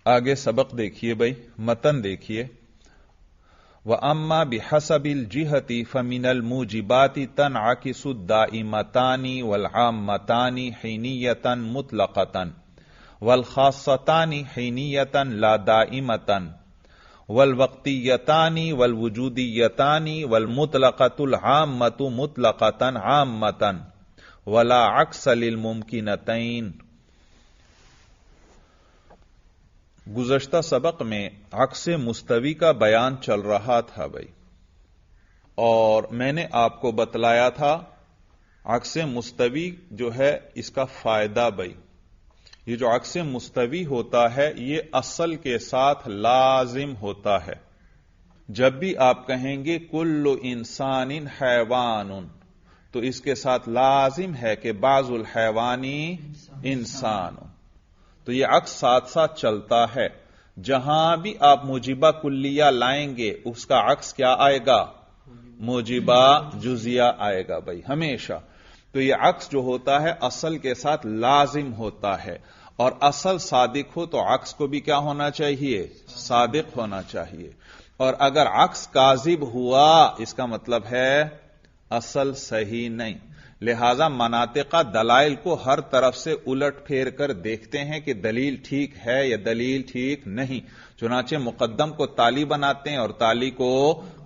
آگے سبق دیکھیے بھائی، متن دیکھیے۔ وَأَمَّا بِحَسَبِ الْجِهَةِ فَمِنَ الْمُوجِبَاتِ تَنْعَكِسُ الدَّائِمَتَانِ وَالْعَامَّتَانِ حِينِيَّةً مُطْلَقَةً وَالْخَاصَّتَانِ حِينِيَّةً لَا دَائِمَةً وَالْوَقْتِيَّتَانِ وَالْوُجُودِيَّتَانِ وَالْمُطْلَقَةُ الْعَامَّةُ مُطْلَقَةً عَامَّةً وَلَا عَكْسَ لِلْمُمْكِنَتَيْنِ۔ گزشتہ سبق میں عکس مستوی کا بیان چل رہا تھا بھائی، اور میں نے آپ کو بتلایا تھا عکس مستوی جو ہے اس کا فائدہ بھائی، یہ جو عکس مستوی ہوتا ہے یہ اصل کے ساتھ لازم ہوتا ہے۔ جب بھی آپ کہیں گے کل انسان حیوان تو اس کے ساتھ لازم ہے کہ بعض الحیوانی انسان، تو یہ عکس ساتھ ساتھ چلتا ہے۔ جہاں بھی آپ موجبہ کلیہ لائیں گے اس کا عکس کیا آئے گا؟ موجبہ جزیہ آئے گا بھائی ہمیشہ۔ تو یہ عکس جو ہوتا ہے اصل کے ساتھ لازم ہوتا ہے، اور اصل صادق ہو تو عکس کو بھی کیا ہونا چاہیے؟ صادق ہونا چاہیے۔ اور اگر عکس کاذب ہوا اس کا مطلب ہے اصل صحیح نہیں۔ لہذا مناطق دلائل کو ہر طرف سے الٹ پھیر کر دیکھتے ہیں کہ دلیل ٹھیک ہے یا دلیل ٹھیک نہیں، چنانچہ مقدم کو تالی بناتے ہیں اور تالی کو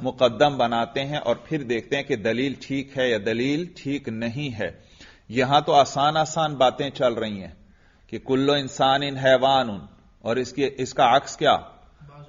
مقدم بناتے ہیں، اور پھر دیکھتے ہیں کہ دلیل ٹھیک ہے یا دلیل ٹھیک نہیں ہے۔ یہاں تو آسان آسان باتیں چل رہی ہیں کہ کل انسان حیوان، اور اس کا عکس کیا؟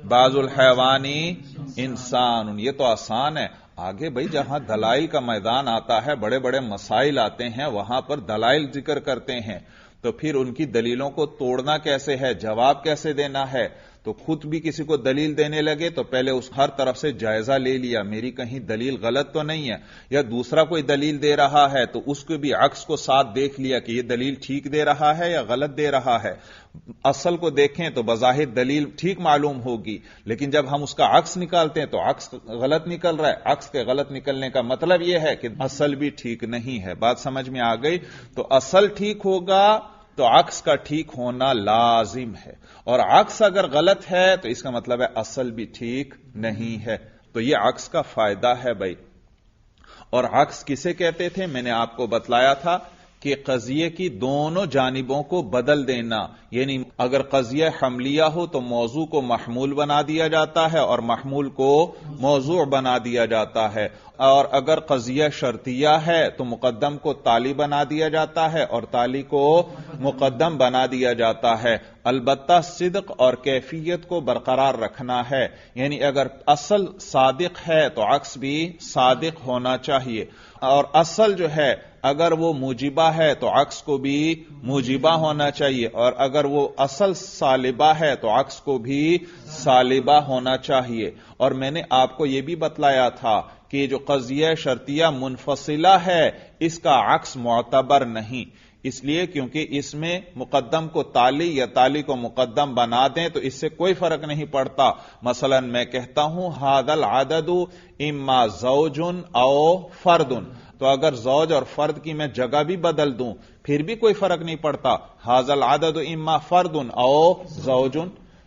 بعض الحیوانی انسان، یہ تو آسان ہے۔ آگے بھائی جہاں دلائل کا میدان آتا ہے، بڑے بڑے مسائل آتے ہیں، وہاں پر دلائل ذکر کرتے ہیں، تو پھر ان کی دلیلوں کو توڑنا کیسے ہے، جواب کیسے دینا ہے۔ تو خود بھی کسی کو دلیل دینے لگے تو پہلے اس ہر طرف سے جائزہ لے لیا، میری کہیں دلیل غلط تو نہیں ہے، یا دوسرا کوئی دلیل دے رہا ہے تو اس کو بھی عکس کو ساتھ دیکھ لیا کہ یہ دلیل ٹھیک دے رہا ہے یا غلط دے رہا ہے۔ اصل کو دیکھیں تو بظاہر دلیل ٹھیک معلوم ہوگی، لیکن جب ہم اس کا عکس نکالتے ہیں تو عکس غلط نکل رہا ہے۔ عکس کے غلط نکلنے کا مطلب یہ ہے کہ اصل بھی ٹھیک نہیں ہے۔ بات سمجھ میں آ گئی؟ تو اصل ٹھیک ہوگا تو عکس کا ٹھیک ہونا لازم ہے، اور عکس اگر غلط ہے تو اس کا مطلب ہے اصل بھی ٹھیک نہیں ہے۔ تو یہ عکس کا فائدہ ہے بھائی۔ اور عکس کسے کہتے تھے؟ میں نے آپ کو بتلایا تھا کہ قضیے کی دونوں جانبوں کو بدل دینا، یعنی اگر قضیہ حملیہ ہو تو موضوع کو محمول بنا دیا جاتا ہے اور محمول کو موضوع بنا دیا جاتا ہے، اور اگر قضیہ شرطیہ ہے تو مقدم کو تالی بنا دیا جاتا ہے اور تالی کو مقدم بنا دیا جاتا ہے۔ البتہ صدق اور کیفیت کو برقرار رکھنا ہے، یعنی اگر اصل صادق ہے تو عکس بھی صادق ہونا چاہیے، اور اصل جو ہے اگر وہ موجبہ ہے تو عکس کو بھی موجبہ ہونا چاہیے، اور اگر وہ اصل سالبہ ہے تو عکس کو بھی سالبہ ہونا چاہیے۔ اور میں نے آپ کو یہ بھی بتلایا تھا کہ جو قضیہ شرطیہ منفصلہ ہے اس کا عکس معتبر نہیں، اس لیے کیونکہ اس میں مقدم کو تالی یا تالی کو مقدم بنا دیں تو اس سے کوئی فرق نہیں پڑتا۔ مثلا میں کہتا ہوں ھذا العدد اما زوج او فرد، تو اگر زوج اور فرد کی میں جگہ بھی بدل دوں پھر بھی کوئی فرق نہیں پڑتا، ھذا العدد اما فرد او زوج۔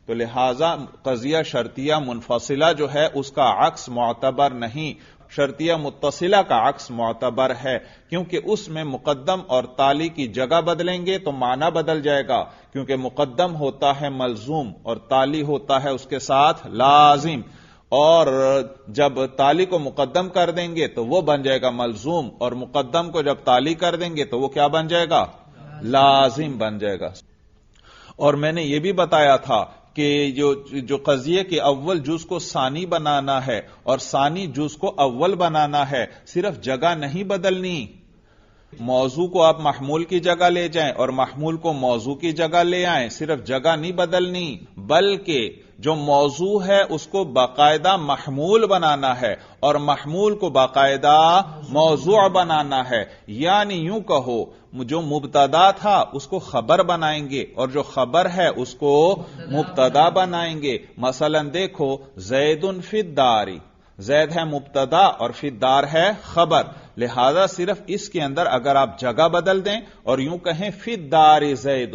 تو لہذا قضیہ شرطیہ منفصلہ جو ہے اس کا عکس معتبر نہیں، شرطیہ متصلہ کا عکس معتبر ہے، کیونکہ اس میں مقدم اور تالی کی جگہ بدلیں گے تو معنی بدل جائے گا، کیونکہ مقدم ہوتا ہے ملزوم اور تالی ہوتا ہے اس کے ساتھ لازم، اور جب تالی کو مقدم کر دیں گے تو وہ بن جائے گا ملزوم، اور مقدم کو جب تالی کر دیں گے تو وہ کیا بن جائے گا؟ لازم بن جائے گا۔ اور میں نے یہ بھی بتایا تھا کہ جو قضیے کے اول جز کو ثانی بنانا ہے اور ثانی جز کو اول بنانا ہے، صرف جگہ نہیں بدلنی، موضوع کو آپ محمول کی جگہ لے جائیں اور محمول کو موضوع کی جگہ لے آئیں، صرف جگہ نہیں بدلنی بلکہ جو موضوع ہے اس کو باقاعدہ محمول بنانا ہے اور محمول کو باقاعدہ موضوع بنانا ہے، یعنی یوں کہو جو مبتدا تھا اس کو خبر بنائیں گے اور جو خبر ہے اس کو مبتدا بنائیں گے۔ مثلا دیکھو زید فی الدار، زید ہے مبتدا اور فی الدار ہے خبر، لہذا صرف اس کے اندر اگر آپ جگہ بدل دیں اور یوں کہیں فی الدار زید،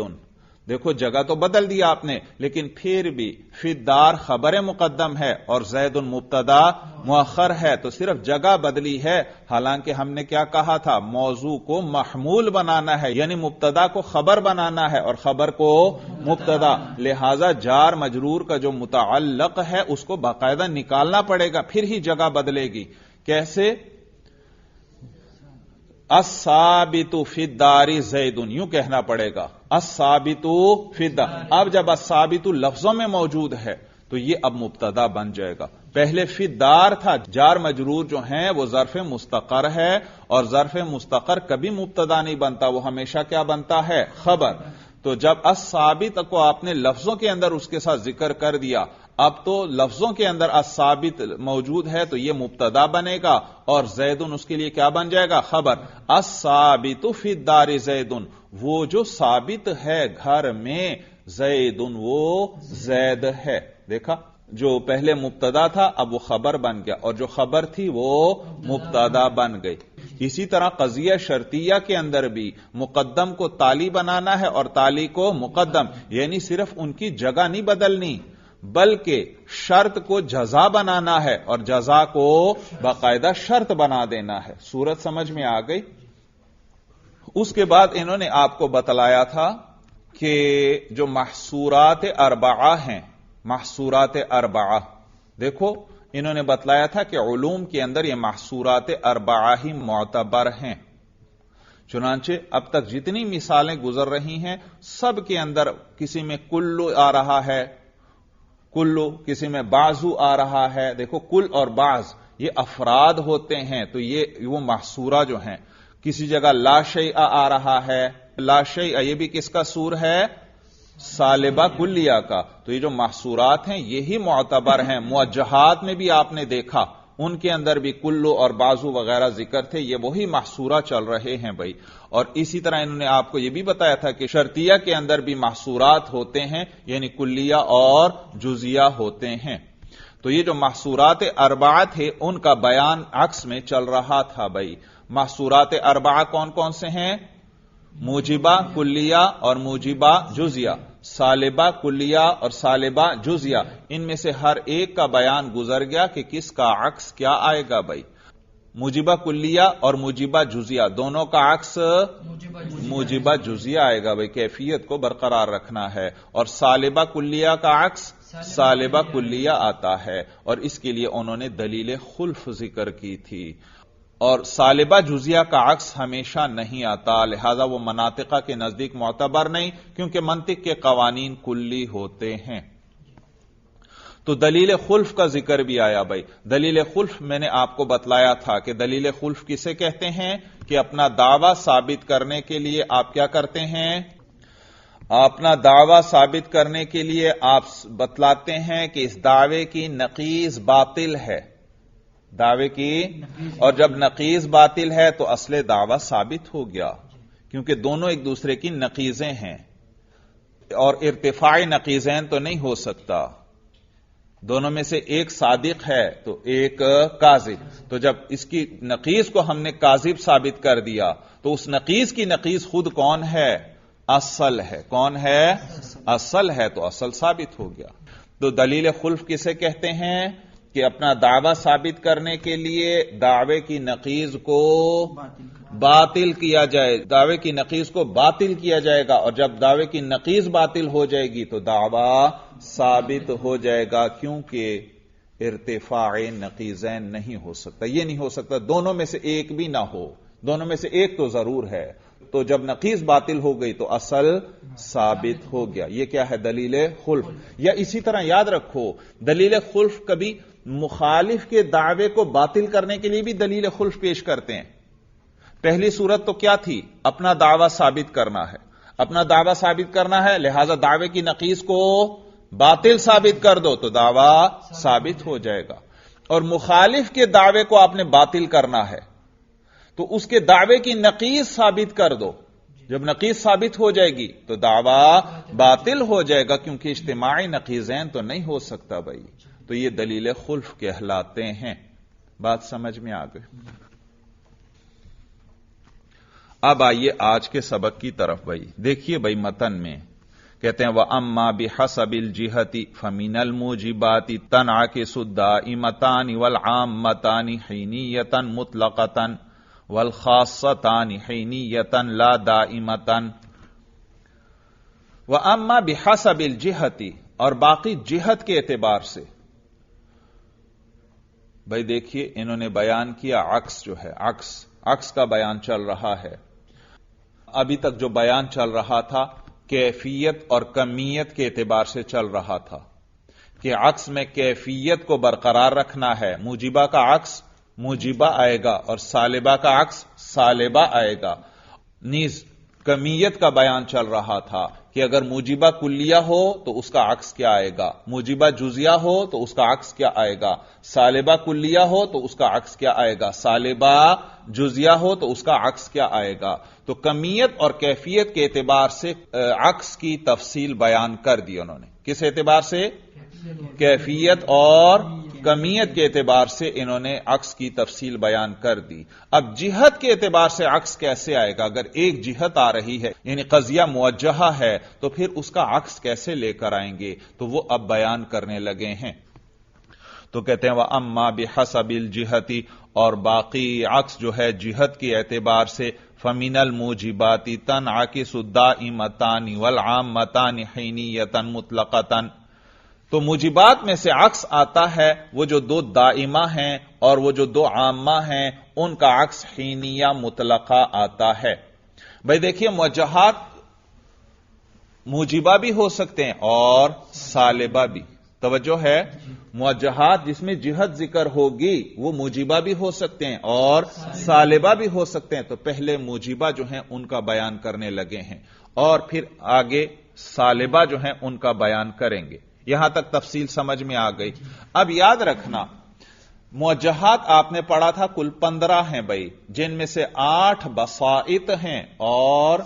دیکھو جگہ تو بدل دیا آپ نے، لیکن پھر بھی فی الدار خبر مقدم ہے اور زید مبتدا مؤخر ہے، تو صرف جگہ بدلی ہے، حالانکہ ہم نے کیا کہا تھا، موضوع کو محمول بنانا ہے، یعنی مبتدا کو خبر بنانا ہے اور خبر کو مبتدا، لہذا جار مجرور کا جو متعلق ہے اس کو باقاعدہ نکالنا پڑے گا، پھر ہی جگہ بدلے گی۔ کیسے؟ الثابت فی الدار زید، یوں کہنا پڑے گا، الثابت فی الدار۔ اب جب الثابت لفظوں میں موجود ہے تو یہ اب مبتدا بن جائے گا، پہلے فی الدار تھا، جار مجرور جو ہیں وہ ظرف مستقر ہے، اور ظرف مستقر کبھی مبتدا نہیں بنتا، وہ ہمیشہ کیا بنتا ہے، خبر۔ تو جب الثابت کو آپ نے لفظوں کے اندر اس کے ساتھ ذکر کر دیا، اب تو لفظوں کے اندر الثابت موجود ہے تو یہ مبتدا بنے گا، اور زیدن اس کے لیے کیا بن جائے گا، خبر۔ الثابت فی الدار زیدن، وہ جو ثابت ہے گھر میں، زیدن وہ زید ہے۔ دیکھا، جو پہلے مبتدا تھا اب وہ خبر بن گیا، اور جو خبر تھی وہ مبتدا بن گئی۔ اسی طرح قضیہ شرطیہ کے اندر بھی مقدم کو تالی بنانا ہے اور تالی کو مقدم، یعنی صرف ان کی جگہ نہیں بدلنی بلکہ شرط کو جزا بنانا ہے اور جزا کو باقاعدہ شرط بنا دینا ہے۔ صورت سمجھ میں آ گئی؟ اس کے بعد انہوں نے آپ کو بتلایا تھا کہ جو محصورات اربعہ ہیں، محصورات اربعہ، دیکھو انہوں نے بتلایا تھا کہ علوم کے اندر یہ محصورات اربعہ ہی معتبر ہیں، چنانچہ اب تک جتنی مثالیں گزر رہی ہیں سب کے اندر کسی میں کلو آ رہا ہے، کلو، کسی میں بعضو آ رہا ہے۔ دیکھو کل اور بعض یہ افراد ہوتے ہیں، تو یہ وہ محصورہ جو ہیں۔ کسی جگہ لا شیء آ رہا ہے، لا شیء یہ بھی کس کا سور ہے، سالبہ کلیہ کا۔ تو یہ جو محصورات ہیں یہی معتبر ہیں۔ موجہات میں بھی آپ نے دیکھا ان کے اندر بھی کلو اور بعضو وغیرہ ذکر تھے، یہ وہی محصورہ چل رہے ہیں بھائی۔ اور اسی طرح انہوں نے آپ کو یہ بھی بتایا تھا کہ شرطیہ کے اندر بھی محصورات ہوتے ہیں، یعنی کلیہ اور جزیہ ہوتے ہیں۔ تو یہ جو محصورات اربعہ تھے ان کا بیان عکس میں چل رہا تھا بھائی۔ محصورات اربعہ کون کون سے ہیں؟ موجبہ کلیہ اور موجبہ جزیہ، سالبہ کلیہ اور سالبہ جزیہ۔ ان میں سے ہر ایک کا بیان گزر گیا کہ کس کا عکس کیا آئے گا بھائی۔ موجبہ کلیہ اور موجبہ جزیہ دونوں کا عکس موجبہ جزیہ آئے گا بھائی، کیفیت کو برقرار رکھنا ہے۔ اور سالبہ کلیہ کا عکس سالبہ کلیہ آتا ہے، اور اس کے لیے انہوں نے دلیل خلف ذکر کی تھی۔ اور سالبہ جزیہ کا عکس ہمیشہ نہیں آتا، لہذا وہ مناطقہ کے نزدیک معتبر نہیں، کیونکہ منطق کے قوانین کلی ہوتے ہیں۔ تو دلیل خلف کا ذکر بھی آیا بھائی۔ دلیل خلف میں نے آپ کو بتلایا تھا کہ دلیل خلف کسے کہتے ہیں کہ اپنا دعویٰ ثابت کرنے کے لیے آپ کیا کرتے ہیں، اپنا دعویٰ ثابت کرنے کے لیے آپ بتلاتے ہیں کہ اس دعوے کی نقیض باطل ہے، دعوے کی، اور جب نقیض باطل ہے تو اصل دعویٰ ثابت ہو گیا، کیونکہ دونوں ایک دوسرے کی نقیضیں ہیں، اور ارتفاع نقیضین تو نہیں ہو سکتا، دونوں میں سے ایک صادق ہے تو ایک کاذب۔ تو جب اس کی نقیض کو ہم نے کاذب ثابت کر دیا تو اس نقیض کی نقیض خود کون ہے، اصل ہے۔ کون ہے، اصل ہے، تو اصل ثابت ہو گیا۔ تو دلیل خلف کسے کہتے ہیں کہ اپنا دعویٰ ثابت کرنے کے لیے دعوے کی نقیض کو باطل کیا جائے، دعوے کی نقیض کو باطل کیا جائے گا، اور جب دعوے کی نقیض باطل ہو جائے گی تو دعویٰ ثابت ہو جائے گا، کیونکہ ارتفاع نقیضین نہیں ہو سکتا، یہ نہیں ہو سکتا دونوں میں سے ایک بھی نہ ہو، دونوں میں سے ایک تو ضرور ہے۔ تو جب نقیض باطل ہو گئی تو اصل ثابت ہو گیا۔ یہ کیا ہے، دلیل خلف۔ یا اسی طرح یاد رکھو، دلیل خلف کبھی مخالف کے دعوے کو باطل کرنے کے لیے بھی دلیل خلف پیش کرتے ہیں۔ پہلی صورت تو کیا تھی، اپنا دعویٰ ثابت کرنا ہے، اپنا دعویٰ ثابت کرنا ہے، لہذا دعوے کی نقیض کو باطل ثابت کر دو تو دعویٰ ثابت ہو جائے گا۔ اور مخالف کے دعوے کو آپ نے باطل کرنا ہے تو اس کے دعوے کی نقیض ثابت کر دو، جب نقیض ثابت ہو جائے گی تو دعویٰ باطل ہو جائے گا، کیونکہ اجتماعی نقیضین تو نہیں ہو سکتا بھائی۔ تو یہ دلیل خلف کہلاتے ہیں۔ بات سمجھ میں آ گئی؟ اب آئیے آج کے سبق کی طرف بھائی۔ دیکھیے بھائی متن میں کہتے ہیں وَأَمَّا بِحَسَبِ الْجِهَةِ فَمِنَ الْمُوجِبَاتِ تَنْعَكِسُ الدَّائِمَتَانِ وَالْعَامَّتَانِ حِينِيَّةً مُطْلَقَةً وَالْخَاصَّتَانِ حِينِيَّةً لَا دَائِمَةً۔ وَأَمَّا بِحَسَبِ الْجِهَةِ، اور باقی جہت کے اعتبار سے، بھائی دیکھیے انہوں نے بیان کیا عکس جو ہے، عکس کا بیان چل رہا ہے۔ ابھی تک جو بیان چل رہا تھا کیفیت اور کمیت کے اعتبار سے چل رہا تھا کہ عکس میں کیفیت کو برقرار رکھنا ہے، موجبہ کا عکس موجبہ آئے گا اور سالبہ کا عکس سالبہ آئے گا۔ نیز کمیت کا بیان چل رہا تھا کہ اگر موجبہ کلیہ ہو تو اس کا عکس کیا آئے گا، موجبہ جزیہ ہو تو اس کا عکس کیا آئے گا، سالبہ کلیہ ہو تو اس کا عکس کیا آئے گا، سالبہ جزیہ ہو تو اس کا عکس کیا آئے گا۔ تو کمیت اور کیفیت کے اعتبار سے عکس کی تفصیل بیان کر دی انہوں نے۔ کس اعتبار سے؟ کیفیت اور کمیت کے اعتبار سے انہوں نے عکس کی تفصیل بیان کر دی۔ اب جہت کے اعتبار سے عکس کیسے آئے گا؟ اگر ایک جہت آ رہی ہے یعنی قضیہ موجہہ ہے تو پھر اس کا عکس کیسے لے کر آئیں گے؟ تو وہ اب بیان کرنے لگے ہیں۔ تو کہتے ہیں وَأَمَّا بِحَسَبِ الْجِهَةِ، اور باقی عکس جو ہے جہت کے اعتبار سے فَمِنَ الْمُوجِبَاتِ تَنْعَكِسُ الدَّائِمَتَانِ وَالْعَامَّتَانِ حِينِيَّةً مُطْلَقَةً۔ تو موجبات میں سے عکس آتا ہے وہ جو دو دائمہ ہیں اور وہ جو دو عامہ ہیں ان کا عکس حینیہ مطلقہ آتا ہے۔ بھائی دیکھیے موجہات موجبہ بھی ہو سکتے ہیں اور سالبہ بھی، توجہ ہے، موجہات جس میں جہت ذکر ہوگی وہ موجبہ بھی ہو سکتے ہیں اور سالبہ بھی ہو سکتے ہیں۔ تو پہلے موجبہ جو ہیں ان کا بیان کرنے لگے ہیں اور پھر آگے سالبہ جو ہیں ان کا بیان کریں گے۔ یہاں تک تفصیل سمجھ میں آ گئی۔ اب یاد رکھنا موجہات آپ نے پڑھا تھا کل 15 ہیں بھائی، جن میں سے 8 بسائط ہیں اور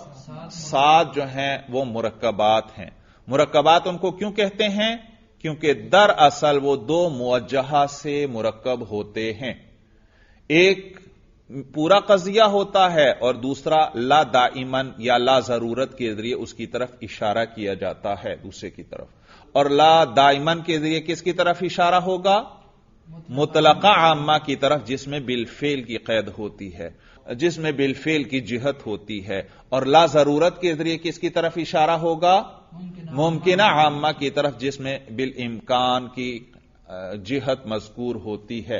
7 جو ہیں وہ مرکبات ہیں۔ مرکبات ان کو کیوں کہتے ہیں؟ کیونکہ دراصل وہ دو موجہہ سے مرکب ہوتے ہیں، ایک پورا قضیہ ہوتا ہے اور دوسرا لا دائمن یا لا ضرورت کے ذریعے اس کی طرف اشارہ کیا جاتا ہے دوسرے کی طرف، اور لا دائمن کے ذریعے کس کی طرف اشارہ ہوگا؟ مطلقہ عامہ کی طرف، جس میں بالفعل کی قید ہوتی ہے، جس میں بالفعل کی جہت ہوتی ہے، اور لا ضرورت کے ذریعے کس کی طرف اشارہ ہوگا؟ ممکنہ عامہ کی طرف، جس میں بالامکان کی جہت مذکور ہوتی ہے۔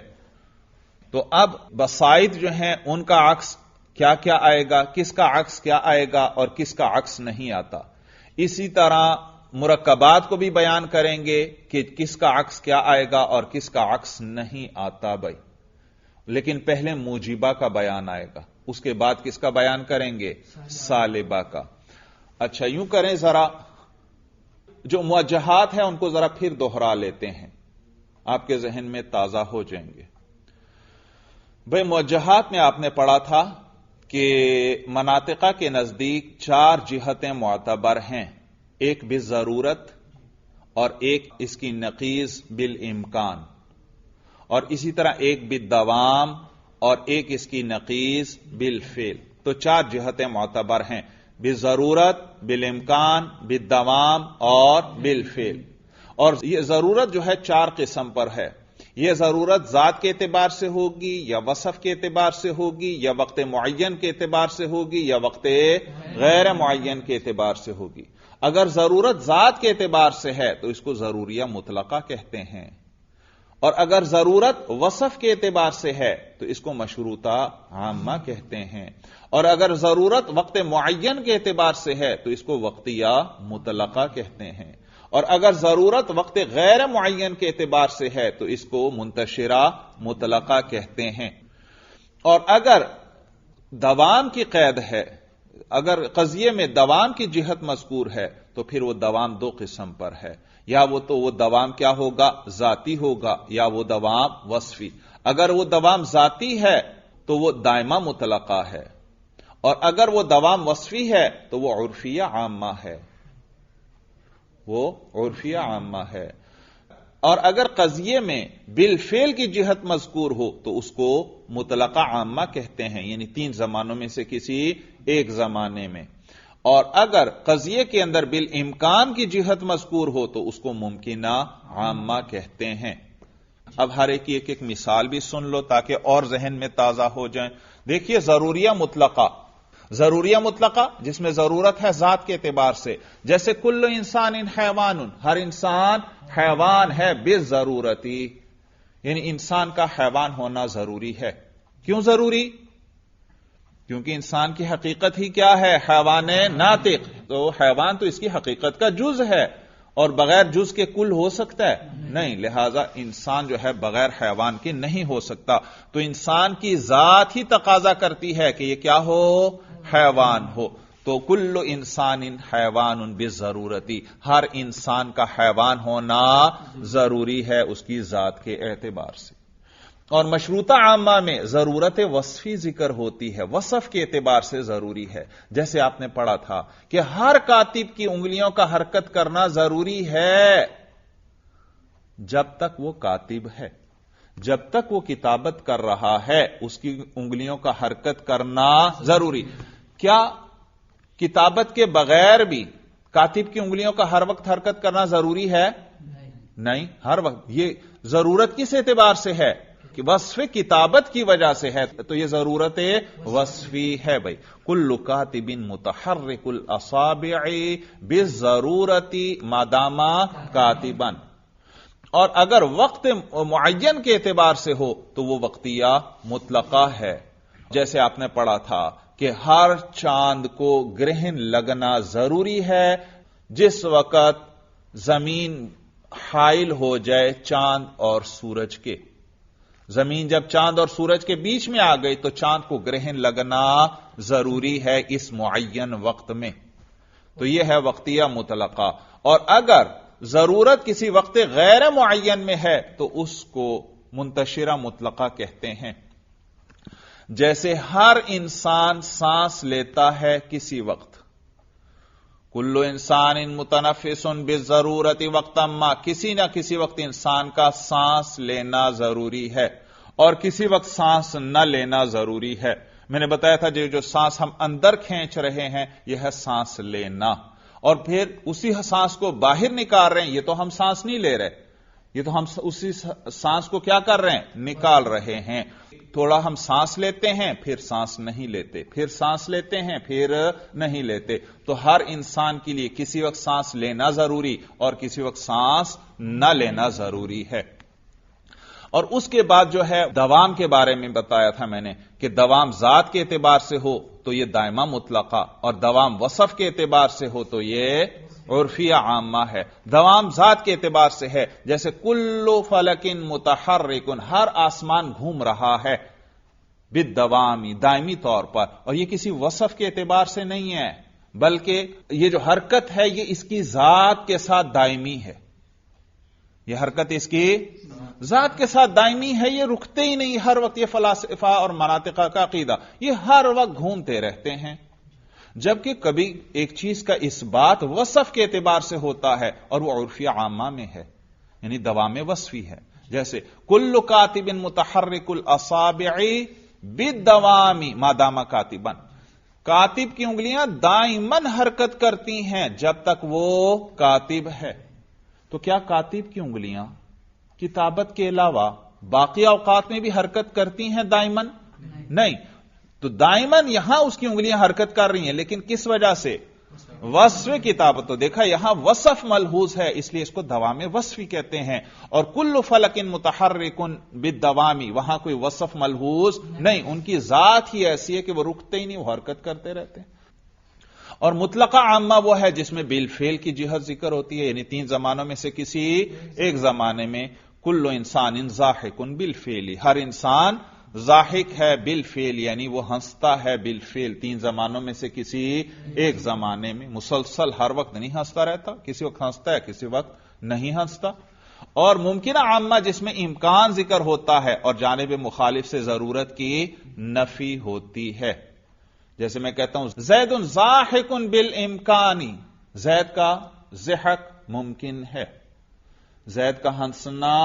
تو اب بسائط جو ہیں ان کا عکس کیا کیا آئے گا، کس کا عکس کیا آئے گا اور کس کا عکس نہیں آتا۔ اسی طرح مرکبات کو بھی بیان کریں گے کہ کس کا عکس کیا آئے گا اور کس کا عکس نہیں آتا بھائی، لیکن پہلے موجبہ کا بیان آئے گا، اس کے بعد کس کا بیان کریں گے؟ سالبہ کا۔ اچھا یوں کریں، ذرا جو موجہات ہیں ان کو ذرا پھر دوہرا لیتے ہیں، آپ کے ذہن میں تازہ ہو جائیں گے۔ بھائی موجہات میں آپ نے پڑھا تھا کہ مناطقہ کے نزدیک 4 جہتیں معتبر ہیں، ایک بالضرورت اور ایک اس کی نقیض بالامکان، اور اسی طرح ایک بالدوام اور ایک اس کی نقیض بالفعل۔ تو 4 جہتیں معتبر ہیں، بالضرورت، بالامکان، بالدوام اور بالفعل۔ اور یہ ضرورت جو ہے 4 قسم پر ہے۔ یہ ضرورت ذات کے اعتبار سے ہوگی یا وصف کے اعتبار سے ہوگی یا وقت معین کے اعتبار سے ہوگی یا وقت غیر معین کے اعتبار سے ہوگی۔ اگر ضرورت ذات کے اعتبار سے ہے تو اس کو ضروریہ مطلقہ کہتے ہیں، اور اگر ضرورت وصف کے اعتبار سے ہے تو اس کو مشروطہ عامہ کہتے ہیں، اور اگر ضرورت وقت معین کے اعتبار سے ہے تو اس کو وقتیہ مطلقہ کہتے ہیں، اور اگر ضرورت وقت غیر معین کے اعتبار سے ہے تو اس کو منتشرہ مطلقہ کہتے ہیں۔ اور اگر دوام کی قید ہے، اگر قضیے میں دوام کی جہت مذکور ہے تو پھر وہ دوام 2 قسم پر ہے، یا وہ دوام کیا ہوگا؟ ذاتی ہوگا، یا وہ دوام وصفی۔ اگر وہ دوام ذاتی ہے تو وہ دائمہ مطلقہ ہے، اور اگر وہ دوام وصفی ہے تو وہ عرفیہ عامہ ہے، وہ عرفیہ عامہ ہے۔ اور اگر قضیے میں بالفعل کی جہت مذکور ہو تو اس کو مطلقہ عامہ کہتے ہیں، یعنی 3 زمانوں میں سے کسی ایک زمانے میں۔ اور اگر قضیے کے اندر بالامکان کی جہت مذکور ہو تو اس کو ممکنہ عامہ کہتے ہیں۔ اب ہر ایک کی ایک مثال بھی سن لو تاکہ اور ذہن میں تازہ ہو جائیں۔ دیکھیے ضروریہ مطلقہ، ضروریہ مطلقہ جس میں ضرورت ہے ذات کے اعتبار سے، جیسے کل انسان حیوان، ہر انسان حیوان ہے بالضرورتی، یعنی انسان کا حیوان ہونا ضروری ہے۔ کیوں ضروری؟ کیونکہ انسان کی حقیقت ہی کیا ہے؟ حیوان ناطق، تو حیوان تو اس کی حقیقت کا جز ہے، اور بغیر جز کے کل ہو سکتا ہے؟ نہیں، لہذا انسان جو ہے بغیر حیوان کے نہیں ہو سکتا، تو انسان کی ذات ہی تقاضا کرتی ہے کہ یہ کیا ہو؟ حیوان ہو۔ تو کل انسان حیوان بالضرورتی، ہر انسان کا حیوان ہونا ضروری ہے اس کی ذات کے اعتبار سے۔ اور مشروطہ عامہ میں ضرورت وصفی ذکر ہوتی ہے، وصف کے اعتبار سے ضروری ہے، جیسے آپ نے پڑھا تھا کہ ہر کاتب کی انگلیوں کا حرکت کرنا ضروری ہے جب تک وہ کاتب ہے، جب تک وہ کتابت کر رہا ہے اس کی انگلیوں کا حرکت کرنا ضروری۔ کیا کتابت کے بغیر بھی کاتب کی انگلیوں کا ہر وقت حرکت کرنا ضروری ہے؟ نہیں، ہر وقت۔ یہ ضرورت کس اعتبار سے ہے؟ کہ وصف کتابت کی وجہ سے ہے، تو یہ ضرورت وصفی ہے بھائی۔ کل کاتب متحرک الاصابع بالضرورت ما دام کاتبا، اور اگر وقت معین کے اعتبار سے ہو تو وہ وقتیہ مطلقہ ہے، جیسے آپ نے پڑھا تھا کہ ہر چاند کو گرہن لگنا ضروری ہے جس وقت زمین حائل ہو جائے چاند اور سورج کے۔ زمین جب چاند اور سورج کے بیچ میں آ گئی تو چاند کو گرہن لگنا ضروری ہے اس معین وقت میں، تو یہ ہے وقتیہ مطلقہ۔ اور اگر ضرورت کسی وقت غیر معین میں ہے تو اس کو منتشرہ مطلقہ کہتے ہیں، جیسے ہر انسان سانس لیتا ہے کسی وقت، کل انسان متنفس بالضرورت وقتا ما، کسی نہ کسی وقت انسان کا سانس لینا ضروری ہے اور کسی وقت سانس نہ لینا ضروری ہے۔ میں نے بتایا تھا جو سانس ہم اندر کھینچ رہے ہیں یہ ہے سانس لینا، اور پھر اسی سانس کو باہر نکال رہے ہیں، یہ تو ہم سانس نہیں لے رہے، یہ تو ہم اسی سانس کو کیا کر رہے ہیں؟ نکال رہے ہیں۔ تھوڑا ہم سانس لیتے ہیں پھر سانس نہیں لیتے، پھر سانس لیتے ہیں پھر نہیں لیتے، تو ہر انسان کے لیے کسی وقت سانس لینا ضروری اور کسی وقت سانس نہ لینا ضروری ہے۔ اور اس کے بعد جو ہے دوام کے بارے میں بتایا تھا میں نے کہ دوام ذات کے اعتبار سے ہو تو یہ دائمہ مطلقہ، اور دوام وصف کے اعتبار سے ہو تو یہ عرفیہ عامہ ہے۔ دوام ذات کے اعتبار سے ہے، جیسے کل فلک متحرک، ہر آسمان گھوم رہا ہے بالدوامی، دائمی طور پر، اور یہ کسی وصف کے اعتبار سے نہیں ہے بلکہ یہ جو حرکت ہے یہ اس کی ذات کے ساتھ دائمی ہے، یہ حرکت اس کی ذات کے ساتھ دائمی ہے، یہ رکتے ہی نہیں ہر وقت۔ یہ فلاسفہ اور مناطقہ کا عقیدہ، یہ ہر وقت گھومتے رہتے ہیں، جبکہ کبھی ایک چیز کا اثبات وصف کے اعتبار سے ہوتا ہے اور وہ عرفیہ عامہ میں ہے، یعنی دوام وصفی ہے، جیسے کل کاتب متحرک الاصابع بالدوام ما دام کاتبا، کاتب کی انگلیاں دائماً حرکت کرتی ہیں جب تک وہ کاتب ہے۔ تو کیا کاتب کی انگلیاں کتابت کے علاوہ باقی اوقات میں بھی حرکت کرتی ہیں دائماً؟ نہیں، تو دائماً یہاں اس کی انگلیاں حرکت کر رہی ہیں، لیکن کس وجہ سے؟ وصف کتابت۔ تو دیکھا یہاں وصف ملحوظ ہے، اس لیے اس کو دوام وصفی کہتے ہیں، اور کل فلک متحرک بالدوامی، وہاں کوئی وصف ملحوظ نہیں، ان کی ذات ہی ایسی ہے کہ وہ رکتے ہی نہیں، وہ حرکت کرتے رہتے ہیں۔ اور مطلقہ عامہ وہ ہے جس میں بالفعل کی جہت ذکر ہوتی ہے، یعنی تین زمانوں میں سے کسی ایک زمانے میں کل انسان ضاحک بالفعل، ہر انسان ضاحک ہے بالفعل، یعنی وہ ہنستا ہے بالفعل، تین زمانوں میں سے کسی ایک زمانے میں، مسلسل ہر وقت نہیں ہنستا رہتا، کسی وقت ہنستا ہے کسی وقت نہیں ہنستا۔ اور ممکنہ عامہ جس میں امکان ذکر ہوتا ہے اور جانب مخالف سے ضرورت کی نفی ہوتی ہے، جیسے میں کہتا ہوں زید ضاحک بالامکانی، زید کا ضحک ممکن ہے، زید کا ہنسنا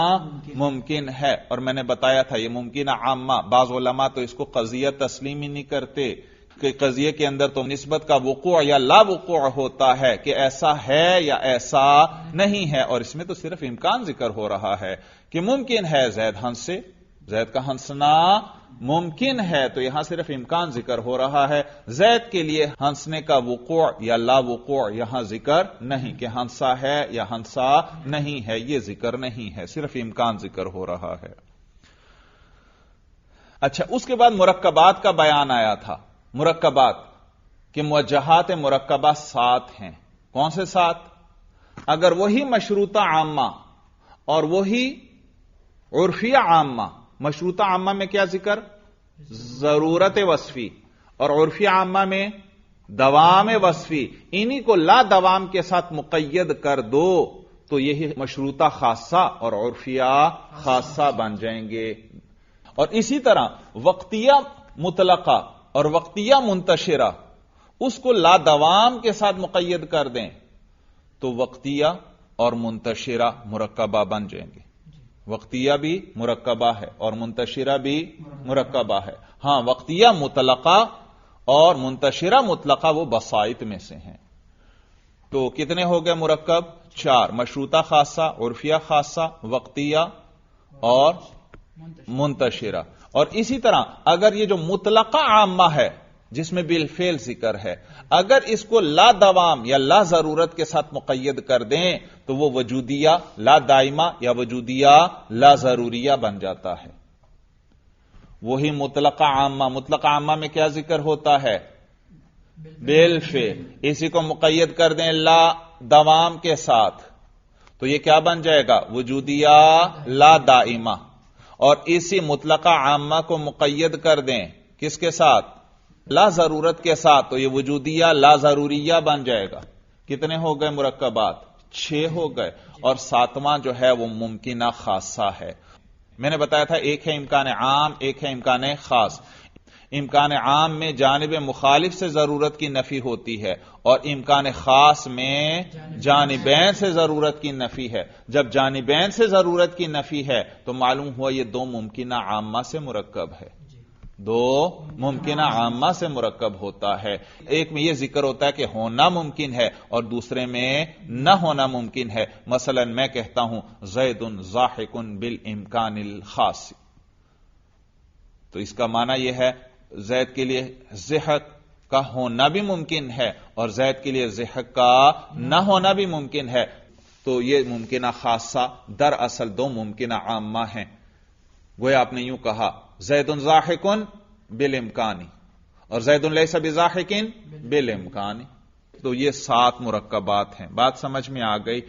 ممکن ہے، اور میں نے بتایا تھا یہ ممکنہ عامہ، بعض علماء تو اس کو قضیہ تسلیم ہی نہیں کرتے، کہ قضیے کے اندر تو نسبت کا وقوع یا لا وقوع ہوتا ہے کہ ایسا ہے یا ایسا نہیں ہے، اور اس میں تو صرف امکان ذکر ہو رہا ہے کہ ممکن ہے زید ہنس سے، زید کا ہنسنا ممکن ہے، تو یہاں صرف امکان ذکر ہو رہا ہے، زید کے لیے ہنسنے کا وقوع یا لا وقوع یہاں ذکر نہیں کہ ہنسا ہے یا ہنسا نہیں ہے، یہ ذکر نہیں ہے، صرف امکان ذکر ہو رہا ہے۔ اچھا، اس کے بعد مرکبات کا بیان آیا تھا، مرکبات کہ موجہات مرکبہ 7 ہیں۔ کون سے 7؟ اگر وہی مشروطہ عامہ اور وہی عرفیہ عامہ، مشروطہ عامہ میں کیا ذکر؟ ضرورت وصفی، اور عرفیہ عامہ میں دوام وصفی، انہی کو لا دوام کے ساتھ مقید کر دو تو یہی مشروطہ خاصہ اور عرفیہ خاصہ بن جائیں گے۔ اور اسی طرح وقتیہ مطلقہ اور وقتیہ منتشرہ، اس کو لا دوام کے ساتھ مقید کر دیں تو وقتیہ اور منتشرہ مرکبہ بن جائیں گے۔ وقتیہ بھی مرکبہ ہے اور منتشرہ بھی مرکبہ ہے۔ ہاں، وقتیہ مطلقہ اور منتشرہ مطلقہ وہ بسائط میں سے ہیں۔ تو کتنے ہو گئے مرکب؟ 4، مشروطہ خاصہ، عرفیہ خاصہ، وقتیہ اور منتشرہ۔ اور اسی طرح اگر یہ جو مطلقہ عامہ ہے جس میں بالفعل ذکر ہے، اگر اس کو لا دوام یا لا ضرورت کے ساتھ مقید کر دیں تو وہ وجودیہ لا دائمہ یا وجودیہ لا ضروریہ بن جاتا ہے۔ وہی مطلقہ عامہ، مطلقہ عامہ میں کیا ذکر ہوتا ہے؟ بالفعل، اسی کو مقید کر دیں لا دوام کے ساتھ تو یہ کیا بن جائے گا؟ وجودیہ لا دائمہ۔ اور اسی مطلقہ عامہ کو مقید کر دیں کس کے ساتھ؟ لا ضرورت کے ساتھ تو یہ وجودیہ لا ضروریہ بن جائے گا۔ کتنے ہو گئے مرکبات؟ 6 ہو گئے۔ اور 7واں جو ہے وہ ممکنہ خاصہ ہے۔ میں نے بتایا تھا ایک ہے امکان عام، ایک ہے امکان خاص۔ امکان عام میں جانب مخالف سے ضرورت کی نفی ہوتی ہے اور امکان خاص میں جانبین سے ضرورت کی نفی ہے۔ جب جانبین سے ضرورت کی نفی ہے تو معلوم ہوا یہ 2 ممکنہ عامہ سے مرکب ہے، 2 ممکنہ عامہ سے مرکب ہوتا ہے۔ ایک میں یہ ذکر ہوتا ہے کہ ہونا ممکن ہے اور دوسرے میں نہ ہونا ممکن ہے۔ مثلا میں کہتا ہوں زید ضاحک بالامکان الخاص، تو اس کا معنی یہ ہے زید کے لیے ضحک کا ہونا بھی ممکن ہے اور زید کے لیے ضحک کا نہ ہونا بھی ممکن ہے۔ تو یہ ممکنہ خاصہ دراصل 2 ممکنہ عامہ ہیں۔ گویا آپ نے یوں کہا زید ضاحک بالامکان اور زید لیس بضاحک بالامکان، تو یہ 7 مرکبات ہیں۔ بات سمجھ میں آ گئی؟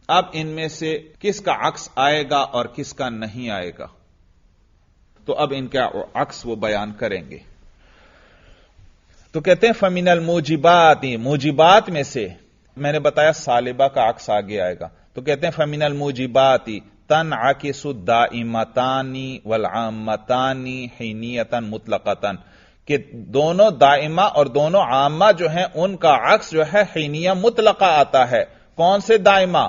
اب ان میں سے کس کا عکس آئے گا اور کس کا نہیں آئے گا، تو اب ان کا عکس وہ بیان کریں گے۔ تو کہتے ہیں فَمِنَ الْمُوجِبَاتِ، موجبات میں سے میں نے بتایا سالبہ کا عکس آگے آئے گا، تو کہتے ہیں فَمِنَ الْمُوجِبَاتِ تَنْعَكِسُ الدَّائِمَتَانِ وَالْعَامَّتَانِ حِینِیَةً مُطْلَقَةً، کہ دونوں دائمہ اور دونوں عامہ جو ہیں ان کا عکس جو ہے حینیہ مطلقہ آتا ہے۔ کون سے دائمہ؟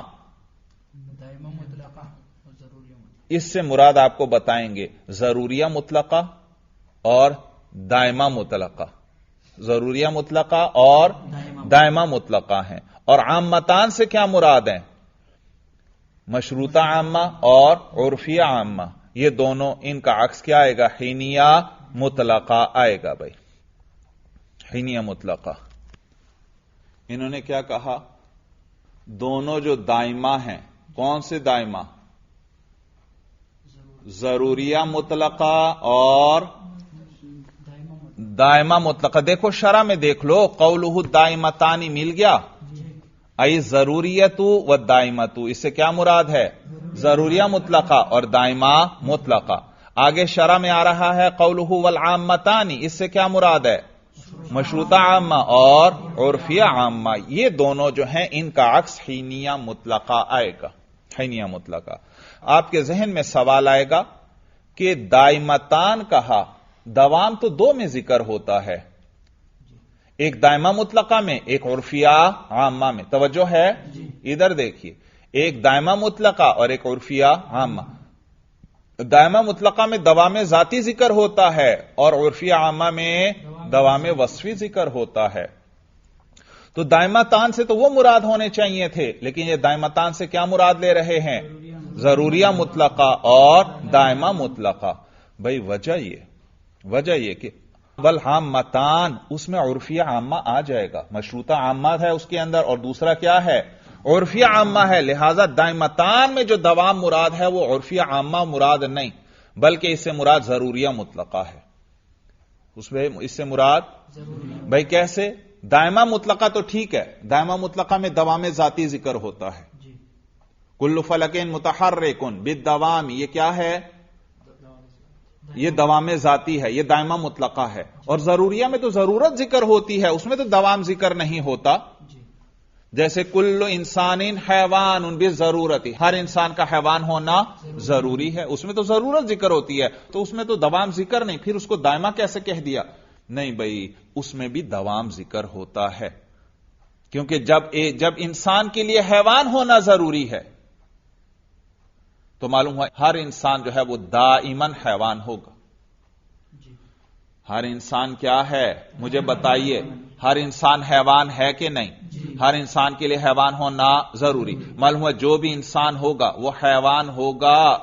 اس سے مراد آپ کو بتائیں گے ضروریہ مطلقہ اور دائمہ مطلقہ، ضروریہ مطلقہ اور دائمہ مطلقہ ہیں۔ اور عامتان سے کیا مراد ہیں؟ مشروطہ عامہ اور عرفیہ عامہ، یہ دونوں، ان کا عکس کیا آئے گا؟ حینیہ مطلقہ آئے گا۔ بھائی حینیہ مطلقہ، انہوں نے کیا کہا؟ دونوں جو دائمہ ہیں، کون سے دائمہ؟ ضروریہ مطلقہ اور دائمہ مطلقہ۔ دیکھو شرح میں دیکھ لو، قولہ دائمتانی مل گیا، ای ضروریت و دائمت، اس سے کیا مراد ہے؟ ضروریہ مطلقہ اور دائمہ مطلقہ۔ آگے شرح میں آ رہا ہے قولہ والعامتانی، اس سے کیا مراد ہے؟ مشروطہ عامہ اور عرفیہ عامہ۔ یہ دونوں جو ہیں ان کا عکس حینیہ مطلقہ آئے گا، حینیہ مطلقہ۔ آپ کے ذہن میں سوال آئے گا کہ دائمتان کہا، دوام تو 2 میں ذکر ہوتا ہے، ایک دائمہ مطلقہ میں، ایک عرفیہ عامہ میں۔ توجہ ہے؟ ادھر دیکھیے، ایک دائمہ مطلقہ اور ایک عرفیہ عامہ۔ دائمہ مطلقہ میں دوام ذاتی ذکر ہوتا ہے اور عرفیہ عامہ میں دوام وصفی ذکر ہوتا ہے. تو دائمتان سے تو وہ مراد ہونے چاہیے تھے، لیکن یہ دائمتان سے کیا مراد لے رہے ہیں؟ ضروریہ مطلقہ اور دائمہ مطلقہ. بھائی وجہ یہ کہ والعامتان اس میں عرفیہ عامہ آ جائے گا، مشروطہ عامہ ہے اس کے اندر، اور دوسرا کیا ہے؟ عرفیہ عامہ ہے. لہذا دائمتان میں جو دوام مراد ہے وہ عرفیہ عامہ مراد نہیں، بلکہ اس سے مراد ضروریہ مطلقہ ہے. اس سے مراد بھائی کیسے؟ دائمہ مطلقہ تو ٹھیک ہے، دائمہ مطلقہ میں دوام ذاتی ذکر ہوتا ہے. کل فلکن متحرکن بالدوام، یہ کیا ہے؟ یہ دوام ذاتی ہے، یہ دائمہ مطلقہ ہے. اور ضروریہ میں تو ضرورت ذکر ہوتی ہے، اس میں تو دوام ذکر نہیں ہوتا. جیسے کل انسان حیوان بالضرورت، ہر انسان کا حیوان ہونا ضروری ہے، اس میں تو ضرورت ذکر ہوتی ہے، تو اس میں تو دوام ذکر نہیں. پھر اس کو دائمہ کیسے کہہ دیا؟ نہیں بھائی، اس میں بھی دوام ذکر ہوتا ہے، کیونکہ جب انسان کے لیے حیوان ہونا ضروری ہے تو معلوم ہوا ہر انسان جو ہے وہ دائماً حیوان ہوگا. ہر انسان کیا ہے؟ مجھے بتائیے، ہر انسان حیوان ہے کہ نہیں؟ ہر انسان کے لیے حیوان ہونا ضروری. معلوم ہوا جو بھی انسان ہوگا وہ حیوان ہوگا،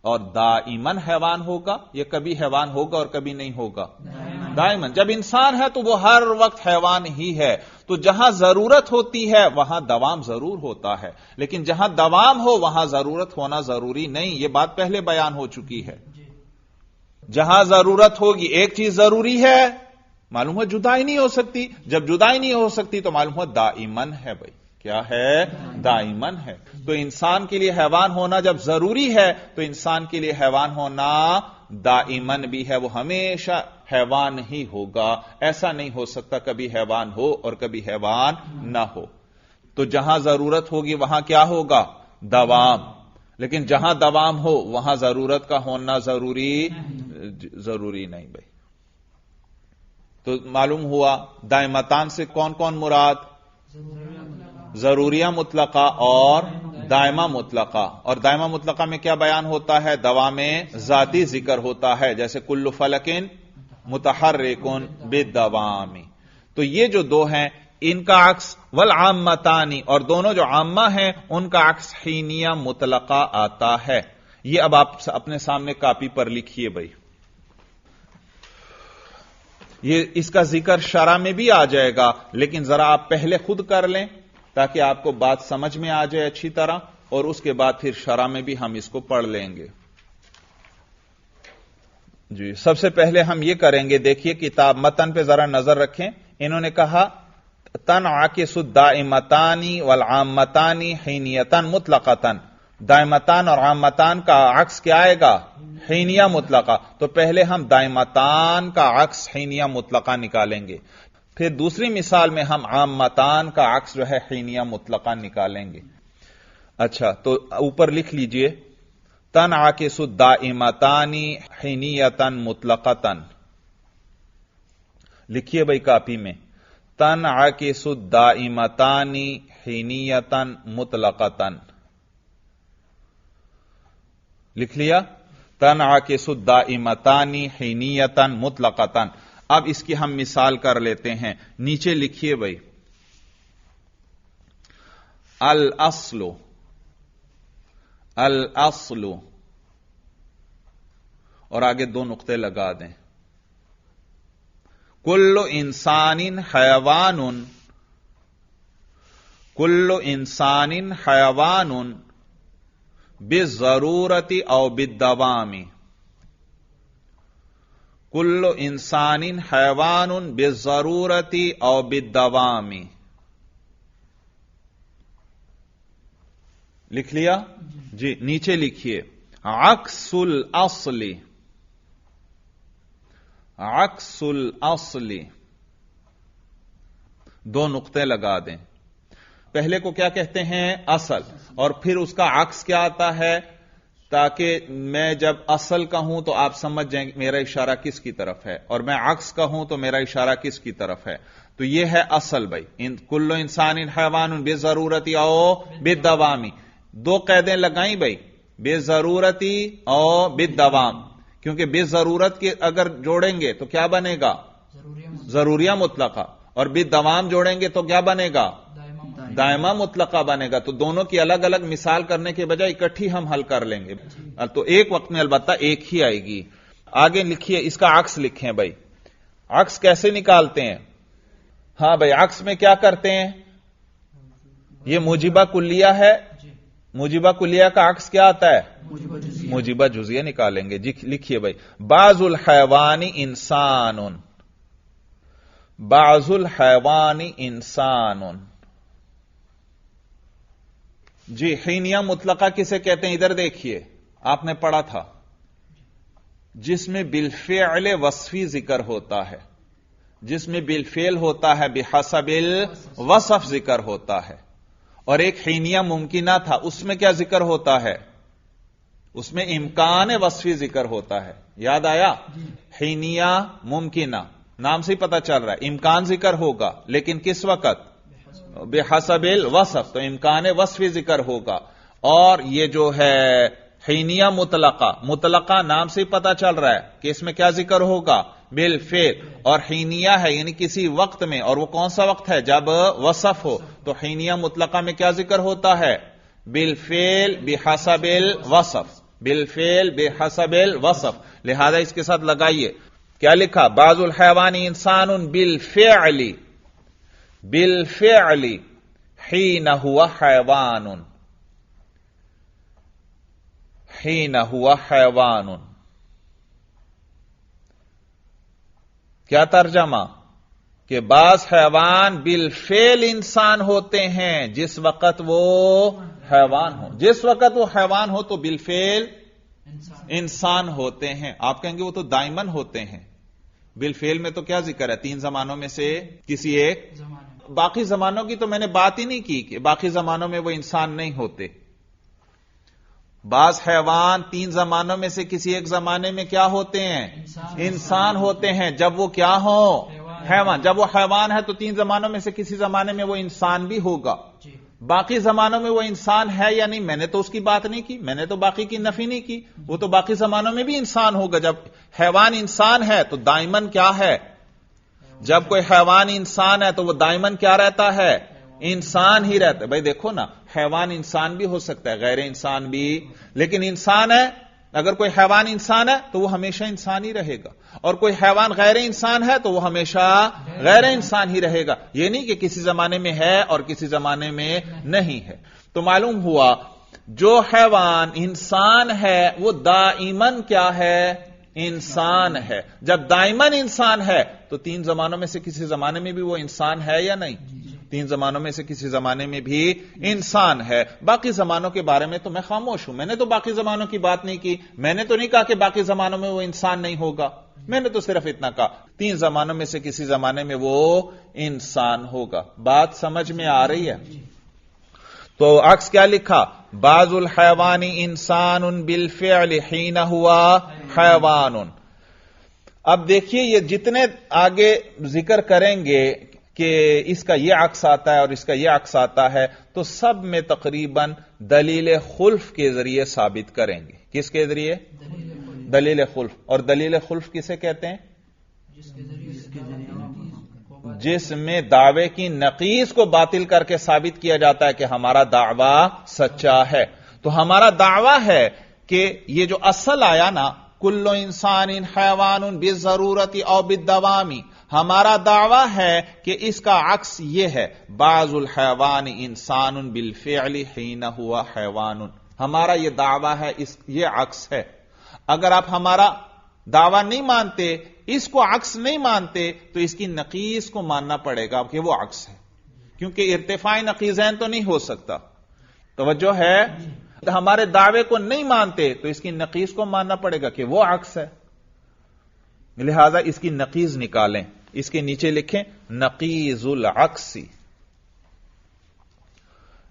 اور دائماً حیوان ہوگا. یہ کبھی حیوان ہوگا اور کبھی نہیں ہوگا؟ دائماً. جب انسان ہے تو وہ ہر وقت حیوان ہی ہے. تو جہاں ضرورت ہوتی ہے وہاں دوام ضرور ہوتا ہے، لیکن جہاں دوام ہو وہاں ضرورت ہونا ضروری نہیں. یہ بات پہلے بیان ہو چکی ہے. جہاں ضرورت ہوگی ایک چیز ضروری ہے، معلوم ہے جدائی نہیں ہو سکتی. جب جدائی نہیں ہو سکتی تو معلوم ہے دائماً ہے. بھائی کیا ہے؟ دائماً ہے. تو انسان کے لیے حیوان ہونا جب ضروری ہے تو انسان کے لیے حیوان ہونا دائماً بھی ہے، وہ ہمیشہ حیوان ہی ہوگا. ایسا نہیں ہو سکتا کبھی حیوان ہو اور کبھی حیوان نہ ہو. تو جہاں ضرورت ہوگی وہاں کیا ہوگا؟ دوام. لیکن جہاں دوام ہو وہاں ضرورت کا ہونا ضروری نہیں. بھائی تو معلوم ہوا دائمتان سے کون کون مراد؟ ضروریہ مطلقہ اور دائمہ مطلقہ. اور دائمہ مطلقہ میں کیا بیان ہوتا ہے؟ دوام ذاتی ذکر ہوتا ہے، جیسے کل فلکن متحرکن بالدوام. تو یہ جو دو ہیں ان کا عکس والعامتانی، اور دونوں جو عامہ ہیں ان کا عکس حینیہ مطلقہ آتا ہے. یہ اب آپ اپنے سامنے کاپی پر لکھیے. بھائی یہ اس کا ذکر شرح میں بھی آ جائے گا، لیکن ذرا آپ پہلے خود کر لیں تاکہ آپ کو بات سمجھ میں آ جائے اچھی طرح، اور اس کے بعد پھر شرح میں بھی ہم اس کو پڑھ لیں گے. جی سب سے پہلے ہم یہ کریں گے، دیکھیے کتاب متن پہ ذرا نظر رکھیں. انہوں نے کہا تنعکس الدائمتان والعامتان حینیۃ مطلقۃ. دائمتان اور عامتان کا عکس کیا آئے گا؟ حینیہ مطلقہ. تو پہلے ہم دائمتان کا عکس حینیہ مطلقہ نکالیں گے، پھر دوسری مثال میں ہم عامتان کا عکس جو ہے حینیہ مطلقہ نکالیں گے. اچھا تو اوپر لکھ لیجئے تنعکس الدائمتان حینیۃ مطلقۃ. لکھیے بھائی کاپی میں تنعکس الدائمتان حینیۃ مطلقۃ. لکھ لیا؟ تنعکس الدائمتان حینیۃ مطلقۃ. اب اس کی ہم مثال کر لیتے ہیں. نیچے لکھیے بھائی الاصل، اور آگے دو نقطے لگا دیں. کل انسان حیوان بالضرورت او بالدوام. کل انسان حیوان بالضرورت او بالدوام. لکھ لیا؟ جی نیچے لکھیے عکس الاصل. عکس الاصل، دو نقطے لگا دیں. پہلے کو کیا کہتے ہیں؟ اصل. اور پھر اس کا عکس کیا آتا ہے؟ تاکہ میں جب اصل کہوں تو آپ سمجھ جائیں میرا اشارہ کس کی طرف ہے، اور میں عکس کہوں تو میرا اشارہ کس کی طرف ہے. تو یہ ہے اصل. بھائی کل انسان حیوان بالضرورت او بالدوام. دو قیدیں لگائیں بھائی، بالضرورت او بالدوام، کیونکہ بے ضرورت کے اگر جوڑیں گے تو کیا بنے گا؟ ضروریہ مطلقہ، اور بالدوام جوڑیں گے تو کیا بنے گا؟ دائمہ مطلقہ بنے گا. تو دونوں کی الگ الگ مثال کرنے کے بجائے اکٹھی ہم حل کر لیں گے. تو ایک وقت میں البتہ ایک ہی آئے گی. آگے لکھیے، اس کا عکس لکھیں بھائی. عکس کیسے نکالتے ہیں؟ ہاں بھائی، عکس میں کیا کرتے ہیں؟ یہ موجبہ کلیہ ہے. موجبہ کلیہ کا عکس کیا آتا ہے؟ موجبہ جزیہ نکالیں گے. لکھیے بھائی، بعض الحیوان انسان. بعض الحیوان انسان. جی، حینیہ مطلقہ کسے کہتے ہیں؟ ادھر دیکھیے، آپ نے پڑھا تھا، جس میں بالفعل وصفی ذکر ہوتا ہے، جس میں بالفعل ہوتا ہے بحسب الوصف ذکر ہوتا ہے. اور ایک حینیہ ممکنہ تھا، اس میں کیا ذکر ہوتا ہے؟ اس میں امکان وصفی ذکر ہوتا ہے. یاد آیا؟ حینیہ ممکنہ نام سے ہی پتہ چل رہا ہے امکان ذکر ہوگا، لیکن کس وقت؟ بحسب الوصف، تو امکان وصفی ذکر ہوگا. اور یہ جو ہے حینیہ مطلقہ نام سے ہی پتہ چل رہا ہے کہ اس میں کیا ذکر ہوگا؟ بالفعل. اور حینیہ ہے یعنی کسی وقت میں، اور وہ کون سا وقت ہے؟ جب وصف ہو. تو حینیہ مطلقہ میں کیا ذکر ہوتا ہے؟ بالفعل بحسب الوصف. بالفعل بحسب الوصف. لہذا اس کے ساتھ لگائیے، کیا لکھا؟ بعض الحیوان انسان بالفعل. بالفعل حین ہوا حیوان. حین ہوا حیوان. کیا ترجمہ؟ کہ بعض حیوان بالفعل انسان ہوتے ہیں جس وقت وہ حیوان ہو. جس وقت وہ حیوان ہو تو بالفعل انسان ہوتے ہیں. آپ کہیں گے وہ تو دائمن ہوتے ہیں. بالفعل میں تو کیا ذکر ہے؟ 3 زمانوں میں سے کسی ایک. باقی زمانوں کی تو میں نے بات ہی نہیں کی کہ باقی زمانوں میں وہ انسان نہیں ہوتے. بعض حیوان 3 زمانوں میں سے کسی ایک زمانے میں کیا ہوتے ہیں؟ انسان ہوتے ہیں. جب وہ کیا ہو؟ حیوان. جب وہ حیوان ہے تو 3 زمانوں میں سے کسی زمانے میں وہ انسان بھی ہوگا. باقی زمانوں میں وہ انسان ہے یا نہیں، میں نے تو اس کی بات نہیں کی، میں نے تو باقی کی نفی نہیں کی. وہ تو باقی زمانوں میں بھی انسان ہوگا. جب حیوان انسان ہے تو دائمن کیا ہے؟ جب کوئی حیوان انسان ہے تو وہ دائمن کیا رہتا ہے؟ انسان ہی رہتا ہے. بھائی دیکھو نا، حیوان انسان بھی ہو سکتا ہے، غیر انسان بھی، لیکن انسان ہے. اگر کوئی حیوان انسان ہے تو وہ ہمیشہ انسان ہی رہے گا، اور کوئی حیوان غیر انسان ہے تو وہ ہمیشہ غیر انسان ہی رہے گا. یہ نہیں کہ کسی زمانے میں ہے اور کسی زمانے میں نہیں ہے. تو معلوم ہوا جو حیوان انسان ہے وہ دائمن کیا ہے؟ انسان ہے. جب دائمن انسان ہے تو 3 زمانوں میں سے کسی زمانے میں بھی وہ انسان ہے یا نہیں؟ 3 زمانوں میں سے کسی زمانے میں بھی انسان ہے. باقی زمانوں کے بارے میں تو میں خاموش ہوں، میں نے تو باقی زمانوں کی بات نہیں کی. میں نے تو نہیں کہا کہ باقی زمانوں میں وہ انسان نہیں ہوگا. میں نے تو صرف اتنا کہا 3 زمانوں میں سے کسی زمانے میں وہ انسان ہوگا. بات سمجھ میں آ رہی ہے؟ تو عکس کیا لکھا؟ بعض الحیوان انسان بالفعل حین ہوا حیوان. اب دیکھیے یہ جتنے آگے ذکر کریں گے کہ اس کا یہ عکس آتا ہے اور اس کا یہ عکس آتا ہے، تو سب میں تقریباً دلیل خلف کے ذریعے ثابت کریں گے. کس کے ذریعے؟ دلیل خلف. اور دلیل خلف کسے کہتے ہیں؟ جس میں دعوے کی نقیض کو باطل کر کے ثابت کیا جاتا ہے کہ ہمارا دعویٰ سچا ہے. تو ہمارا دعویٰ ہے کہ یہ جو اصل آیا نا، کل انسان حیوان بالضرورت او بالدوام، ہمارا دعویٰ ہے کہ اس کا عکس یہ ہے، بعض الحیوان انسان بالفعل حین ہوا حیوان. ہمارا یہ دعویٰ ہے، یہ عکس ہے. اگر آپ ہمارا دعویٰ نہیں مانتے، اس کو عکس نہیں مانتے، تو اس کی نقیض کو ماننا پڑے گا کہ وہ عکس ہے، کیونکہ ارتفاع نقیضین تو نہیں ہو سکتا. توجہ ہے؟ ہمارے دعوے کو نہیں مانتے تو اس کی نقیض کو ماننا پڑے گا کہ وہ عکس ہے. لہذا اس کی نقیض نکالیں. اس کے نیچے لکھیں نقیض العکسی.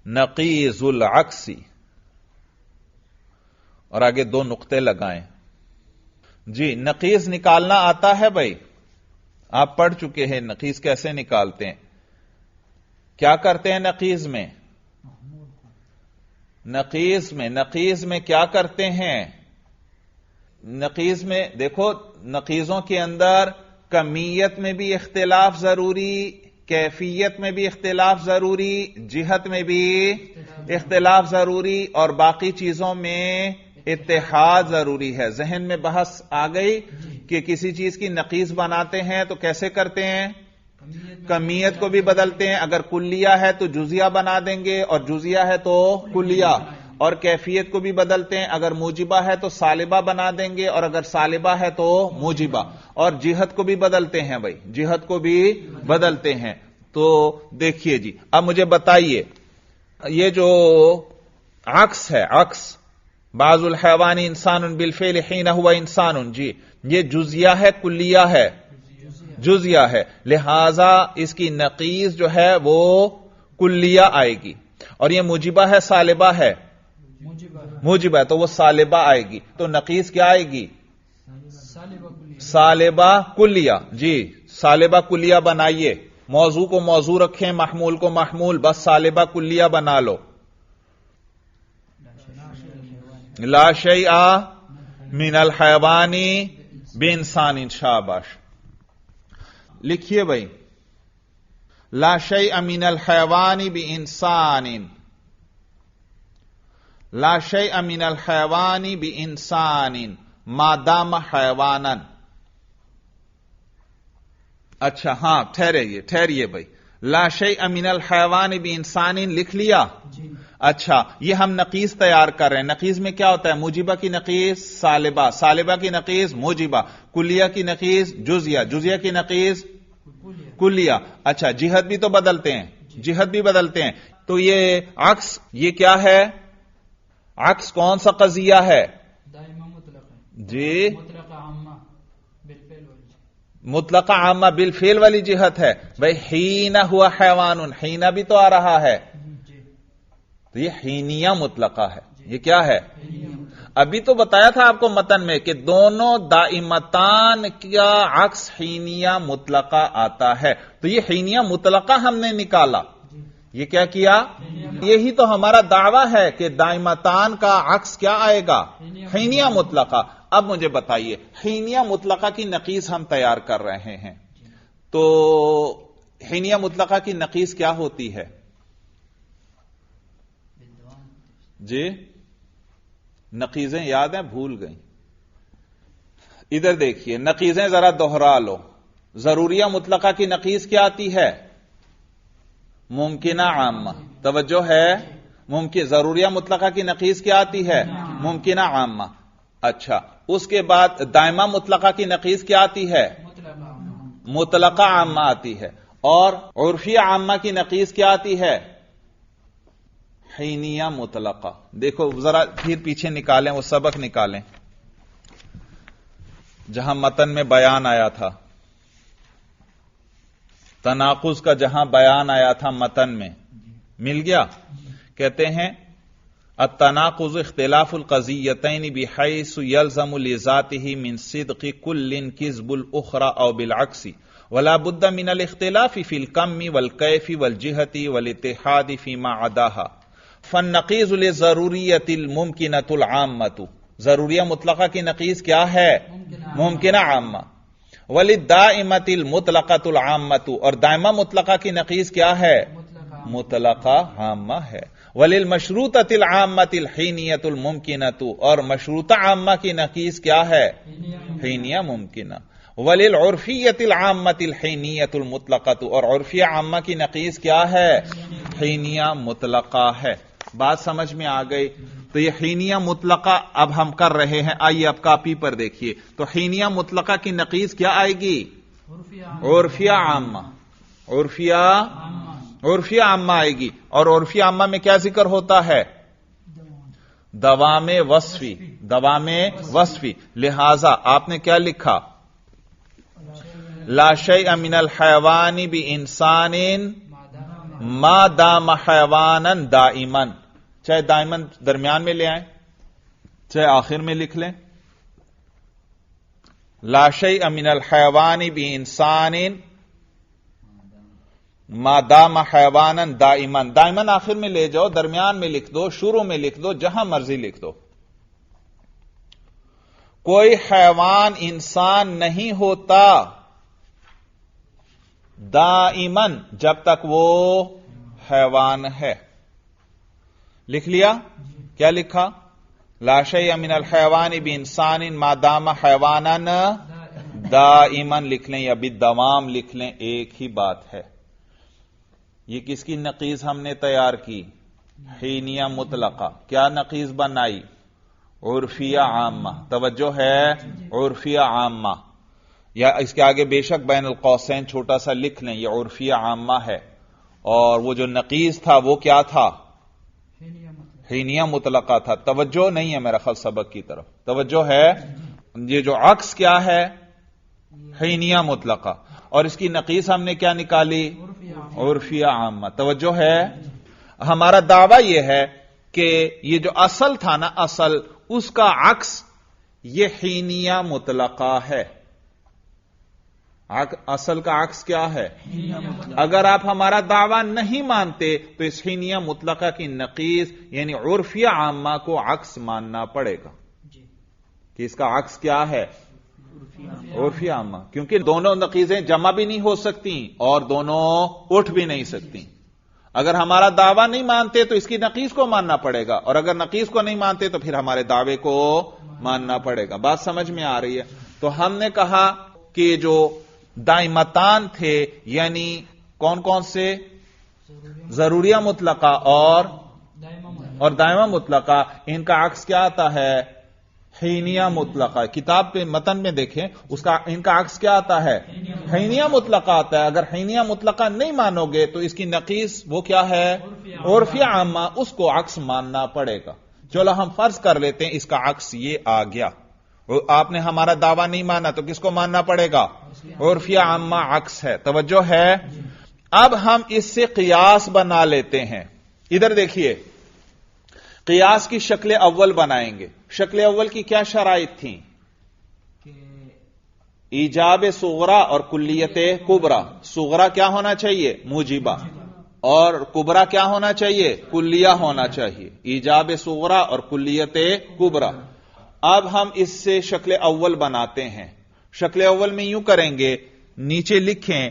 نقیض العکسی، اور آگے 2 نقطے لگائیں. جی، نقیض نکالنا آتا ہے بھائی؟ آپ پڑھ چکے ہیں نقیض کیسے نکالتے ہیں. کیا کرتے ہیں نقیض میں؟ نقیض میں کیا کرتے ہیں؟ نقیض میں دیکھو، نقیضوں کے اندر کمیت میں بھی اختلاف ضروری، کیفیت میں بھی اختلاف ضروری، جہت میں بھی اختلاف ضروری، اور باقی چیزوں میں اتحاد ضروری ہے۔ ذہن میں بحث آ گئی کہ کسی چیز کی نقیض بناتے ہیں تو کیسے کرتے ہیں؟ کمیت کو بھی بدلتے ہیں، اگر کلیہ ہے تو جزیہ بنا دیں گے، اور جزیہ ہے تو کلیہ، اور کیفیت کو بھی بدلتے ہیں، اگر موجبہ ہے تو سالبہ بنا دیں گے، اور اگر سالبہ ہے تو موجبہ، اور جہت کو بھی بدلتے ہیں بھائی، جہت کو بھی بدلتے ہیں۔ تو دیکھیے جی، اب مجھے بتائیے یہ جو عکس ہے، عکس بعض الحیوان انسان بالفعل حین ہوا انسان، جی یہ جزیہ ہے کلیہ ہے؟ جزیہ ہے، لہذا اس کی نقیض جو ہے وہ کلیہ آئے گی، اور یہ موجبہ ہے سالبہ ہے؟ موجبہ ہے، تو وہ سالبہ آئے گی، تو نقیض کیا آئے گی؟ سالبہ کلیہ۔ جی سالبہ کلیہ بنائیے، موضوع کو موضوع رکھیں، محمول کو محمول، بس سالبہ کلیہ بنا لو۔ لا شیء من الحیوان بانسان، شاباش، لکھیے بھائی، لا شیء من الحیوان بانسان، لا شیء من الحیوان بانسان ما دام حیوانا۔ اچھا ہاں ٹھہریے بھائی، لا شیء من الحیوان بانسان لکھ لیا؟ اچھا یہ ہم نقیض تیار کر رہے ہیں، نقیض میں کیا ہوتا ہے؟ موجبہ کی نقیض سالبہ، سالبہ کی نقیض موجبہ، کلیہ کی نقیض جزیہ، جزیہ کی نقیض کلیہ۔ اچھا جہت بھی تو بدلتے ہیں، جہت بھی بدلتے ہیں، تو یہ عکس یہ کیا ہے؟ عکس کون سا قضیہ ہے؟ جی مطلقہ عامہ بالفعل والی جہت ہے بھائی، حین ہوا حیوان، حین بھی تو آ رہا ہے، تو یہ حینیہ مطلقہ ہے۔ یہ کیا ہے؟ ابھی تو بتایا تھا آپ کو متن میں کہ دونوں دائمتان کا عکس حینیہ مطلقہ آتا ہے، تو یہ حینیہ مطلقہ ہم نے نکالا۔ یہ کیا کیا؟ یہی تو ہمارا دعویٰ ہے کہ دائمتان کا عکس کیا آئے گا؟ حینیہ مطلقہ۔ اب مجھے بتائیے، حینیہ مطلقہ کی نقیض ہم تیار کر رہے ہیں، تو حینیہ مطلقہ کی نقیض کیا ہوتی ہے؟ جی نقیضیں یاد ہیں؟ بھول گئی؟ ادھر دیکھیے، نقیضیں ذرا دوہرا لو۔ ضروریہ مطلقہ کی نقیض کیا آتی ہے؟ ممکنہ عامہ، توجہ ہے، ممکن ضروریہ مطلقہ کی نقیض کیا آتی ہے؟ ممکنہ عامہ۔ اچھا اس کے بعد دائمہ مطلقہ کی نقیض کیا آتی ہے؟ مطلقہ عامہ آتی ہے، اور عرفیہ عامہ کی نقیض کیا آتی ہے؟ حینیہ مطلقہ۔ دیکھو ذرا پھر پیچھے نکالیں، وہ سبق نکالیں جہاں متن میں بیان آیا تھا، تناقض کا جہاں بیان آیا تھا متن میں، مل گیا؟ کہتے ہیں التناقض اختلاف القضیتین بحیث یلزم لذاتہ من صدق کل کذب الاخرى او بالعکس ولا بد من الاختلاف فی الکم والکیف والجہت والاتحاد فیما عداها فالنقیض لضروریت الممکنۃ العامۃ، ضروریہ مطلقہ کی نقیض کیا ہے؟ ممکنہ عامہ۔ وللدائمۃ المطلقۃ العامۃ، اور دائمہ مطلقہ کی نقیض کیا ہے؟ مطلقہ عامہ ہے۔ وللمشروطۃ العامۃ الحینیۃ الممکنۃ، اور مشروطہ عامہ کی نقیض کیا ہے؟ حینیہ ممکنہ۔ وللعرفیۃ العامۃ الحینیۃ المطلقۃ، اور عرفیہ عامہ کی نقیض کیا ہے؟ حینیہ مطلقہ ہے۔ بات سمجھ میں آ گئی؟ تو یہ حینیہ مطلقہ اب ہم کر رہے ہیں، آئیے اب کاپی پر دیکھیے، تو حینیہ مطلقہ کی نقیض کیا آئے گی؟ عرفیہ عامہ، عرفیہ عامہ آئے گی، اور عرفیہ عامہ میں کیا ذکر ہوتا ہے؟ دوام وصفی، دوام وصفی، لہذا آپ نے کیا لکھا؟ لا شیء من الحیوان بانسان ما دام حیوانا دائما، چاہے دائما درمیان میں لے آئیں چاہے آخر میں لکھ لیں، لا شیء من الحیوان بانسان ما دام حیوانا دائما، دائما آخر میں لے جاؤ، درمیان میں لکھ دو، شروع میں لکھ دو، جہاں مرضی لکھ دو۔ کوئی حیوان انسان نہیں ہوتا دائمن جب تک وہ حیوان ہے. لکھ لیا؟ کیا لکھا؟ لا شیء من الحیوان بانسان ما دام حیوانا دائمن لکھ لیں یا بالدوام لکھ لیں، ایک ہی بات ہے. یہ کس کی نقیض ہم نے تیار کی؟ حینیہ مطلقہ. کیا نقیض بنائی؟ عرفیہ عامہ. توجہ ہے؟ عرفیہ عامہ. یا اس کے آگے بے شک بین القوسین چھوٹا سا لکھ لیں، یہ عرفیہ عامہ ہے. اور وہ جو نقیض تھا وہ کیا تھا؟ حینیہ مطلقہ تھا. توجہ نہیں ہے میرا خیال سبق کی طرف. توجہ ہے؟ یہ جو عکس کیا ہے؟ حینیہ مطلقہ. اور اس کی نقیض ہم نے کیا نکالی؟ عرفیہ عامہ. توجہ ہے؟ ہمارا دعویٰ یہ ہے کہ یہ جو اصل تھا نا، اصل اس کا عکس یہ حینیہ مطلقہ ہے. اصل کا عکس کیا ہے؟ اگر آپ ہمارا دعویٰ نہیں مانتے تو اس حینیہ مطلقہ کی نقیض یعنی عرفیہ عامہ کو عکس ماننا پڑے گا کہ اس کا عکس کیا ہے؟ عرفیہ عامہ. کیونکہ دونوں نقیضیں جمع بھی نہیں ہو سکتی اور دونوں اٹھ بھی نہیں سکتی. اگر ہمارا دعویٰ نہیں مانتے تو اس کی نقیض کو ماننا پڑے گا، اور اگر نقیض کو نہیں مانتے تو پھر ہمارے دعوے کو ماننا پڑے گا. بات سمجھ میں آ رہی ہے؟ تو ہم نے کہا کہ جو دائمتان تھے یعنی کون کون سے؟ ضروریہ مطلقہ اور دائمہ مطلقہ. ان کا عکس کیا آتا ہے؟ حینیہ مطلقہ. کتاب پہ متن میں دیکھیں اس کا ان کا عکس کیا آتا ہے؟ حینیہ مطلقہ آتا ہے. اگر حینیہ مطلقہ نہیں مانو گے تو اس کی نقیض وہ کیا ہے؟ عرفیہ عامہ. اس کو عکس ماننا پڑے گا. چلو ہم فرض کر لیتے ہیں اس کا عکس یہ آ گیا. آپ نے ہمارا دعویٰ نہیں مانا تو کس کو ماننا پڑے گا؟ عرفیہ عامہ عکس ہے. توجہ ہے؟ اب ہم اس سے قیاس بنا لیتے ہیں. ادھر دیکھیے، قیاس کی شکل اول بنائیں گے. شکل اول کی کیا شرائط تھیں؟ ایجاب صغرا اور کلیت کبرا. صغرا کیا ہونا چاہیے؟ موجبہ. اور کبرا کیا ہونا چاہیے؟ کلیہ ہونا چاہیے. ایجاب صغرا اور کلیت کبرا. اب ہم اس سے شکل اول بناتے ہیں. شکل اول میں یوں کریں گے، نیچے لکھیں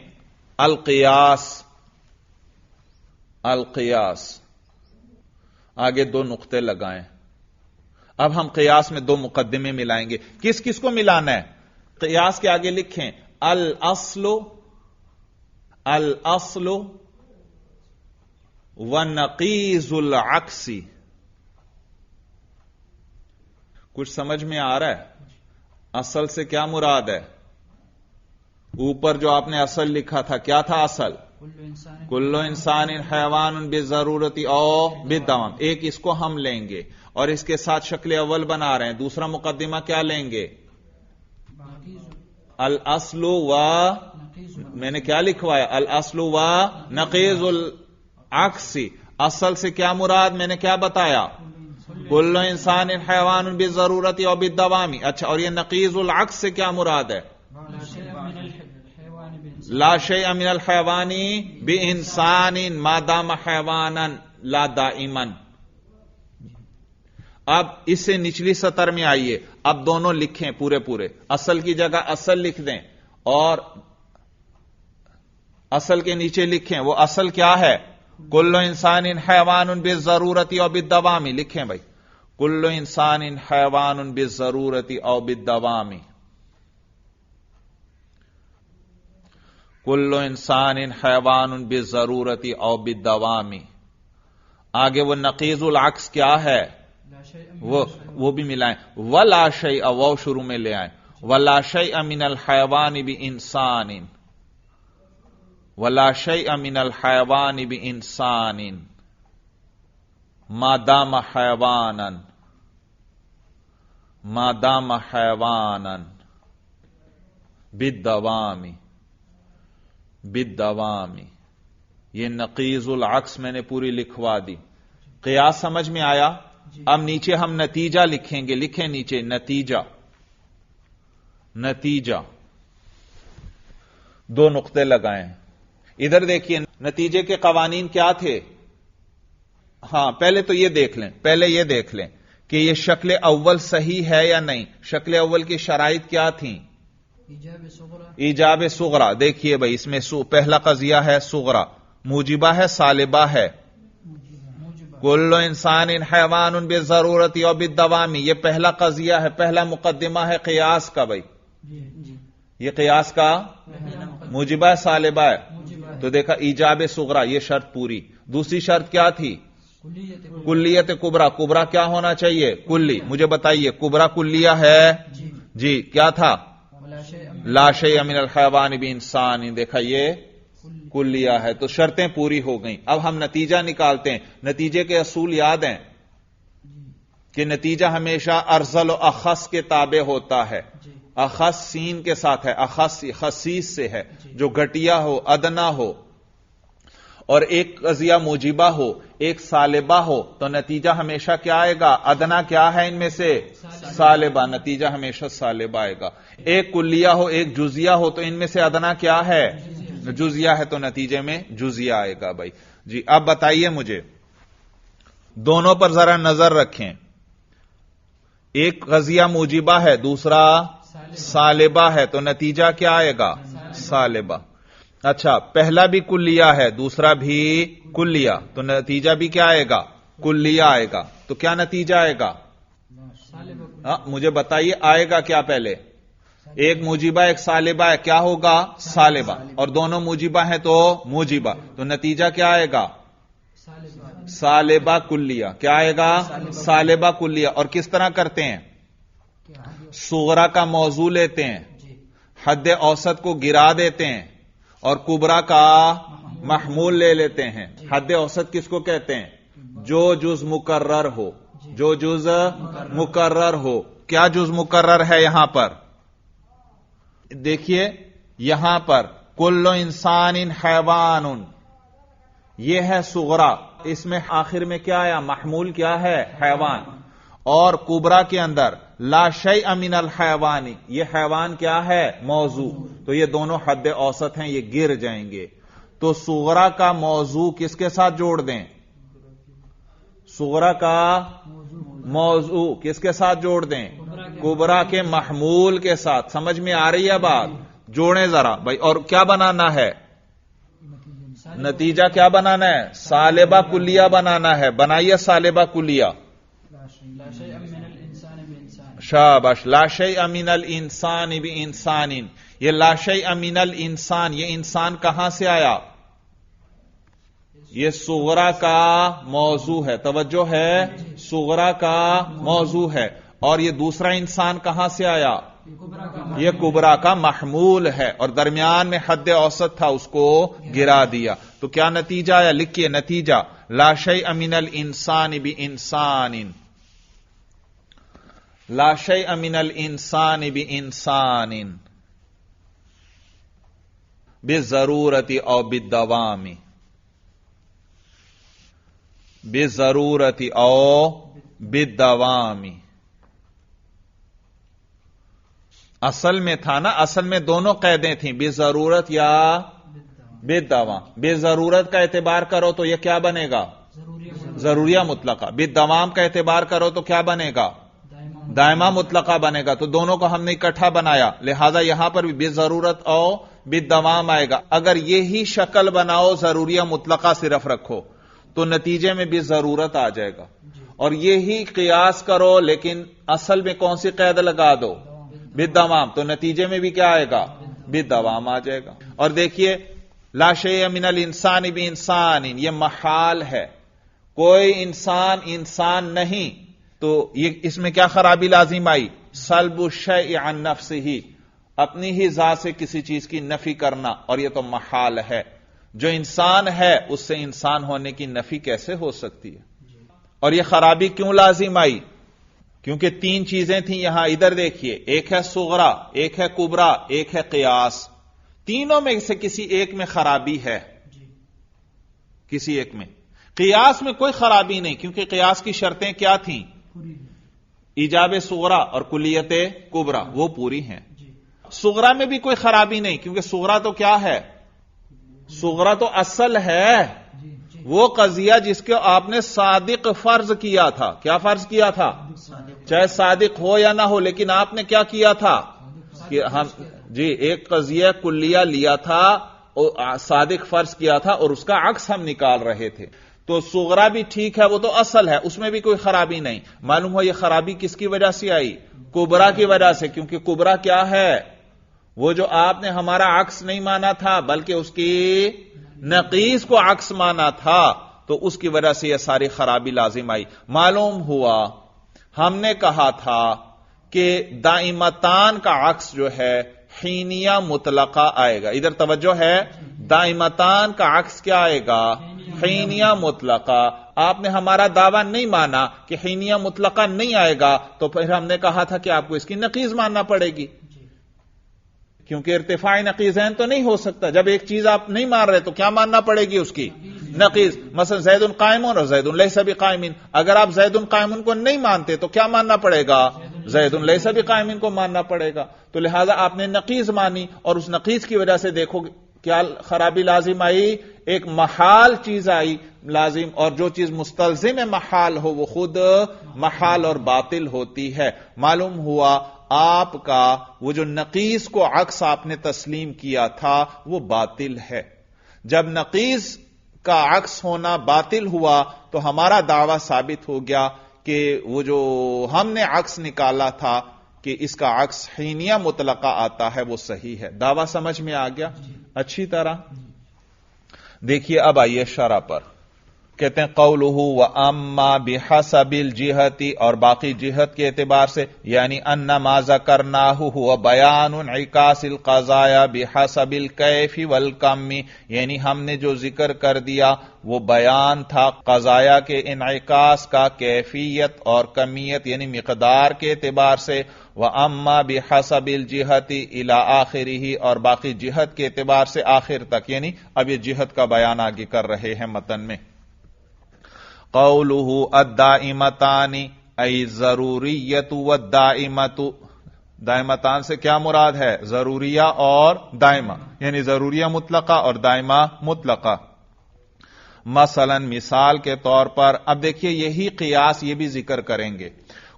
القیاس. القیاس آگے دو نقطے لگائیں. اب ہم قیاس میں دو مقدمے ملائیں گے. کس کس کو ملانا ہے؟ قیاس کے آگے لکھیں الاصل ونقیض العکس. کچھ سمجھ میں آ رہا ہے؟ اصل سے کیا مراد ہے؟ اوپر جو آپ نے اصل لکھا تھا کیا تھا اصل؟ کل انسان حیوان بالضرورت او بالدوام. ایک اس کو ہم لیں گے اور اس کے ساتھ شکل اول بنا رہے ہیں. دوسرا مقدمہ کیا لیں گے؟ الاصل و میں نے کیا لکھوایا؟ الاصل و نقیض العکس. اصل سے کیا مراد میں نے کیا بتایا؟ کل انسان حیوان بالضرورت او بالدوام. اچھا، اور یہ نقیض العکس سے کیا مراد ہے؟ لا شیء من الحیوان بانسان ما دام حیوانا لا دائما. اب اس سے نچلی سطر میں آئیے. اب دونوں لکھیں پورے. اصل کی جگہ اصل لکھ دیں اور اصل کے نیچے لکھیں وہ اصل کیا ہے؟ کل انسان حیوان بالضرورت او بالدوام. لکھیں بھائی، کل انسان حیوان بالضرورت او بالدوام. کل انسان حیوان بالضرورت او بالدوام. آگے وہ نقیض العکس کیا ہے؟ وہ بھی ملائیں. ولا شیء، وہ شروع میں لے آئیں. ولا شیء من الحیوان بانسان. ولا شیء من الحیوان بانسان ما دام حیوانا. ما دام حیوانا بالدوام. بالدوام. یہ نقیض العکس میں نے پوری لکھوا دی. قیاس سمجھ میں آیا؟ اب نیچے ہم نتیجہ لکھیں گے. لکھیں نیچے نتیجہ. دو نقطے لگائیں. ادھر دیکھیے نتیجے کے قوانین کیا تھے. ہاں پہلے تو یہ دیکھ لیں کہ یہ شکل اول صحیح ہے یا نہیں. شکل اول کی شرائط کیا تھیں؟ ایجاب صغرا. دیکھیے بھائی اس میں پہلا قضیہ ہے صغرا، موجبہ ہے سالبہ ہے. کل انسان حیوان بالضرورت اور بالدوام، یہ پہلا قضیہ ہے، پہلا مقدمہ ہے قیاس کا. بھائی یہ قیاس کا موجبہ ہے سالبہ ہے. تو دیکھا ایجاب صغرا یہ شرط پوری. دوسری شرط کیا تھی؟ کلیت کبرا. کبرا کیا ہونا چاہیے؟ کلی. مجھے بتائیے کبرا کلیہ ہے؟ جی. کیا تھا؟ لا شیء من الحیوان بانسان. دیکھا یہ کلیہ ہے. تو شرطیں پوری ہو گئیں. اب ہم نتیجہ نکالتے ہیں. نتیجے کے اصول یاد ہیں کہ نتیجہ ہمیشہ ارذل و اخص کے تابع ہوتا ہے. اخص سین کے ساتھ ہے، اخص خصیص سے ہے، جو گھٹیا ہو، ادنا ہو، اور ایک قضیہ موجبہ ہو ایک سالبہ ہو تو نتیجہ ہمیشہ کیا آئے گا؟ ادنا کیا ہے ان میں سے؟ سالبہ. نتیجہ ہمیشہ سالبہ آئے گا. ایک کلیہ ہو ایک جزیہ ہو تو ان میں سے ادنا کیا ہے؟ جزیہ ہے، تو نتیجے میں جزیہ آئے گا. بھائی جی اب بتائیے مجھے، دونوں پر ذرا نظر رکھیں. ایک قضیہ موجبہ ہے دوسرا سالبہ ہے، تو نتیجہ کیا آئے گا؟ سالبہ. اچھا پہلا بھی کلیہ ہے دوسرا بھی کلیہ، تو نتیجہ بھی کیا آئے گا؟ کلیہ آئے گا. تو کیا نتیجہ آئے گا؟ مجھے بتائیے آئے گا کیا پہلے؟ ایک موجبہ ایک سالبہ ہے، کیا ہوگا؟ سالبہ. اور دونوں موجبہ ہیں تو موجبہ، تو نتیجہ کیا آئے گا؟ سالبہ کلیہ. کیا آئے گا؟ سالبہ کلیہ. اور کس طرح کرتے ہیں؟ صغرا کا موضوع لیتے ہیں، حد اوسط کو گرا دیتے ہیں، اور کبرا کا محمول لے لیتے ہیں. حد اوسط کس کو کہتے ہیں؟ جو جز مقرر ہو. جو جز مقرر ہو. کیا جز مقرر ہے یہاں پر؟ دیکھیے یہاں پر کل انسان حیوان، یہ ہے صغرا. اس میں آخر میں کیا آیا؟ محمول کیا ہے؟ حیوان. اور کبرا کے اندر لا شیء من الحیوان، یہ حیوان کیا ہے؟ موضوع. تو یہ دونوں حد اوسط ہیں، یہ گر جائیں گے. تو صغرا کا موضوع کس کے ساتھ جوڑ دیں؟ صغرا کا موضوع کس کے ساتھ جوڑ دیں؟ کبرا کے محمول کے ساتھ. سمجھ میں آ رہی ہے بات؟ جوڑیں ذرا بھائی. اور کیا بنانا ہے؟ نتیجہ کیا بنانا ہے؟ سالبہ کلیہ بنانا ہے. بنائیے سالبہ کلیہ. شاباش. لا شیء من الانسان بانسان. یہ لا شیء من الانسان، یہ انسان کہاں سے آیا؟ یہ صغرا کا موضوع ہے. توجہ ہے، صغرا کا موضوع ہے. اور یہ دوسرا انسان کہاں سے آیا؟ یہ کبرا کا محمول ہے، اور درمیان میں حد اوسط تھا اس کو گرا دیا. تو کیا نتیجہ آیا؟ لکھیے نتیجہ لا شیء من الانسان بانسان. لا شیء من الانسان بانسان بالضرورت او بالدوام. بالضرورت او بالدوام. اصل میں تھا نا، اصل میں دونوں قیدیں تھیں، بالضرورت یا بالدوام. بالضرورت کا اعتبار کرو تو یہ کیا بنے گا؟ ضروریہ مطلقہ. بالدوام کا اعتبار کرو تو کیا بنے گا؟ دائمہ مطلقہ بنے گا. تو دونوں کو ہم نے اکٹھا بنایا، لہذا یہاں پر بھی بالضرورت او بالدوام آئے گا. اگر یہی شکل بناؤ ضروریہ مطلقہ صرف رکھو تو نتیجے میں بالضرورت آ جائے گا. اور یہی قیاس کرو لیکن اصل میں کون سی قید لگا دو؟ بالدوام. تو نتیجے میں بھی کیا آئے گا؟ بالدوام آ جائے گا. اور دیکھیے لا شیء من الانسان بانسان، یہ محال ہے. کوئی انسان انسان نہیں. تو یہ اس میں کیا خرابی لازم آئی؟ سلب الشیء عن نفسہ، اپنی ہی ذات سے کسی چیز کی نفی کرنا. اور یہ تو محال ہے. جو انسان ہے اس سے انسان ہونے کی نفی کیسے ہو سکتی ہے؟ اور یہ خرابی کیوں لازم آئی؟ کیونکہ تین چیزیں تھیں یہاں. ادھر دیکھیے، ایک ہے صغرا، ایک ہے کبرا، ایک ہے قیاس. تینوں میں سے کسی ایک میں خرابی ہے. کسی ایک میں. قیاس میں کوئی خرابی نہیں، کیونکہ قیاس کی شرطیں کیا تھیں؟ ایجاب صغرا اور کلیت کبرا، وہ پوری ہیں. صغرا میں بھی کوئی خرابی نہیں، کیونکہ صغرا تو کیا ہے؟ صغرا تو اصل ہے. وہ قضیہ جس کو آپ نے صادق فرض کیا تھا. کیا فرض کیا تھا؟ چاہے صادق ہو یا نہ ہو، لیکن آپ نے کیا کیا تھا کہ ہم جی ایک قضیہ کلیہ لیا تھا اور صادق فرض کیا تھا اور اس کا عکس ہم نکال رہے تھے، تو صغرا بھی ٹھیک ہے، وہ تو اصل ہے، اس میں بھی کوئی خرابی نہیں. معلوم ہو یہ خرابی کس کی وجہ سے آئی؟ کبرا کی وجہ سے، کیونکہ کبرا کیا ہے؟ وہ جو آپ نے ہمارا عکس نہیں مانا تھا بلکہ اس کی نقیض کو عکس مانا تھا، تو اس کی وجہ سے یہ ساری خرابی لازم آئی. معلوم ہوا ہم نے کہا تھا کہ دائمتان کا عکس جو ہے حینیہ مطلقہ آئے گا. ادھر توجہ ہے، دائمتان کا عکس کیا آئے گا؟ حینیہ مطلقہ. آپ نے ہمارا دعویٰ نہیں مانا کہ حینیہ مطلقہ نہیں آئے گا، تو پھر ہم نے کہا تھا کہ آپ کو اس کی نقیض ماننا پڑے گی، کیونکہ ارتفاع نقیضین تو نہیں ہو سکتا. جب ایک چیز آپ نہیں مان رہے تو کیا ماننا پڑے گی؟ اس کی نقیض. مثلا زید قائم اور زید لیس بقائم، اگر آپ زید قائم کو نہیں مانتے تو کیا ماننا پڑے گا؟ زید لیس بقائم کو ماننا پڑے گا. تو لہذا آپ نے نقیض مانی، اور اس نقیض کی وجہ سے دیکھو کیا خرابی لازم آئی؟ ایک محال چیز آئی لازم، اور جو چیز مستلزم محال ہو وہ خود محال اور باطل ہوتی ہے. معلوم ہوا آپ کا وہ جو نقیض کو عکس آپ نے تسلیم کیا تھا وہ باطل ہے. جب نقیض کا عکس ہونا باطل ہوا تو ہمارا دعویٰ ثابت ہو گیا کہ وہ جو ہم نے عکس نکالا تھا کہ اس کا عکس حینیہ مطلقہ آتا ہے وہ صحیح ہے. دعویٰ سمجھ میں آ گیا اچھی طرح؟ دیکھیے اب آئیے شرح پر. کہتے ہیں قولہ وَأَمَّا بِحَسَبِ الْجِهَةِ، اور باقی جہت کے اعتبار سے، یعنی ان ما ذکرناہ هو بیان انعکاس القضایا بحسب الکیف والکم، یعنی ہم نے جو ذکر کر دیا وہ بیان تھا قضایا کے انعکاس کا کیفیت اور کمیت یعنی مقدار کے اعتبار سے. وَأَمَّا بِحَسَبِ الْجِهَةِ إِلَىٰ آخِرِهِ، اور باقی جہت کے اعتبار سے آخر تک، یعنی اب یہ جہت کا بیان آگے کر رہے ہیں متن میں. قولہ الدائمتان ای ضروریت والدائمت، دائمتان سے کیا مراد ہے؟ ضروریہ اور دائمہ، یعنی ضروریہ مطلقہ اور دائمہ مطلقہ. مثلا مثال کے طور پر، اب دیکھیے یہی قیاس یہ بھی ذکر کریں گے.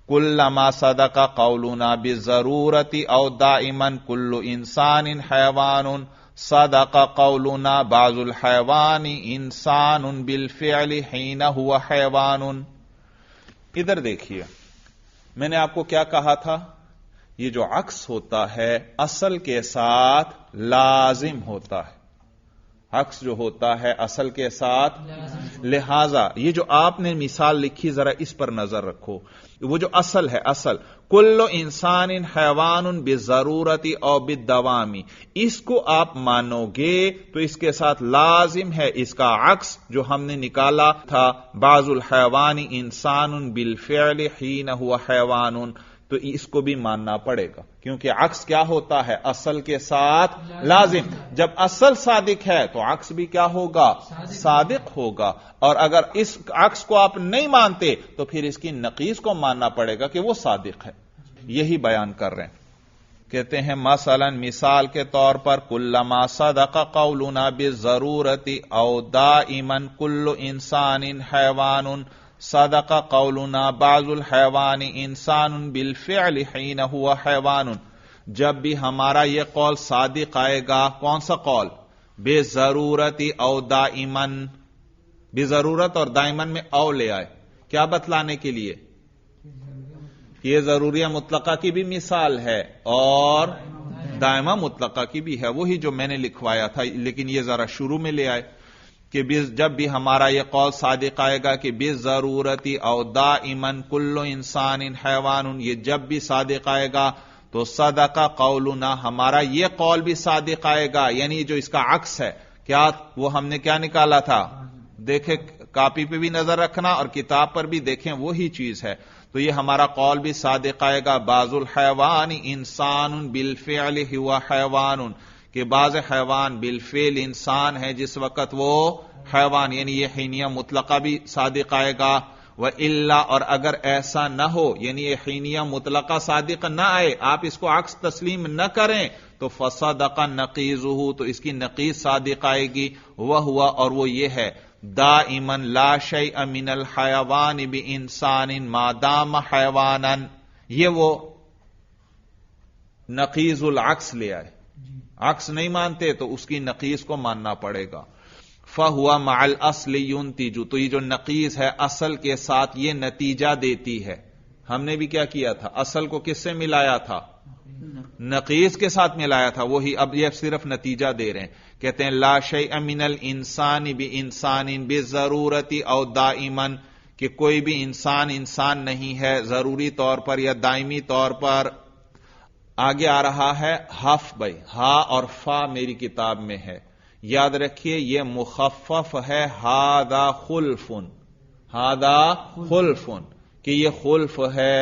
کلما صدق قولنا بالضرورت او دائما کل انسان حیوان صدق قولنا بعض الحیوان انسان بالفعل حین ہوا حیوان. ادھر دیکھیے میں نے آپ کو کیا کہا تھا، یہ جو عکس ہوتا ہے اصل کے ساتھ لازم ہوتا ہے. عکس جو ہوتا ہے اصل کے ساتھ، لہذا یہ جو آپ نے مثال لکھی ذرا اس پر نظر رکھو. وہ جو اصل ہے، اصل کل انسان حیوان بالضرورت او بالدوام، اس کو آپ مانو گے تو اس کے ساتھ لازم ہے اس کا عکس جو ہم نے نکالا تھا بعض الحیوان انسان بالفعل حین ہوا حیوان، تو اس کو بھی ماننا پڑے گا، کیونکہ عکس کیا ہوتا ہے؟ اصل کے ساتھ لازم. جب اصل صادق ہے تو عکس بھی کیا ہوگا؟ صادق ہوگا. اور اگر اس عکس کو آپ نہیں مانتے تو پھر اس کی نقیض کو ماننا پڑے گا کہ وہ صادق ہے. یہی بیان کر رہے ہیں. کہتے ہیں مثلا مثال کے طور پر کلما صدق قولنا بالضرورت او دائما کل انسان حیوان صدق قولنا بعض الحیوان انسان بالفعل حین ہوا حیوان. جب بھی ہمارا یہ قول صادق آئے گا، کون سا قول؟ بے ضرورت او دائمن، بے ضرورت اور دائمن میں او لے آئے، کیا بتلانے کے لیے؟ یہ ضروریہ مطلقہ کی بھی مثال ہے اور دائمہ مطلقہ کی بھی ہے، وہی جو میں نے لکھوایا تھا، لیکن یہ ذرا شروع میں لے آئے کہ جب بھی ہمارا یہ قول صادق آئے گا کہ بالضرورت او دائمن کل انسان حیوان، یہ جب بھی صادق آئے گا تو صدق قولنا، ہمارا یہ قول بھی صادق آئے گا، یعنی جو اس کا عکس ہے کیا، وہ ہم نے کیا نکالا تھا؟ دیکھیں کاپی پہ بھی نظر رکھنا اور کتاب پر بھی دیکھیں وہی چیز ہے. تو یہ ہمارا قول بھی صادق آئے گا بعض الحیوان انسان بالفعل ہوا حیوان، کہ بعض حیوان بالفعل انسان ہے جس وقت وہ حیوان، یعنی یہ حینیہ مطلقہ بھی صادق آئے گا. وَإِلَّا، اور اگر ایسا نہ ہو، یعنی یہ حینیہ مطلقہ صادق نہ آئے، آپ اس کو عکس تسلیم نہ کریں، تو فصدق نقیضہ، تو اس کی نقیض صادق آئے گی. وہوا، اور وہ یہ ہے دائما لا شیء من الحیوان بانسان ما دام حیوانا، یہ وہ نقیض العکس لے آئے. عکس نہیں مانتے تو اس کی نقیص کو ماننا پڑے گا. فَهُوَ مَعَ الْأَصْلِ يُنْتِجُ، تو یہ جو نقیص ہے اصل کے ساتھ یہ نتیجہ دیتی ہے. ہم نے بھی کیا کیا تھا؟ اصل کو کس سے ملایا تھا؟ نقیص کے ساتھ ملایا تھا. وہی اب یہ صرف نتیجہ دے رہے ہیں. کہتے ہیں لا شیء من الانسان بانسان بالضرورت او دائما، کہ کوئی بھی انسان نہیں ہے ضروری طور پر یا دائمی طور پر. آگے آ رہا ہے حف بھائی، ہا اور فا میری کتاب میں ہے، یاد رکھیے یہ مخفف ہے. ہاذا خلف، ہاذا خلف، کہ یہ خلف ہے.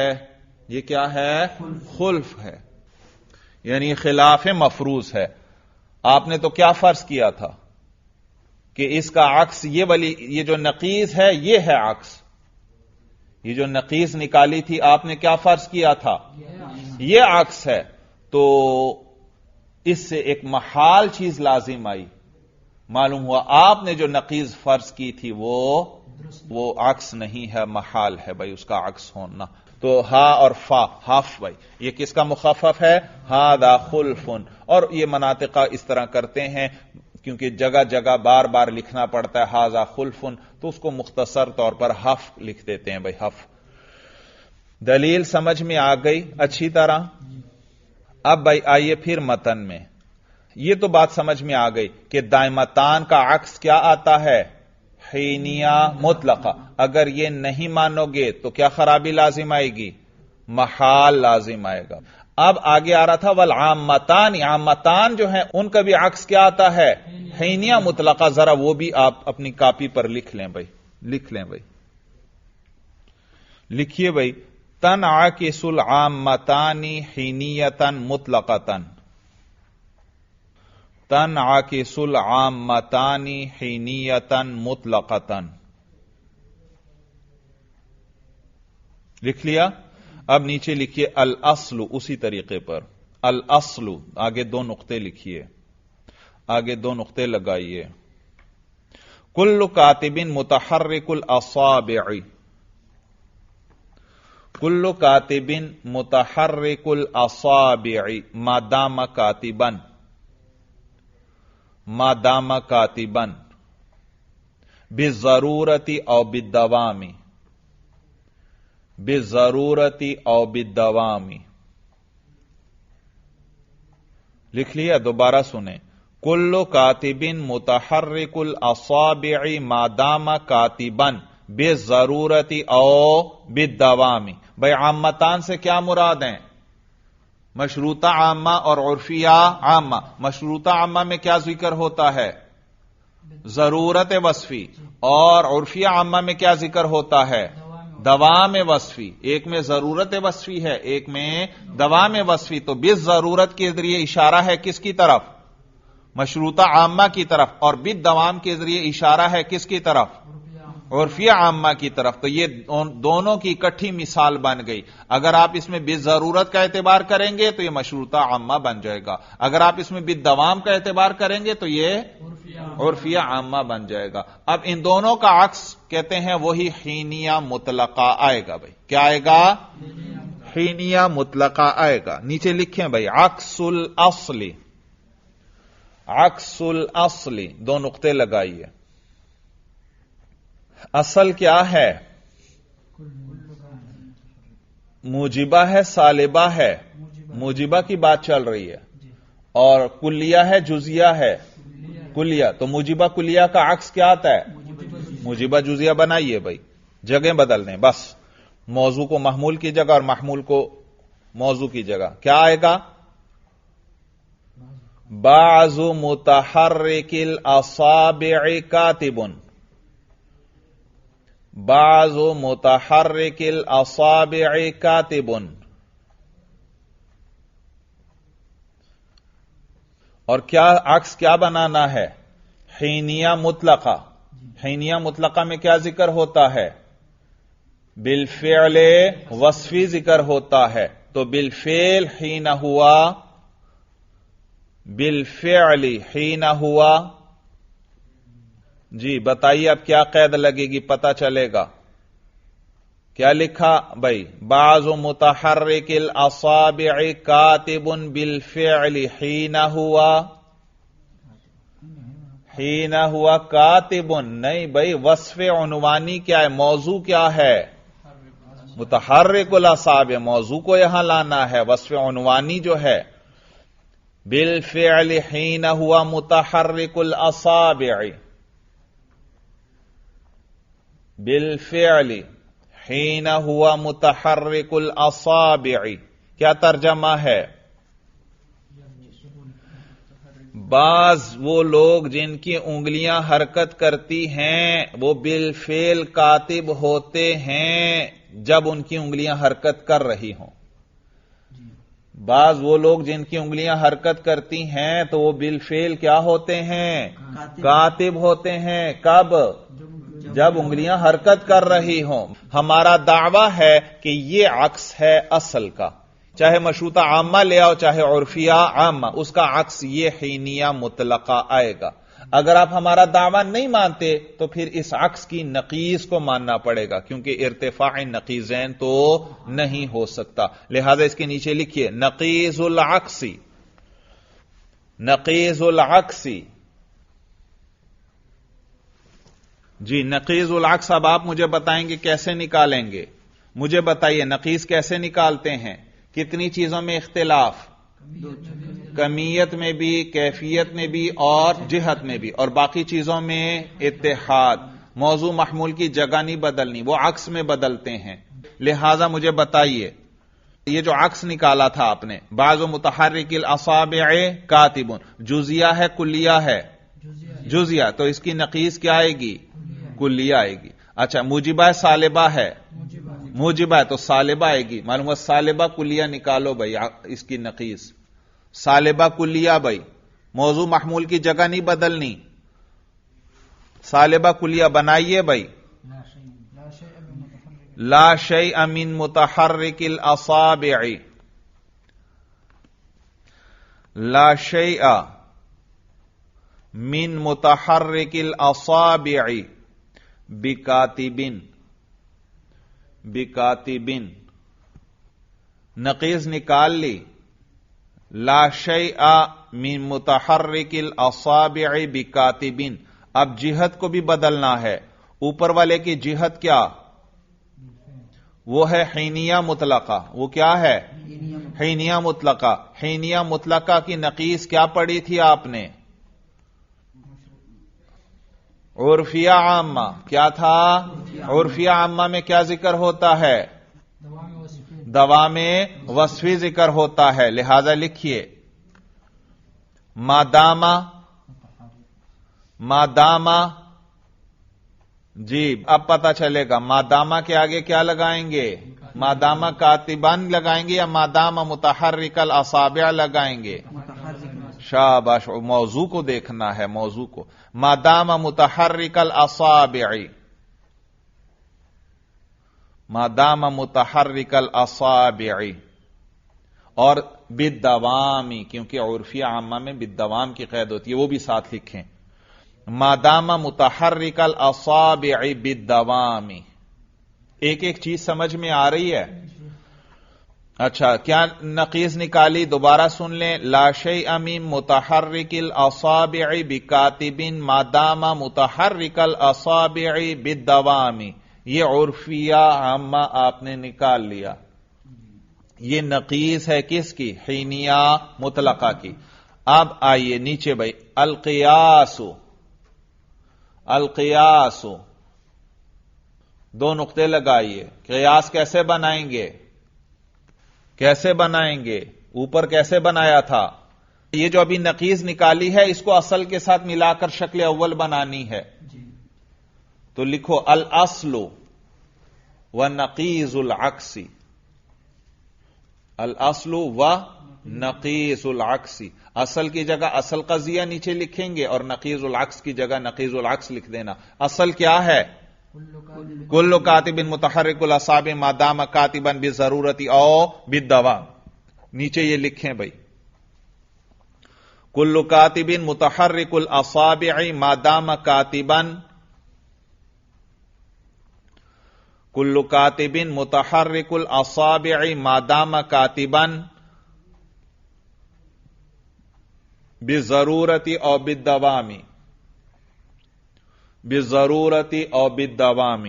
یہ کیا ہے؟ خلف ہے، یعنی خلاف مفروض ہے. آپ نے تو کیا فرض کیا تھا کہ اس کا عکس یہ جو نقیض ہے یہ ہے عکس. یہ جو نقیض نکالی تھی آپ نے کیا فرض کیا تھا؟ یہ عکس ہے. تو اس سے ایک محال چیز لازم آئی. معلوم ہوا آپ نے جو نقیض فرض کی تھی وہ عکس نہیں ہے، محال ہے بھائی اس کا عکس ہونا. تو ہا اور فا، حف بھائی یہ کس کا مخفف ہے؟ ہاذا خلف. اور یہ مناطقہ اس طرح کرتے ہیں کیونکہ جگہ جگہ بار بار لکھنا پڑتا ہے ہاذا خلف، تو اس کو مختصر طور پر حف لکھ دیتے ہیں بھائی حف. دلیل سمجھ میں آ گئی اچھی طرح؟ اب بھائی آئیے پھر متن میں. یہ تو بات سمجھ میں آ گئی کہ دائمتان کا عکس کیا آتا ہے؟ حینیہ مطلقہ. اگر یہ نہیں مانو گے تو کیا خرابی لازم آئے گی؟ محال لازم آئے گا. اب آگے آ رہا تھا والعامتان، عامتان جو ہیں ان کا بھی عکس کیا آتا ہے؟ حینیہ مطلقہ. ذرا وہ بھی آپ اپنی کاپی پر لکھ لیں بھائی، لکھ لیں بھائی، لکھیے بھائی. تنعکس العامتان حینیۃ مطلقۃ، تنعکس العامتان حینیۃ مطلقۃ. لکھ لیا؟ اب نیچے لکھیے الاصل اسی طریقے پر. الاصل آگے دو نقطے لکھیے، آگے دو نقطے لگائیے. کل کاتب متحرک الاصابع، کل کاتب متحرک الاصابع ما دام کاتبا، ما دام کاتبا بالضرورت او بالدوام، بالضرورت او بالدوام. لکھ لیا؟ دوبارہ سنیں. کل کاتب متحرک الاصابع ما دام کاتبا بالضرورت او بالدوام. بھائی عامتان سے کیا مراد ہیں؟ مشروطہ عامہ اور عرفیہ عامہ. مشروطہ عامہ میں کیا ذکر ہوتا ہے؟ ضرورت وصفی. اور عرفیہ عامہ میں کیا ذکر ہوتا ہے؟ دوام وصفی. ایک میں ضرورت وصفی ہے، ایک میں دوام وصفی. تو بالضرورت کے ذریعے اشارہ ہے کس کی طرف؟ مشروطہ عامہ کی طرف. اور بالدوام کے ذریعے اشارہ ہے کس کی طرف؟ عرفیہ عامہ کی طرف. تو یہ دونوں کی اکٹھی مثال بن گئی. اگر آپ اس میں بالضرورت کا اعتبار کریں گے تو یہ مشروطہ عامہ بن جائے گا، اگر آپ اس میں بالدوام کا اعتبار کریں گے تو یہ عرفیہ عامہ بن جائے گا. اب ان دونوں کا عکس کہتے ہیں وہی حینیہ مطلقہ آئے گا. بھائی کیا آئے گا؟ حینیہ مطلقہ آئے گا. نیچے لکھیں بھائی عکس الاصل، عکس الاصل دو نقطے لگائیے. اصل کیا ہے؟ موجبہ ہے سالبہ ہے؟ موجبہ کی بات چل رہی ہے. اور کلیہ ہے جزیہ ہے؟ کلیہ. تو موجبہ کلیہ کا عکس کیا آتا ہے؟ موجبہ جزیہ. بنائیے بھائی، جگہ بدل دیں بس، موضوع کو محمول کی جگہ اور محمول کو موضوع کی جگہ. کیا آئے گا؟ بعض متحرک الاصابع کاتب، بعض متحرک الاصابع کاتب. اور کیا عکس کیا بنانا ہے؟ حینیہ مطلقہ. حینیہ مطلقہ میں کیا ذکر ہوتا ہے؟ بالفعل وصفی ذکر ہوتا ہے. تو بالفعل حین ہوا، بالفعل حین ہوا. جی بتائیے اب کیا قید لگے گی، پتہ چلے گا. کیا لکھا بھائی؟ بعض متحرک الاصابع کاتب بالفعل حین ہوا کاتب، نہیں بھائی، وصف عنوانی کیا ہے؟ موضوع کیا ہے؟ متحرک الاصابع، موضوع کو یہاں لانا ہے، وصف عنوانی جو ہے بالفعل حین ہوا متحرک الاصابع، بالفعل حین ہوا متحرک الاصابع، کیا ترجمہ ہے؟ بعض وہ لوگ جن کی انگلیاں حرکت کرتی ہیں وہ بالفعل کاتب ہوتے ہیں جب ان کی انگلیاں حرکت کر رہی ہوں۔ بعض وہ لوگ جن کی انگلیاں حرکت کرتی ہیں تو وہ بالفعل کیا ہوتے ہیں؟ کاتب ہوتے ہیں۔ کب؟ جب انگلیاں حرکت کر رہی ہوں۔ ہمارا دعویٰ ہے کہ یہ عکس ہے اصل کا، چاہے مشروطہ عامہ لے آؤ چاہے عرفیہ عامہ، اس کا عکس یہ حینیہ مطلقہ آئے گا۔ اگر آپ ہمارا دعویٰ نہیں مانتے تو پھر اس عکس کی نقیض کو ماننا پڑے گا، کیونکہ ارتفاع نقیضین تو نہیں ہو سکتا۔ لہذا اس کے نیچے لکھیے نقیض العکسی، نقیض العکسی۔ جی نقیض العکس اب آپ مجھے بتائیں گے کیسے نکالیں گے؟ مجھے بتائیے نقیض کیسے نکالتے ہیں؟ کتنی چیزوں میں اختلاف؟ کمیت میں بھی، کیفیت میں بھی اور جہت میں بھی، اور باقی چیزوں میں اتحاد۔ موضوع محمول کی جگہ نہیں بدلنی، وہ عکس میں بدلتے ہیں۔ لہذا مجھے بتائیے یہ جو عکس نکالا تھا آپ نے، بعض متحرک الاصابع کاتب، جزیہ ہے کلیہ ہے؟ جزیہ، تو اس کی نقیض کیا آئے گی؟ کلیہ آئے گی۔ اچھا موجبہ سالبہ ہے؟ موجبہ ہے تو سالبہ آئے گی۔ معلوم ہے سالبہ کلیہ نکالو بھائی، اس کی نقیض سالبہ کلیہ بھائی، موضوع محمول کی جگہ نہیں بدلنی، سالبہ کلیہ بنائیے بھائی۔ لا شیء من متحرک الاصابع، لا شیء من متحرک الاصابع بکاتبن، بکاتبن نقیض نکال لی۔ لا شیء من متحرک الاصابع بکاتبن، اب جہت کو بھی بدلنا ہے۔ اوپر والے کی جہت کیا؟ وہ ہے حینیہ مطلقہ۔ وہ کیا ہے؟ حینیہ مطلقہ۔ حینیہ مطلقہ کی نقیض کیا پڑھی تھی آپ نے؟ عرفیہ عامہ۔ کیا تھا؟ عرفیہ عامہ میں کیا ذکر ہوتا ہے؟ دوام وصفی ذکر ہوتا ہے۔ لہذا لکھیے مادامہ، مادامہ، جی اب پتا چلے گا مادامہ کے آگے کیا لگائیں گے؟ مادامہ کاتبان لگائیں گے یا مادامہ متحرک الاصابع لگائیں گے؟ شاباش، موضوع کو دیکھنا ہے، موضوع کو۔ مادامہ متحرک الاصابع، مادامہ متحرک الاصابع، اور بالدوامی، کیونکہ عرفیہ عامہ میں بالدوام کی قید ہوتی ہے، وہ بھی ساتھ لکھیں۔ مادامہ متحرک الاصابع بالدوام۔ ایک ایک چیز سمجھ میں آ رہی ہے؟ اچھا کیا نقیض نکالی؟ دوبارہ سن لیں۔ لا شیء من متحرک الاصابع بکاتب مادامہ متحرک الاصابع بالدوام، یہ عرفیہ عامہ آپ نے نکال لیا۔ یہ نقیض ہے کس کی؟ حینیہ مطلقہ کی۔ اب آئیے نیچے بھائی، القیاس، القیاس، دو نقطے لگائیے۔ قیاس کیسے بنائیں گے؟ کیسے بنائیں گے؟ اوپر کیسے بنایا تھا؟ یہ جو ابھی نقیض نکالی ہے اس کو اصل کے ساتھ ملا کر شکل اول بنانی ہے، تو لکھو الاصل و نقیض العکس، الاصل و نقیض العکس۔ اصل کی جگہ اصل قضیہ نیچے لکھیں گے اور نقیض العکس کی جگہ نقیض العکس لکھ دینا۔ اصل کیا ہے؟ کل کاتب متحرک الاصابع ما دام کاتبا بضرورت او بالدوام۔ نیچے یہ لکھیں بھائی، کل کاتب متحرک الاصابع ما دام کاتبا، کل کاتب متحرک الاصابع ما دام کاتبا بالضرورت او بالدوام، بالضرورت او بالدوام۔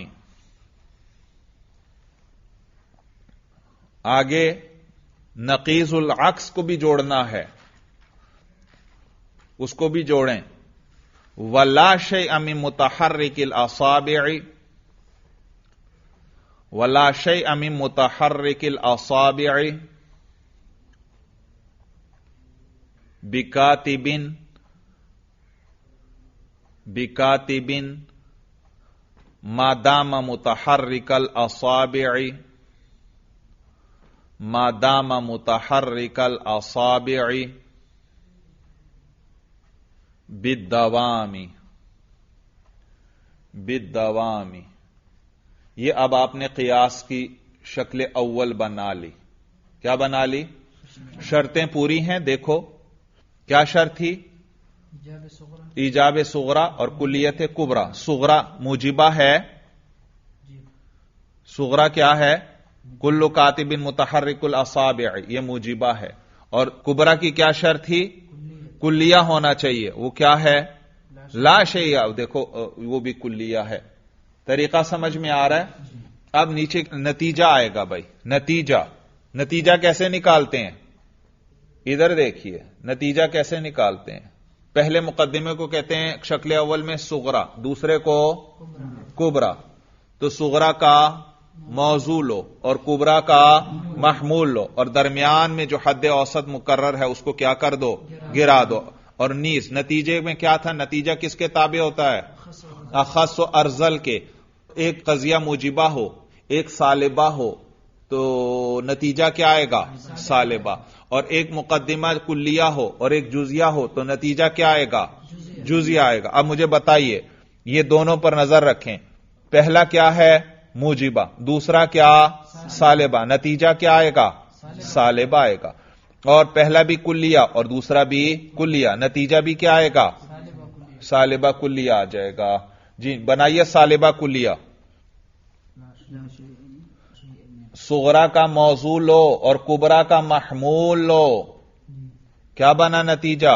آگے نقیض العکس کو بھی جوڑنا ہے، اس کو بھی جوڑیں۔ ولا شیء من متحرک الاصابع، ولا شیء من متحرک الاصابع بکاتب، بکاتب ما دام متحرک الاصابع، ما دام متحرک الاصابع بالدوام، بالدوام۔ یہ اب آپ نے قیاس کی شکل اول بنا لی۔ کیا بنا لی؟ شرطیں پوری ہیں، دیکھو کیا شرط تھی؟ ایجاب صغرا اور کلیت کبرا۔ صغرا موجبہ ہے، صغرا کیا ہے؟ کل کاتب متحرک الاصابع، یہ موجبہ ہے۔ اور کبرا کی کیا شرط تھی؟ کلیہ ہونا چاہیے، وہ کیا ہے؟ لا شیء، دیکھو وہ بھی کلیہ ہے۔ طریقہ سمجھ میں آ رہا ہے؟ اب نیچے نتیجہ آئے گا بھائی، نتیجہ کیسے نکالتے ہیں؟ ادھر دیکھیے نتیجہ کیسے نکالتے ہیں۔ پہلے مقدمے کو کہتے ہیں شکل اول میں صغرا، دوسرے کو کبرا۔ تو صغرا کا موضوع لو اور کبرا کا محمول لو، اور درمیان میں جو حد اوسط مقرر ہے اس کو کیا کر دو؟ گرا دو۔ اور نیز نتیجے میں کیا تھا؟ نتیجہ کس کے تابع ہوتا ہے؟ اخص و ارذل کے۔ ایک قضیہ موجبہ ہو، ایک سالبہ ہو تو نتیجہ کیا آئے گا؟ سالبہ۔ اور ایک مقدمہ کلیہ ہو اور ایک جزیہ ہو تو نتیجہ کیا آئے گا؟ جزیہ آئے گا۔ اب مجھے بتائیے، یہ دونوں پر نظر رکھیں، پہلا کیا ہے؟ موجبہ، دوسرا کیا؟ سالبہ۔ نتیجہ کیا آئے گا؟ سالبہ آئے گا۔ اور پہلا بھی کلیہ اور دوسرا بھی کلیہ، نتیجہ بھی کیا آئے گا؟ سالبہ کلیہ آ جائے گا۔ جی بنائیے سالبہ کلیہ۔ صغرا کا موضوع لو اور کبرا کا محمول لو، کیا بنا نتیجہ؟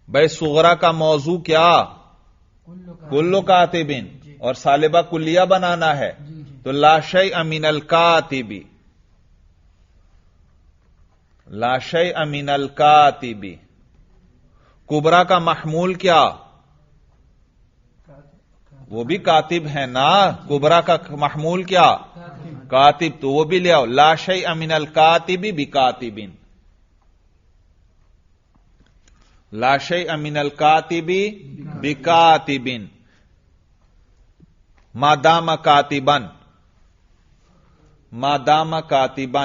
بھائی صغرا کا موضوع کیا؟ کل کاتب، اور سالبہ کلیہ بنانا ہے تو لا شیء من الکاتب، لا شیء من الکاتب۔ کبرا کا محمول کیا؟ وہ بھی کاتب ہے نا، کبرا کا محمول کیا؟ کاتب، تو وہ بھی لے آؤ، لا شیء من الکاتب بکاتب، لا شیء من الکاتب بکاتب ما دام کاتبا، ما دام کاتبا۔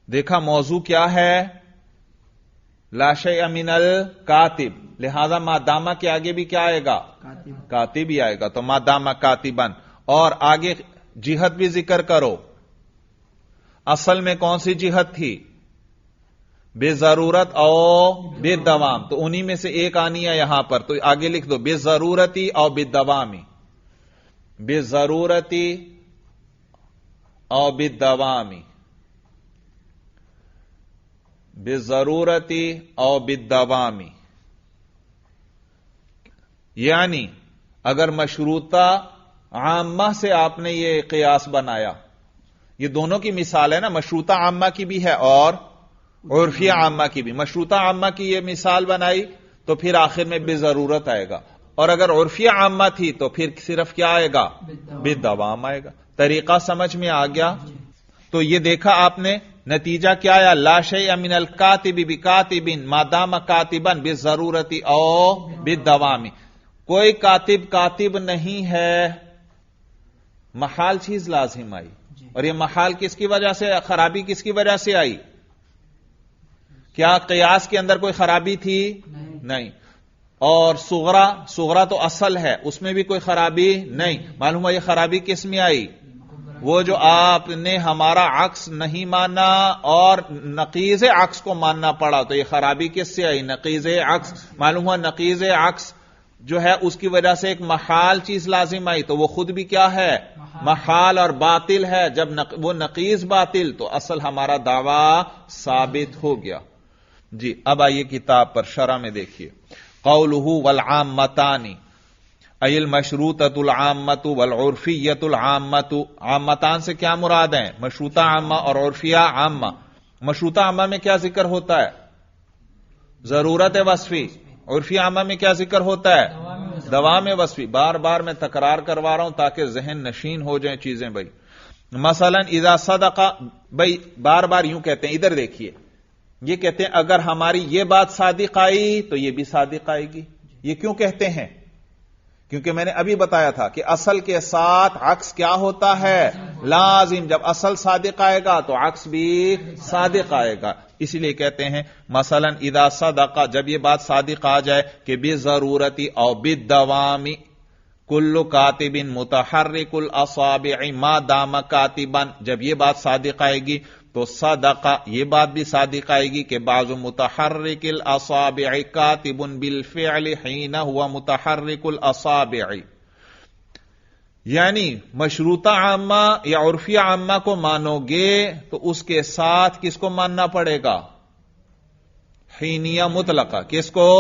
دیکھا موضوع کیا ہے؟ لا شیء من الکاتب، لہذا ما دامہ کے آگے بھی کیا آئے گا؟ کاتب ہی آئے گا، تو ما دامہ کاتبا۔ اور آگے جہت بھی ذکر کرو، اصل میں کون سی جہت تھی؟ بے ضرورت او بے دوام، تو انہی میں سے ایک آنی ہے یہاں پر، تو آگے لکھ دو بے ضرورتی او بے دوامی، بے ضرورتی او بے دوامی، بے ضرورتی او بے دوامی۔ یعنی اگر مشروطہ عامہ سے آپ نے یہ قیاس بنایا، یہ دونوں کی مثال ہے نا، مشروطہ عامہ کی بھی ہے اور عرفیہ عامہ کی بھی۔ مشروطہ عامہ کی یہ مثال بنائی تو پھر آخر میں بے ضرورت آئے گا، اور اگر عرفیہ عامہ تھی تو پھر صرف کیا آئے گا؟ بے دوام آئے گا۔ طریقہ سمجھ میں آ گیا؟ تو یہ دیکھا آپ نے نتیجہ کیا آیا؟ لا شیء من الکاتب بکاتب ما دام کاتبا بالضرورت او بالدوام۔ کوئی کاتب نہیں ہے، محال چیز لازم آئی، اور یہ محال کس کی وجہ سے، خرابی کس کی وجہ سے آئی؟ کیا قیاس کے اندر کوئی خرابی تھی؟ نہیں۔ اور صغرا تو اصل ہے، اس میں بھی کوئی خرابی نہیں، معلوم ہے یہ خرابی کس میں آئی؟ وہ جو آپ نے ہمارا عکس نہیں مانا اور نقیض عکس کو ماننا پڑا، تو یہ خرابی کس سے آئی؟ نقیض عکس۔ معلوم ہوا نقیض عکس جو ہے اس کی وجہ سے ایک محال چیز لازم آئی تو وہ خود بھی کیا ہے؟ محال اور باطل ہے. جب وہ نقیض باطل تو اصل ہمارا دعویٰ ثابت ہو گیا. جی اب آئیے کتاب پر شرح میں دیکھیے. قولہ والعامتان ای المشروطۃ العامۃ والعرفیۃ العامۃ. عامتان سے کیا مراد ہیں؟ مشروطہ عامہ اور عرفیہ عامہ. مشروطہ عامہ میں کیا ذکر ہوتا ہے؟ ضرورت وصفی. عرفی عامہ میں کیا ذکر ہوتا ہے؟ دوام وصفی. بار بار میں تکرار کروا رہا ہوں تاکہ ذہن نشین ہو جائیں چیزیں. بھائی مثلا اذا صدق، بھائی بار بار یوں کہتے ہیں، ادھر دیکھیے، یہ کہتے ہیں اگر ہماری یہ بات صادق آئی تو یہ بھی صادق آئے گی. یہ کیوں کہتے ہیں؟ کیونکہ میں نے ابھی بتایا تھا کہ اصل کے ساتھ عکس کیا ہوتا ہے؟ لازم. جب اصل صادق آئے گا تو عکس بھی صادق آئے گا. اسی لیے کہتے ہیں مثلا اذا صدق، جب یہ بات صادق آ جائے کہ بضرورتی او بالدوام کل کاتب متحرک الاصابع ما دام کاتبا، جب یہ بات صادق آئے گی تو صدق، یہ بات بھی صادق آئے گی کہ بعض متحرک الاصابع کاتب بالفعل حین ہوا متحرک الاصابع. یعنی مشروطہ عامہ یا عرفیہ عامہ کو مانو گے تو اس کے ساتھ کس کو ماننا پڑے گا؟ حینیہ مطلقہ. کس کو؟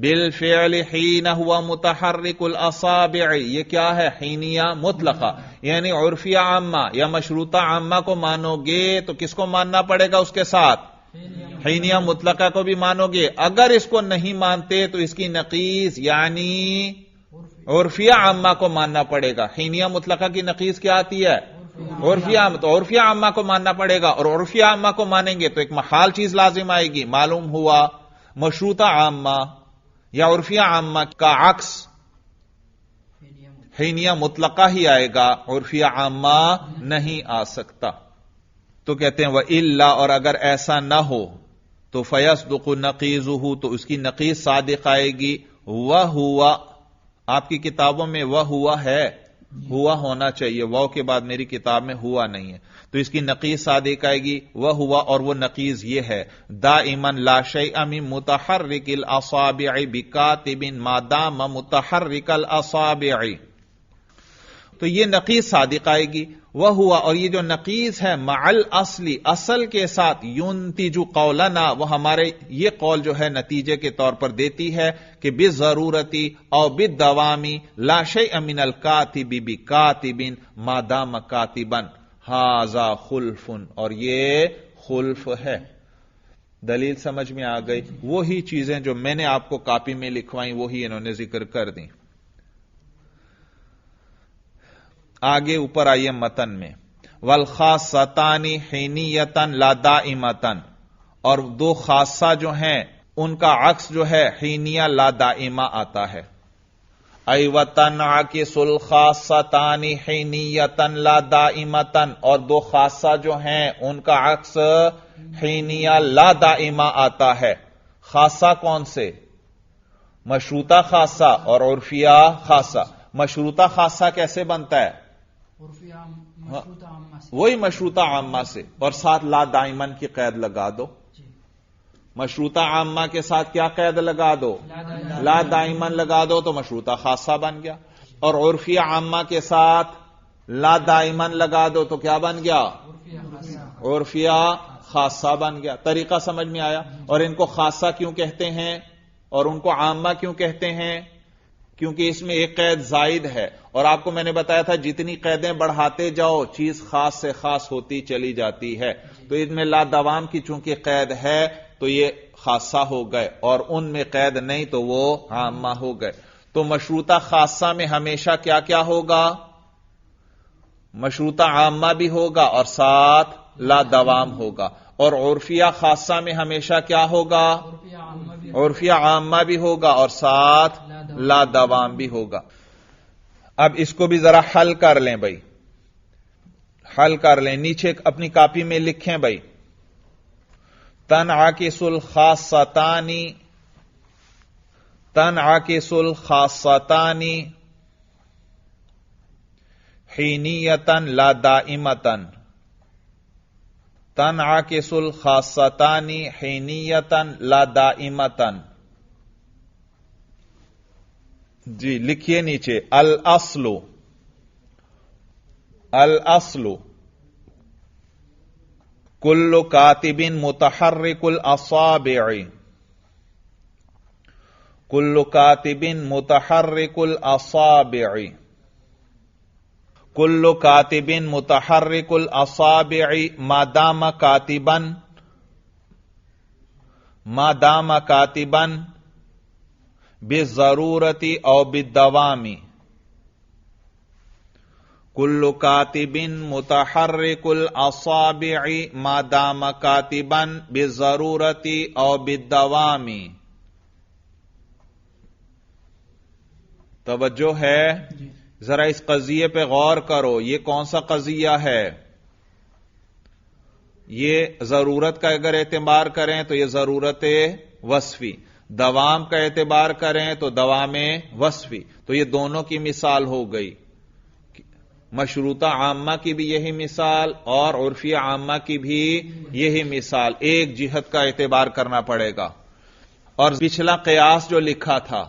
بالفعل حین ہوا متحرک الاصابع. یہ کیا ہے؟ حینیہ مطلقہ. یعنی عرفیہ عامہ یا مشروطہ عامہ کو مانو گے تو کس کو ماننا پڑے گا اس کے ساتھ؟ حینیہ مطلقہ کو بھی مانو گے. اگر اس کو نہیں مانتے تو اس کی نقیض یعنی عرفیہ عامہ کو ماننا پڑے گا. حینیہ مطلقہ کی نقیض کیا آتی ہے؟ عرفیہ عامہ. تو عرفیہ عامہ کو ماننا پڑے گا، اور عرفیہ عامہ کو مانیں گے تو ایک محال چیز لازم آئے گی. معلوم ہوا مشروطہ عامہ یا عرفیہ عامہ کا عکس حینیہ مطلقہ ہی آئے گا، عرفیہ عامہ نہیں آ سکتا. تو کہتے ہیں وَإِلَّا، اور اگر ایسا نہ ہو تو فَيَصْدُقُ نَقِيضُهُ، تو اس کی نقیض صادق آئے گی. وَهُوَ، آپ کی کتابوں میں وہ ہوا ہے، ہوا ہونا چاہیے، واو کے بعد میری کتاب میں ہوا نہیں ہے، تو اس کی نقیض صادق آئے گی وہ ہوا، اور وہ نقیض یہ ہے دائما لا شیء من متحرک الاصابع بکاتب ما دام متحرک الاصابع. تو یہ نقیض صادق آئے گی وہ ہوا، اور یہ جو نقیض ہے مع الاصل، اصل کے ساتھ، ينتج قولنا، وہ ہمارے یہ قول جو ہے نتیجے کے طور پر دیتی ہے کہ بالضرورتی او بالدوام لا شیء من الکاتب بکاتب ما دام کاتبا ھذا خلف، اور یہ خلف ہے. دلیل سمجھ میں آ گئی؟ وہی چیزیں جو میں نے آپ کو کاپی میں لکھوائیں وہی انہوں نے ذکر کر دیں. آگے اوپر آئیے متن میں والخاصتان حینیتن لا دائمتن، اور دو خاصہ جو ہیں ان کا عکس جو ہے حینیہ لا دائمہ آتا ہے. ای وتنعکس الخاصتان حینیتن لا دائمتن، اور دو خاصہ جو ہیں ان کا عکس حینیہ لا دائمہ آتا ہے. خاصہ کون سے؟ مشروطہ خاصہ اور عرفیہ خاصہ. مشروطہ خاصہ کیسے بنتا ہے؟ وہی مشروطہ عامہ سے، اور ساتھ لا دائمن کی قید لگا دو. مشروطہ عامہ کے ساتھ کیا قید لگا دو؟ لا دائمن لگا دو تو مشروطہ خاصہ بن گیا. اور عرفیہ عامہ کے ساتھ لا دائمن لگا دو تو کیا بن گیا؟ عرفیہ خاصہ بن گیا. طریقہ سمجھ میں آیا؟ اور ان کو خاصہ کیوں کہتے ہیں اور ان کو عامہ کیوں کہتے ہیں؟ کیونکہ اس میں ایک قید زائد ہے، اور آپ کو میں نے بتایا تھا جتنی قیدیں بڑھاتے جاؤ چیز خاص سے خاص ہوتی چلی جاتی ہے. تو ان میں لا دوام کی چونکہ قید ہے تو یہ خاصہ ہو گئے، اور ان میں قید نہیں تو وہ عامہ ہو گئے. تو مشروطہ خاصہ میں ہمیشہ کیا کیا ہوگا؟ مشروطہ عامہ بھی ہوگا اور ساتھ لا دوام ہوگا. اور عرفیہ خاصہ میں ہمیشہ کیا ہوگا؟ عرفیہ عامہ بھی ہوگا اور ساتھ لا دوام بھی ہوگا. اب اس کو بھی ذرا حل کر لیں بھائی، حل کر لیں. نیچے اپنی کاپی میں لکھیں بھائی تنعکس الخاصتان، تنعکس الخاصتان حینیتن لا دائمتن، تنعکس الخاصتان حینیتن لا دائمتن. جی لکھیے نیچے الاصل الاصل کل کاتب متحرک الاصابع کل کاتب متحرک الاصابع کل کاتب متحرک الاصابع ما دام کاتبا بالضرورت او بالدوام کل کاتب متحرک الاصابع ما دام کاتبا بالضرورت او بالدوام. توجہ ہے؟ ذرا اس قضیے پہ غور کرو. یہ کون سا قضیہ ہے؟ یہ ضرورت کا اگر اعتبار کریں تو یہ ضرورت وصفی، دوام کا اعتبار کریں تو دوام وصفی. تو یہ دونوں کی مثال ہو گئی. مشروطہ عامہ کی بھی یہی مثال اور عرفی عامہ کی بھی یہی مثال. ایک جہت کا اعتبار کرنا پڑے گا. اور پچھلا قیاس جو لکھا تھا،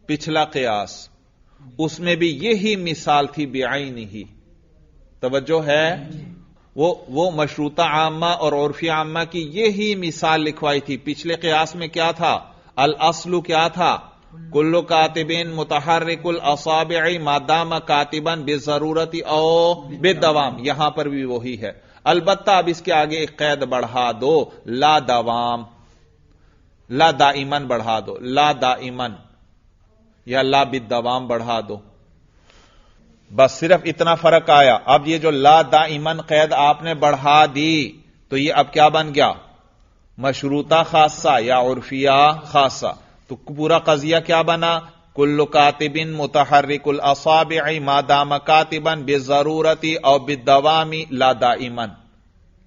پچھلا قیاس، اس میں بھی یہی مثال تھی بعینہ. توجہ ہے؟ وہ مشروطہ عامہ اور عرفی عامہ کی یہی مثال لکھوائی تھی. پچھلے قیاس میں کیا تھا؟ الاصل کیا تھا؟ کل کاتب متحرک الاصابع ما دام کاتبا بالضرورت او بالدوام. یہاں پر بھی وہی ہے. البتہ اب اس کے آگے ایک قید بڑھا دو، لا دوام، لا دائمن بڑھا دو، لا دائمن یا لا بالدوام بڑھا دو. بس صرف اتنا فرق آیا. اب یہ جو لا دائمن قید آپ نے بڑھا دی تو یہ اب کیا بن گیا؟ مشروطہ خاصہ یا عرفیہ خاصہ. تو پورا قضیہ کیا بنا؟ کل کاتب متحرک الاصابع ما دام کاتبا بالضرورت او بالدوام لا دائمن.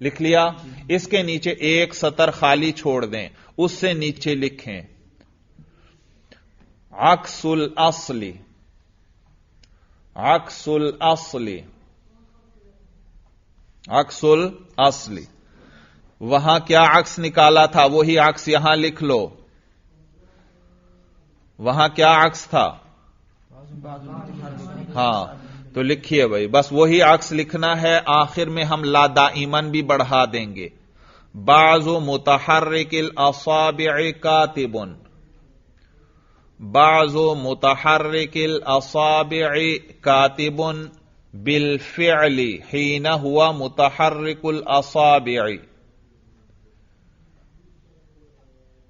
لکھ لیا؟ اس کے نیچے ایک سطر خالی چھوڑ دیں، اس سے نیچے لکھیں عکس الاصل. عکس الاصل، عکس الاصل. وہاں کیا عکس نکالا تھا؟ وہی عکس یہاں لکھ لو. وہاں کیا عکس تھا؟ ہاں تو لکھیے بھائی، بس وہی عکس لکھنا ہے. آخر میں ہم لا دائمن بھی بڑھا دیں گے. بعض متحرک الاصابع کاتب، بعض متحرک الاصابع کاتب بالفعل حین ہوا متحرک الاصابع.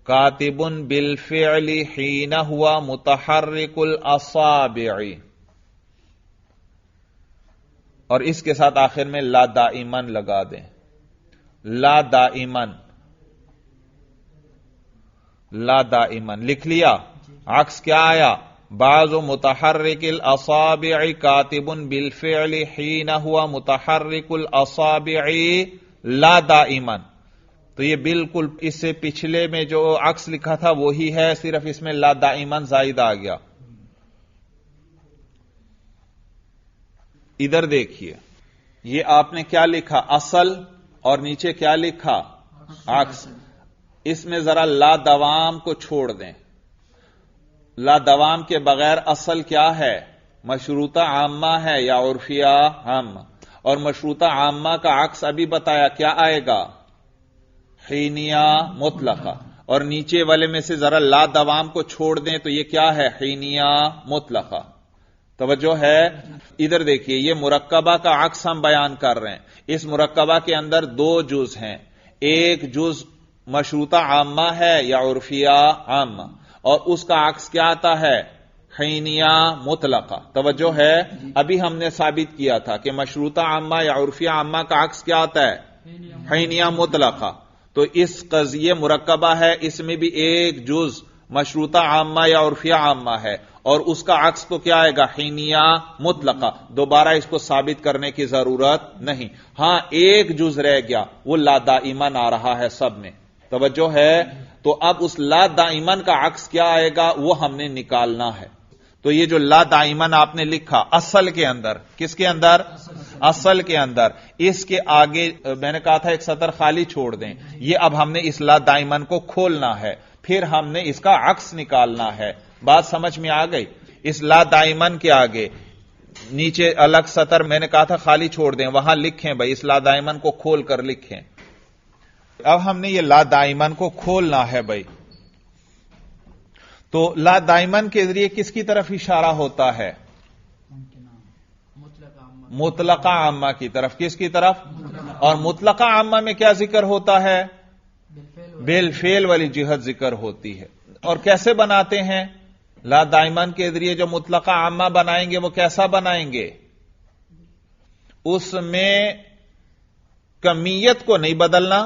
کاتب بالفعل حین ہوا متحرک الاصابع. اور اس کے ساتھ آخر میں لا دائمن لگا دیں. لا دائمن، لا دائمن لکھ لیا. عکس کیا آیا؟ بعض متحرک الاصابع کاتب بالفعل حین ہوا متحرک الاصابع لا دائمن. تو یہ بالکل اس سے پچھلے میں جو عکس لکھا تھا وہی ہے، صرف اس میں لا دائمن زائد آ گیا. ادھر دیکھیے، یہ آپ نے کیا لکھا؟ اصل، اور نیچے کیا لکھا؟ عکس. اس میں ذرا لا دوام کو چھوڑ دیں. لا دوام کے بغیر اصل کیا ہے؟ مشروطہ عامہ ہے یا عرفیہ عامہ. اور مشروطہ عامہ کا عکس ابھی بتایا کیا آئے گا؟ حینیہ مطلقہ. اور نیچے والے میں سے ذرا لا دوام کو چھوڑ دیں تو یہ کیا ہے؟ حینیہ مطلقہ. توجہ ہے؟ ادھر دیکھیے، یہ مرکبہ کا عکس ہم بیان کر رہے ہیں. اس مرکبہ کے اندر دو جز ہیں. ایک جز مشروطہ عامہ ہے یا عرفیہ عامہ، اور اس کا عکس کیا آتا ہے؟ حینیہ مطلقہ. توجہ ہے؟ ابھی ہم نے ثابت کیا تھا کہ مشروطہ عامہ یا عرفیہ عامہ کا عکس کیا آتا ہے؟ حینیہ مطلقہ. تو اس قضیے مرکبہ ہے، اس میں بھی ایک جز مشروطہ عامہ یا عرفیہ عامہ ہے، اور اس کا عکس تو کیا آئے گا؟ حینیہ مطلقہ. دوبارہ اس کو ثابت کرنے کی ضرورت نہیں. ہاں ایک جز رہ گیا، وہ لا دائمن آ رہا ہے سب میں. توجہ ہے؟ تو اب اس لا دائمن کا عکس کیا آئے گا وہ ہم نے نکالنا ہے. تو یہ جو لا دائمن آپ نے لکھا اصل کے اندر، کس کے اندر؟ اصل کے اندر. اس کے آگے میں نے کہا تھا ایک سطر خالی چھوڑ دیں. یہ اب ہم نے اس لا دائمن کو کھولنا ہے، پھر ہم نے اس کا عکس نکالنا ہے. بات سمجھ میں آ گئی؟ اس لا دائمن کے آگے نیچے الگ سطر میں نے کہا تھا خالی چھوڑ دیں، وہاں لکھیں بھائی، اس لا دائمن کو کھول کر لکھیں۔ اب ہم نے یہ لا دائمن کو کھولنا ہے بھائی، تو لا دائمن کے ذریعے کس کی طرف اشارہ ہوتا ہے؟ مطلقہ عامہ کی طرف۔ کس کی طرف؟ اور مطلقہ عامہ میں کیا ذکر ہوتا ہے؟ بالفعل والی جہت ذکر ہوتی ہے۔ اور کیسے بناتے ہیں؟ لا دائمن کے ذریعے جو مطلقہ عامہ بنائیں گے وہ کیسا بنائیں گے؟ اس میں کمیت کو نہیں بدلنا،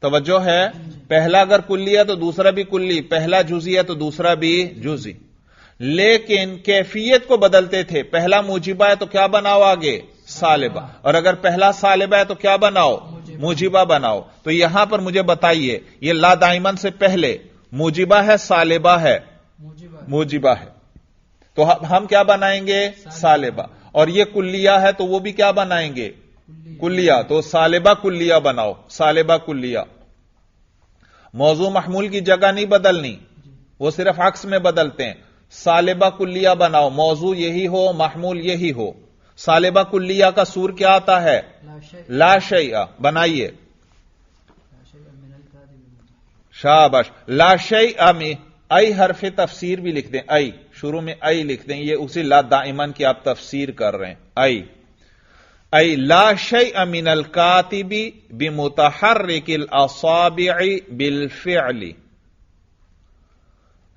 توجہ ہے، پہلا اگر کلی ہے تو دوسرا بھی کلی، پہلا جزئی ہے تو دوسرا بھی جزئی، لیکن کیفیت کو بدلتے تھے، پہلا موجبہ ہے تو کیا بناؤ آگے؟ سالبہ، اور اگر پہلا سالبہ ہے تو کیا بناؤ؟ موجبہ بناؤ۔ تو یہاں پر مجھے بتائیے، یہ لا دائمن سے پہلے موجبہ ہے سالبہ ہے؟ موجبہ ہے، تو ہم کیا بنائیں گے؟ سالبہ۔ اور یہ کلیہ ہے تو وہ بھی کیا بنائیں گے؟ کلیہ، تو سالبہ کلیہ بناؤ، سالبہ کلیہ۔ موضوع محمول کی جگہ نہیں بدلنی، وہ صرف عکس میں بدلتے ہیں۔ سالبہ کلیہ بناؤ، موضوع یہی ہو، محمول یہی ہو۔ سالبہ کلیہ کا سور کیا آتا ہے؟ لا شیء۔ بنائیے، شاباش، لا شیء میں ای حرف تفسیر بھی لکھ دیں، ای شروع میں ای لکھ دیں، یہ اسی لا دائمن کی آپ تفسیر کر رہے ہیں۔ ای لا شیء من الکاتب بمتحرک الاصابع بالفعل،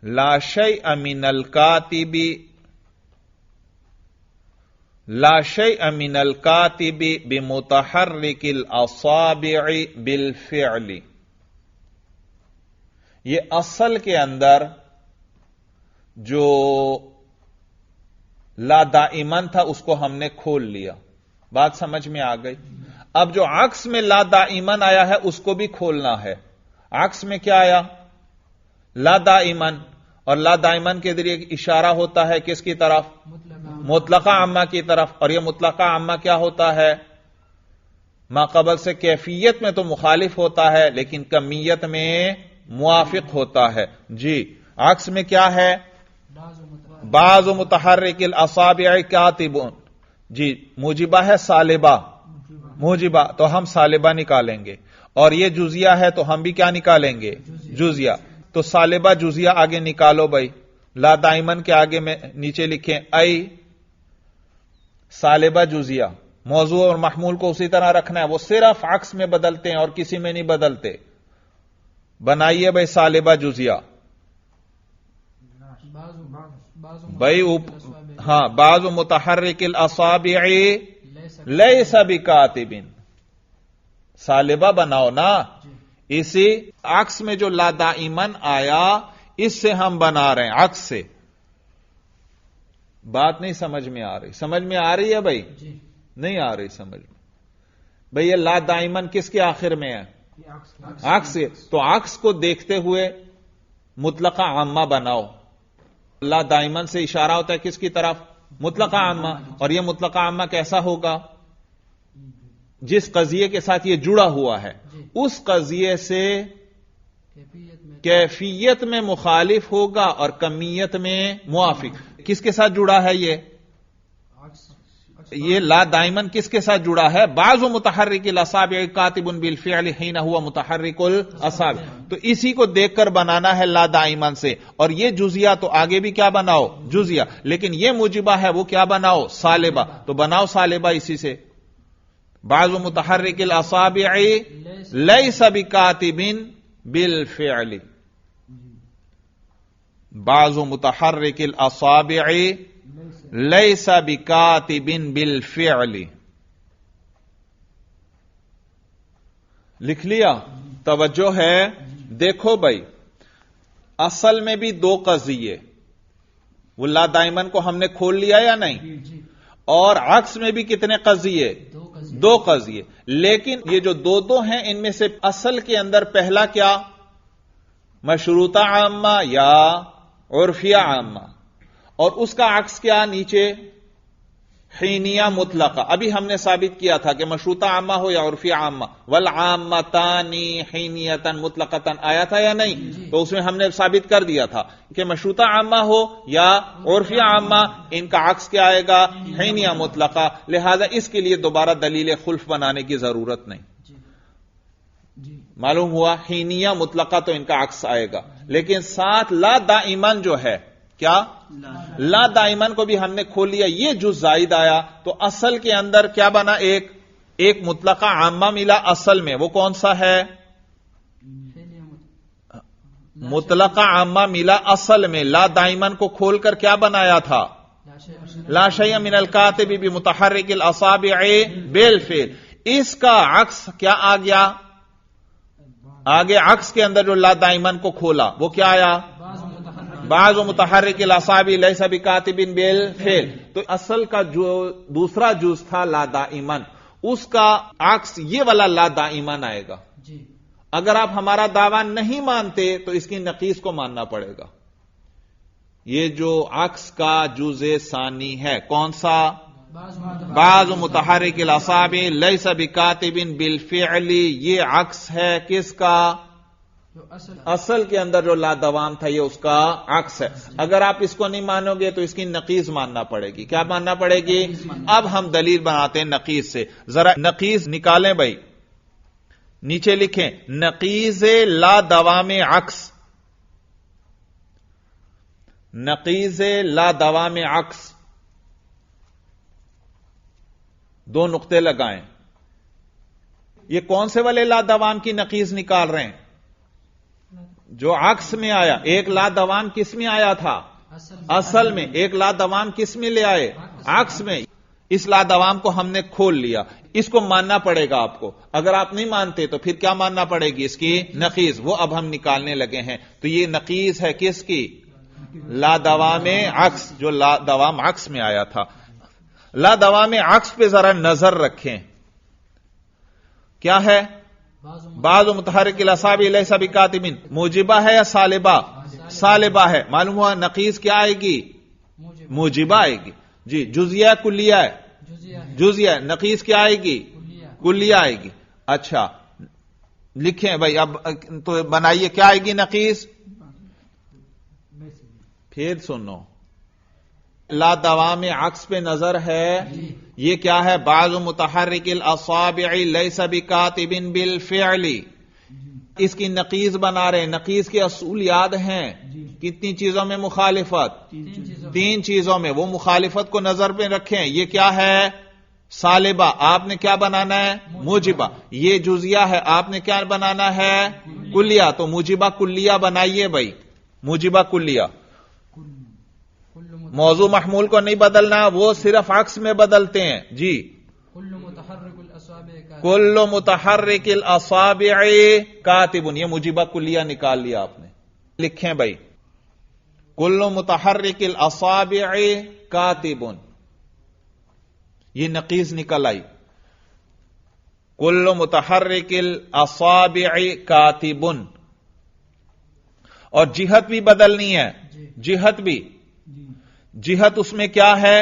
لا شیء من الکاتب، لا شیء من الکاتب بمتحرک الاصابع بالفعل۔ یہ اصل کے اندر جو لا دائمن تھا اس کو ہم نے کھول لیا، بات سمجھ میں آ گئی۔ اب جو عکس میں لا دائمن آیا ہے اس کو بھی کھولنا ہے۔ عکس میں کیا آیا؟ لا دائمن، اور لا دائمن کے ذریعے اشارہ ہوتا ہے کس کی طرف؟ مطلقہ عامہ کی طرف۔ اور یہ مطلقہ عامہ کیا ہوتا ہے؟ ما قبل سے کیفیت میں تو مخالف ہوتا ہے لیکن کمیت میں موافق ہوتا ہے۔ جی، عکس میں کیا ہے؟ بعض متحرک الاصابع کاتبون، جی موجبہ ہے سالبہ، موجبہ، تو ہم سالبہ نکالیں گے، اور یہ جزیہ ہے تو ہم بھی کیا نکالیں گے؟ جزیہ۔ تو سالبہ جزیہ آگے نکالو بھائی، لا دائمن کے آگے میں نیچے لکھیں ای سالبہ جزیہ، موضوع اور محمول کو اسی طرح رکھنا ہے، وہ صرف عکس میں بدلتے ہیں اور کسی میں نہیں بدلتے۔ بنائیے بھائی سالبہ جزیہ، بھائی ہاں، بعض متحرک الاصابع لیس بکاتب، سالبہ بناؤ نا۔ اسی عکس میں جو لا دائمن آیا اس سے ہم بنا رہے ہیں، عکس سے۔ بات نہیں سمجھ میں آ رہی؟ سمجھ میں آ رہی ہے بھائی؟ نہیں آ رہی سمجھ میں؟ بھئی یہ لا دائمن کس کے آخر میں ہے؟ عکس سے، تو عکس کو دیکھتے ہوئے مطلقہ عامہ بناؤ۔ لا دائمن سے اشارہ ہوتا ہے کس کی طرف؟ مطلقہ عامہ، اور یہ مطلقہ عامہ کیسا ہوگا؟ جس قضیے کے ساتھ یہ جڑا ہوا ہے اس قضیے سے کیفیت میں مخالف ہوگا اور کمیت میں موافق۔ کس کے ساتھ جڑا ہے یہ لا دائمن کس کے ساتھ جڑا ہے؟ بعض متحرک الاصابع کاتب بالفعل حین ہوا متحرک الاصابع، تو اسی کو دیکھ کر بنانا ہے لا دائمن سے۔ اور یہ جزیہ تو آگے بھی کیا بناؤ؟ جزیہ، لیکن یہ موجبہ ہے وہ کیا بناؤ؟ سالبہ، تو بناؤ سالبہ اسی سے۔ بعض متحرک الاصابع لیس بکاتب بالفعل، بعض متحرک الاصابع لیس بکاتب بالفعل۔ لکھ لیا؟ توجہ ہے، دیکھو بھائی، اصل میں بھی دو قضیے، وہ لا دائمن کو ہم نے کھول لیا یا نہیں؟ اور عکس میں بھی کتنے قضیے؟ دو قضیے، لیکن یہ جو دو ہیں ان میں سے اصل کے اندر پہلا کیا؟ مشروطہ عامہ یا عرفیہ عامہ، اور اس کا عکس کیا نیچے؟ حینیہ مطلقہ. ابھی ہم نے ثابت کیا تھا کہ مشروطہ عامہ ہو یا عرفی عامہ. والعامتانی حینیتاً مطلقتاً آیا تھا یا نہیں؟ تو اس میں ہم نے ثابت کر دیا تھا کہ مشروطہ عامہ ہو یا عرفی عامہ ان کا عکس کیا آئے گا؟ حینیہ مطلقہ. لہذا اس کے لیے دوبارہ دلیل خلف بنانے کی ضرورت نہیں. معلوم ہوا حینیہ مطلقہ تو ان کا عکس آئے گا. لیکن ساتھ لا دائمن جو ہے کیا؟ لا دائمن کو بھی ہم نے کھول لیا. یہ جو زائد آیا تو اصل کے اندر کیا بنا؟ ایک مطلقہ عامہ ملا اصل میں. وہ کون سا ہے؟ مطلقہ عامہ ملا اصل میں. لا دائمن کو کھول کر کیا بنایا تھا؟ لا شیء من الکاتب بمتحرک الاصابع بالفعل. اس کا عکس کیا آ گیا؟ آگے عکس کے اندر جو لا دائمن کو کھولا وہ کیا آیا؟ بعض متحرک الاصابع لیس بکاتب بالفعل. تو اصل کا جو دوسرا جز تھا لا دائمن، اس کا عکس یہ والا لا دائمن آئے گا. اگر آپ ہمارا دعویٰ نہیں مانتے تو اس کی نقیض کو ماننا پڑے گا. یہ جو عکس کا جز ثانی ہے کون سا؟ بعض متحرک الاصابع لیس بکاتب بالفعل. یہ عکس ہے کس کا؟ اصل کے اندر جو لا دوام تھا یہ اس کا عکس ہے. اگر آپ اس کو نہیں مانو گے تو اس کی نقیض ماننا پڑے گی. کیا ماننا پڑے گی؟ اب ہم دلیل بناتے ہیں نقیض سے. ذرا نقیض نکالیں بھائی. نیچے لکھیں نقیض لا دوام عکس. نقیض لا دوام عکس دو نقطے لگائیں. یہ کون سے والے لا دوام کی نقیض نکال رہے ہیں؟ جو عکس میں آیا. ایک لا دوام کس میں آیا تھا؟ اصل میں. ایک لا دوام کس میں لے آئے؟ عکس میں. اس لا دوام کو ہم نے کھول لیا. اس کو ماننا پڑے گا آپ کو. اگر آپ نہیں مانتے تو پھر کیا ماننا پڑے گی؟ اس کی نقیض. وہ اب ہم نکالنے لگے ہیں. تو یہ نقیض ہے کس کی؟ لا دوام عکس، جو لا دوام عکس میں آیا تھا. لا دوام عکس پہ ذرا نظر رکھیں. کیا ہے؟ بعض متحرک الاصابع لیس بکاتب. موجبہ ہے یا سالبہ؟ سالبہ ہے. معلوم ہوا نقیض کیا آئے گی؟ موجبہ آئے گی. جی جزیہ کلیہ ہے؟ جزیہ. نقیض کیا آئے گی؟ کلیہ آئے گی. اچھا لکھیں بھائی. اب تو بنائیے کیا آئے گی نقیض. پھر سنو. لا دوام عکس پہ نظر ہے. یہ کیا ہے؟ بعض متحرک الاصابع لیس بکاتب بالفعل. اس کی نقیض بنا رہے. نقیض کے اصول یاد ہیں. کتنی چیزوں میں مخالفت؟ تین چیزوں میں. وہ مخالفت کو نظر پہ رکھیں. یہ کیا ہے؟ سالبہ. آپ نے کیا بنانا ہے؟ موجبہ. یہ جزیہ ہے. آپ نے کیا بنانا ہے؟ کلیہ. تو موجبہ کلیہ بنائیے بھائی. موجبہ کلیہ. موضوع محمول کو نہیں بدلنا، وہ صرف عکس میں بدلتے ہیں. جی کل متحرک الاصابع کاتب. یہ موجبہ کلیہ نکال لیا آپ نے. لکھیں بھائی کل متحرک الاصابع کاتب. یہ نقیض نکل آئی. کل متحرک الاصابع کاتب. اور جہت بھی بدلنی ہے. جہت بھی. جہت اس میں کیا ہے؟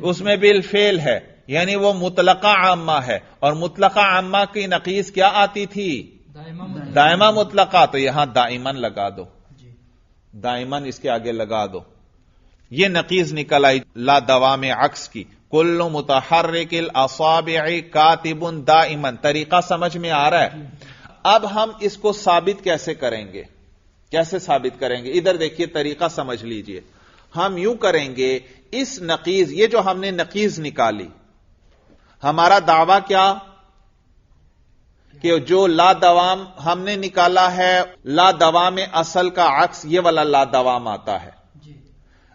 اس میں بالفعل ہے. یعنی وہ مطلقہ عامہ ہے. اور مطلقہ عامہ کی نقیض کیا آتی تھی؟ دائمہ مطلقہ. تو یہاں دائمن لگا دو. دائمن اس کے آگے لگا دو. یہ نقیض نکل آئی لا دوام عکس کی. کل متحرک الاصابع کاتب دائمن. طریقہ سمجھ میں آ رہا ہے؟ اب ہم اس کو ثابت کیسے کریں گے؟ کیسے ثابت کریں گے؟ ادھر دیکھیے طریقہ سمجھ لیجئے. ہم یوں کریں گے. اس نقیض، یہ جو ہم نے نقیض نکالی، ہمارا دعویٰ کیا کہ جو لا دوام ہم نے نکالا ہے لا دوام اصل کا عکس یہ والا لا دوام آتا ہے.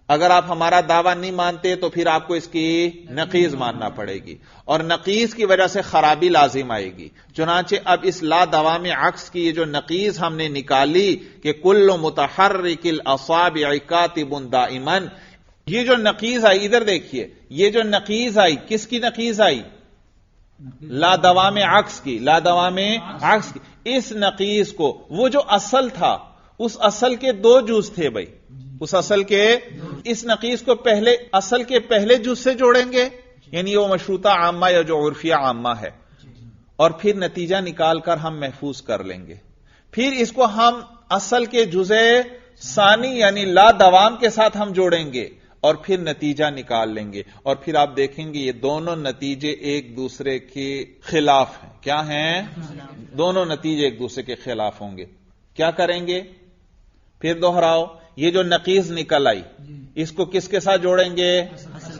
اگر آپ ہمارا دعویٰ نہیں مانتے تو پھر آپ کو اس کی نقیض ماننا پڑے گی. اور نقیض کی وجہ سے خرابی لازم آئے گی. چنانچہ اب اس لا دوام عکس کی یہ جو نقیض ہم نے نکالی کہ کل متحرک الاصابع کاتب دائمن، یہ جو نقیض آئی ادھر دیکھیے. یہ جو نقیض آئی کس کی نقیض آئی؟ لا دوام عکس کی. لا دوام عکس کی. اس نقیض کو وہ جو اصل تھا اس اصل کے دو جز تھے بھائی. اس اصل کے اس نقیض کو پہلے اصل کے پہلے جز سے جوڑیں گے یعنی وہ مشروطہ عامہ یا جو عرفیہ عامہ ہے، اور پھر نتیجہ نکال کر ہم محفوظ کر لیں گے. پھر اس کو ہم اصل کے جزء ثانی یعنی لا دوام کے ساتھ ہم جوڑیں گے اور پھر نتیجہ نکال لیں گے، اور پھر آپ دیکھیں گے یہ دونوں نتیجے ایک دوسرے کے خلاف ہیں. کیا ہیں؟ دونوں نتیجے ایک دوسرے کے خلاف ہوں گے. کیا کریں گے؟ پھر دوہراؤ. یہ جو نقیض نکل آئی اس کو کس کے ساتھ جوڑیں گے؟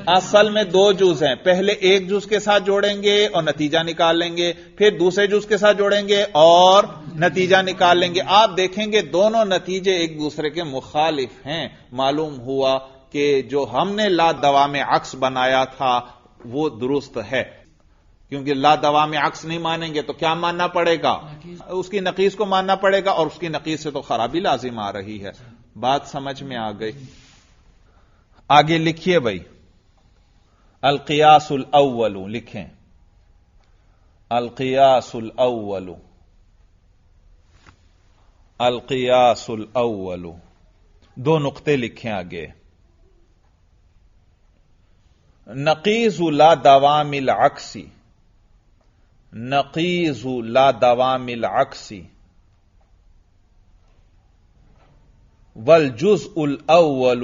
اصل میں دو جز ہیں، پہلے ایک جز کے ساتھ جوڑیں گے اور نتیجہ نکال لیں گے، پھر دوسرے جز کے ساتھ جوڑیں گے اور نتیجہ نکال لیں گے. آپ دیکھیں گے دونوں نتیجے ایک دوسرے کے مخالف ہیں. معلوم ہوا کہ جو ہم نے لا دوام عکس بنایا تھا وہ درست ہے، کیونکہ لا دوام عکس نہیں مانیں گے تو کیا ماننا پڑے گا؟ اس کی نقیض کو ماننا پڑے گا، اور اس کی نقیض سے تو خرابی لازم آ رہی ہے. بات سمجھ میں آ گئی؟ آگے لکھیے بھائی. القیاس الاول لکھیں. القیاس الاول. القیاس الاول دو نقطے لکھیں آگے. نقیض لا دوام العکس. نقیض لا دوام العکس والجزء الاول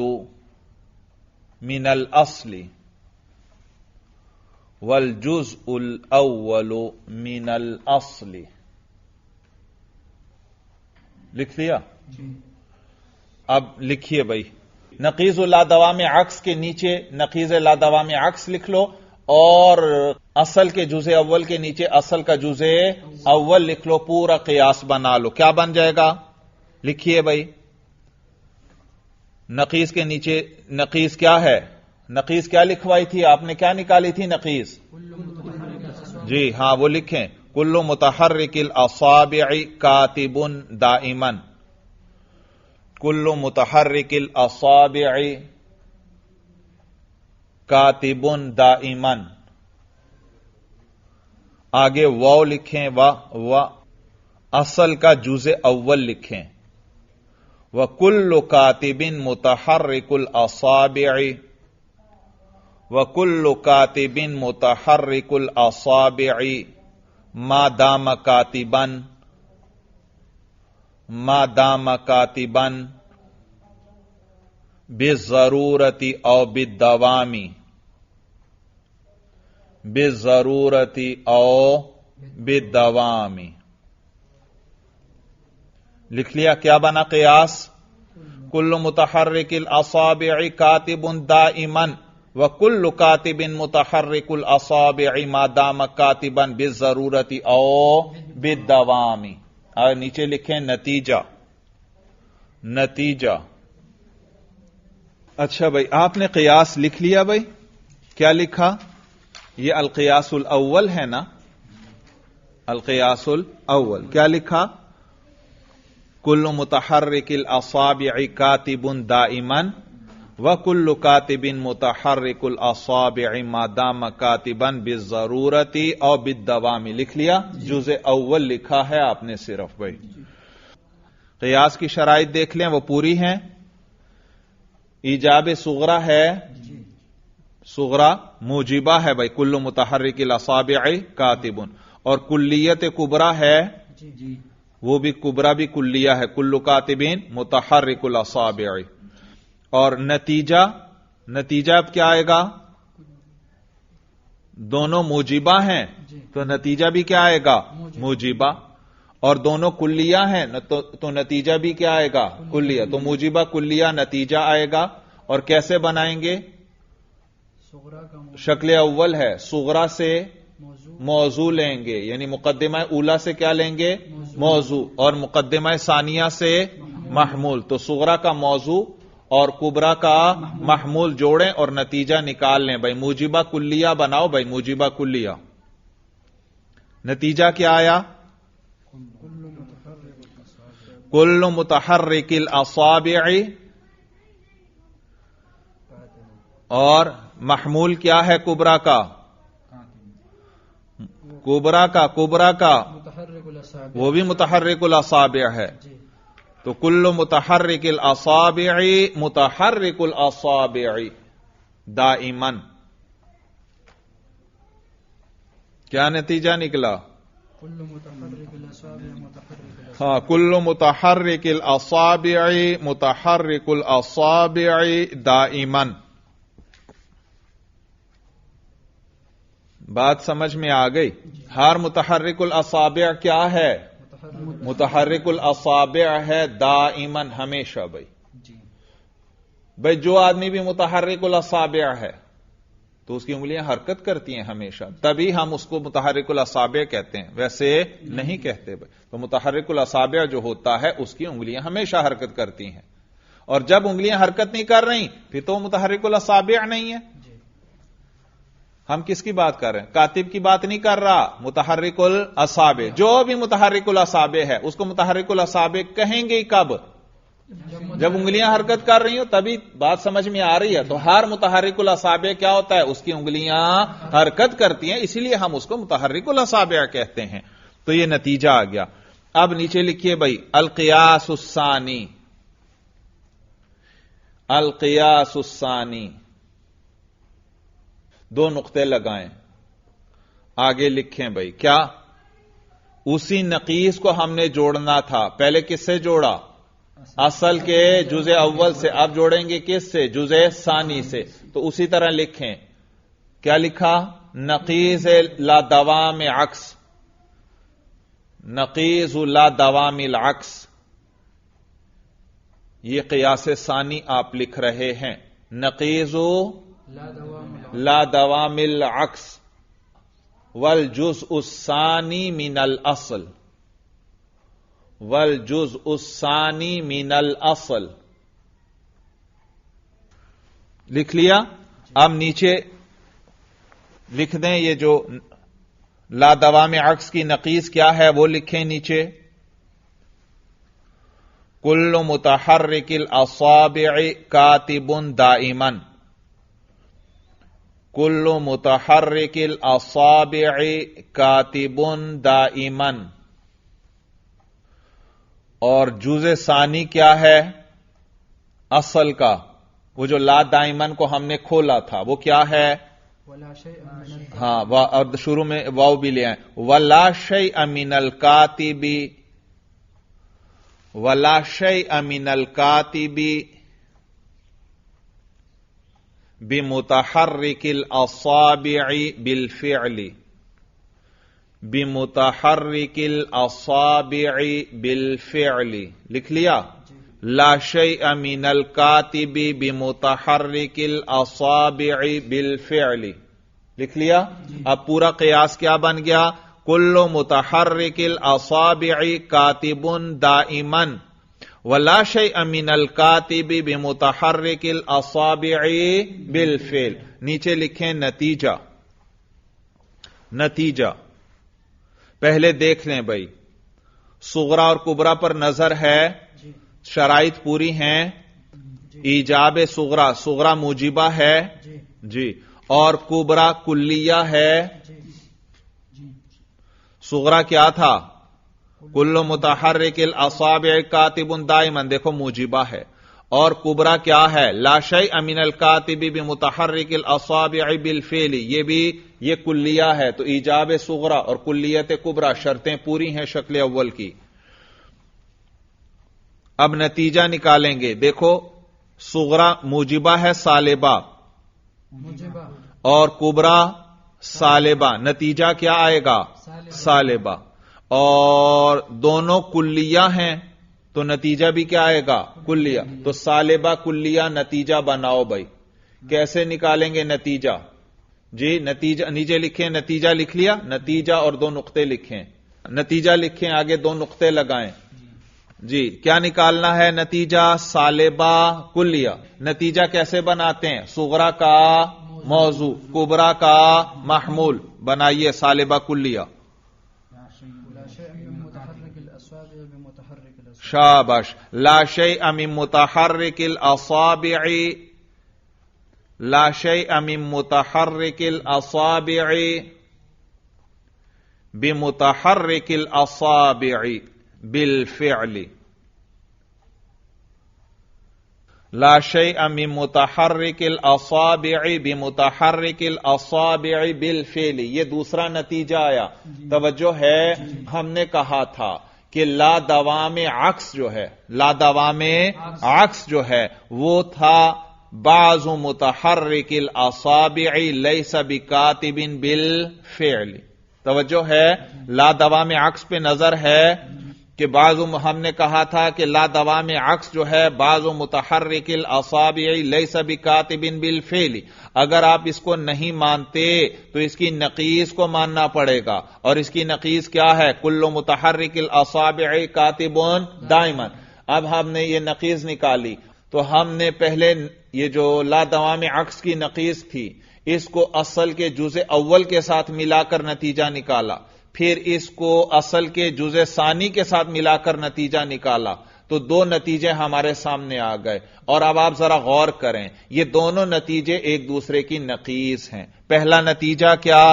من الاصل. والجزء الاول من الاصل. لکھ لیا؟ اب لکھیے بھائی. نقیض لا دوام عکس کے نیچے نقیض لا دوام عکس لکھ لو، اور اصل کے جزء اول کے نیچے اصل کا جزء اول لکھ لو. پورا قیاس بنا لو. کیا بن جائے گا؟ لکھیے بھائی. نقیض کے نیچے نقیض کیا ہے؟ نقیض کیا لکھوائی تھی آپ نے؟ کیا نکالی تھی نقیض؟ جی ہاں، وہ لکھیں. کل متحرک الاصابع کاتب دائما. کل متحرک الاصابع کاتب دائما. آگے واو لکھیں. و اصل کا جزء اول لکھیں. وَكُلُّ كَاتِبٍ مُتَحَرِّكُ الْأَصَابِعِ. وَكُلُّ كَاتِبٍ مُتَحَرِّكُ الْأَصَابِعِ مَا دَامَ كَاتِبًا. مَا دَامَ كَاتِبًا بِالضَّرُورَةِ أَوْ بِالدَّوَامِ. بِالضَّرُورَةِ أَوْ بِالدَّوَامِ. لکھ لیا؟ کیا بنا قیاس؟ کل متحرک الاصابع کاتب دائما وکل کاتب متحرک الاصابع ما دام کاتبا بالضرورت او بالدوام. اور نیچے لکھیں نتیجہ. نتیجہ. اچھا بھائی، آپ نے قیاس لکھ لیا بھائی؟ کیا لکھا؟ یہ القیاس الاول ہے نا؟ القیاس الاول کیا لکھا؟ کل متحرک الاصابع کاتب دائما وکل کاتب متحرک الاصابع ما دام کاتبا بالضرورت او بالدوام. لکھ لیا؟ جزء اول لکھا ہے آپ نے صرف بھائی. قیاس کی شرائط دیکھ لیں، وہ پوری ہیں. ایجاب صغرا ہے، صغرا موجبہ ہے بھائی. کل متحرک الاصابع کاتب. اور کلیت کبرا ہے، وہ بھی کبرا بھی کلیہ ہے. کل کاتبین متحرک الاصابع. اور نتیجہ، نتیجہ اب کیا آئے گا؟ دونوں موجبہ ہیں تو نتیجہ بھی کیا آئے گا؟ موجبہ. اور دونوں کلیہ ہیں تو نتیجہ بھی کیا آئے گا؟ کلیہ. تو موجبہ کلیہ نتیجہ آئے گا. اور کیسے بنائیں گے؟ شکل اول ہے، صغرا سے موضوع لیں گے، یعنی مقدمہ اولا سے کیا لیں گے؟ موضوع. اور مقدمہ ثانیہ سے محمول. تو صغرا کا موضوع اور کبرا کا محمول جوڑیں اور نتیجہ نکال لیں بھائی. موجبہ کلیہ بناؤ بھائی. موجبہ کلیہ. نتیجہ کیا آیا؟ کل متحرک الاصابع. اور محمول کیا ہے کبرا کا؟ کبرا کا وہ بھی متحرک الاصابع ہے. تو کل متحرک الاصابع متحرک الاصابع دائما. کیا نتیجہ نکلا؟ ہاں، کل متحرک الاصابع متحرک الاصابع دائما. بات سمجھ میں آ گئی؟ ہر متحرک الاصابع کیا ہے؟ متحرک الاصابع ہے دائما، ہمیشہ. بھائی جو آدمی بھی متحرک الاصابع ہے تو اس کی انگلیاں حرکت کرتی ہیں ہمیشہ، تبھی ہم اس کو متحرک الاصابع کہتے ہیں، ویسے نہیں کہتے. تو متحرک الاصابع جو ہوتا ہے اس کی انگلیاں ہمیشہ حرکت کرتی ہیں، اور جب انگلیاں حرکت نہیں کر رہی پھر تو متحرک الاصابع نہیں ہے. ہم کس کی بات کر رہے ہیں؟ کاتب کی بات نہیں کر رہا، متحرک الاصابع. جو بھی متحرک الاصابع ہے اس کو متحرک الاصابع کہیں گے کب؟ جب انگلیاں حرکت کر رہی ہوں تبھی. بات سمجھ میں آ رہی ہے؟ تو ہر متحرک الاصابع کیا ہوتا ہے؟ اس کی انگلیاں حرکت کرتی ہیں، اسی لیے ہم اس کو متحرک الاصابع کہتے ہیں. تو یہ نتیجہ آ گیا. اب نیچے لکھیے بھائی القیاس الثانی. القیاس الثانی، دو نقطے لگائیں، آگے لکھیں بھائی. کیا؟ اسی نقیص کو ہم نے جوڑنا تھا. پہلے کس سے جوڑا؟ اصل کے جزء اول سے. اب جوڑیں گے کس سے؟ جزء ثانی سے. تو اسی طرح لکھیں. کیا لکھا؟ نقیض لا دوام عکس. نقیض لا دوام العکس، یہ قیاس ثانی آپ لکھ رہے ہیں. نقیض لا دوام العکس والجزء الثانی من الاصل. والجزء الثانی من الاصل. لکھ لیا؟ اب نیچے لکھ دیں یہ جو لا دوام عکس کی نقیض کیا ہے وہ لکھیں نیچے. کل متحرک الاصابع کاتب دائما. کل متحرک الاصابع کاتب دائما. اور جزء ثانی کیا ہے اصل کا؟ وہ جو لا دائمن کو ہم نے کھولا تھا وہ کیا ہے؟ ہاں، اور شروع میں واو بھی لے آئیں. ولا شیء من الکاتب. ولا شیء من الکاتب بمتحرک الاصابع بالفعل. بمتحرک الاصابع بالفعل. لکھ لیا؟ لا شیء من الکاتب بمتحرک الاصابع بالفعل. لکھ لیا؟ اب پورا قیاس کیا بن گیا؟ کل متحرک الاصابع کاتب دائما ولا شیء من الکاتب بمتحرک الاصابع بالفعل. نیچے لکھیں نتیجہ. نتیجہ پہلے دیکھ لیں بھائی، صغرا اور کبرا پر نظر ہے، شرائط پوری ہیں. ایجاب صغرا، صغرا موجبہ ہے جی، اور کبرا کلیہ ہے. صغرا کیا تھا؟ کل متحرک الاصابع کاتب دائما، دیکھو موجبہ ہے. اور کبرا کیا ہے؟ لا شیء من الکاتب بمتحرک الاصابع بالفعل، یہ بھی یہ کلیہ ہے. تو ایجاب صغرا اور کلیت کبرا شرطیں پوری ہیں شکل اول کی. اب نتیجہ نکالیں گے. دیکھو صغرا موجبہ ہے سالبہ، اور کبرا سالبہ. نتیجہ کیا آئے گا؟ سالبہ. اور دونوں کلیہ ہیں تو نتیجہ بھی کیا آئے گا؟ کلیہ. تو سالبہ کلیہ نتیجہ بناؤ بھائی. کیسے نکالیں گے نتیجہ؟ جی نتیجہ نیچے لکھیں. نتیجہ لکھ لیا؟ نتیجہ اور دو نقطے لکھیں. نتیجہ لکھیں، آگے دو نقطے لگائیں. جی کیا نکالنا ہے نتیجہ؟ سالبہ کلیہ. نتیجہ کیسے بناتے ہیں؟ صغرا کا موضوع، کبرا کا محمول. بنائیے سالبہ کلیہ. شاباش. لا شیء من متحرک الاصابع. لا شیء من متحرک الاصابع بمتحرک الاصابع بالفعل. لا شیء من متحرک الاصابع بمتحرک الاصابع بالفعل، یہ دوسرا نتیجہ آیا. توجہ ہے، ہم نے کہا تھا کہ لا دوام عکس جو ہے، لا دوام عکس جو ہے وہ تھا بعض متحرک الاصابع لیس بکاتب بالفعل. توجہ ہے، لا دوام عکس پہ نظر ہے کہ ہم نے کہا تھا کہ لا دوام عکس جو ہے بعض متحرک الاصابع لیس بکاتب بالفعل. اگر آپ اس کو نہیں مانتے تو اس کی نقیض کو ماننا پڑے گا، اور اس کی نقیض کیا ہے؟ کل متحرک الاصابع کاتب دائما. اب ہم نے یہ نقیض نکالی تو ہم نے پہلے یہ جو لا دوام عکس کی نقیض تھی اس کو اصل کے جزء اول کے ساتھ ملا کر نتیجہ نکالا، پھر اس کو اصل کے جزء ثانی کے ساتھ ملا کر نتیجہ نکالا، تو دو نتیجے ہمارے سامنے آ گئے. اور اب آپ ذرا غور کریں، یہ دونوں نتیجے ایک دوسرے کی نقیض ہیں. پہلا نتیجہ کیا؟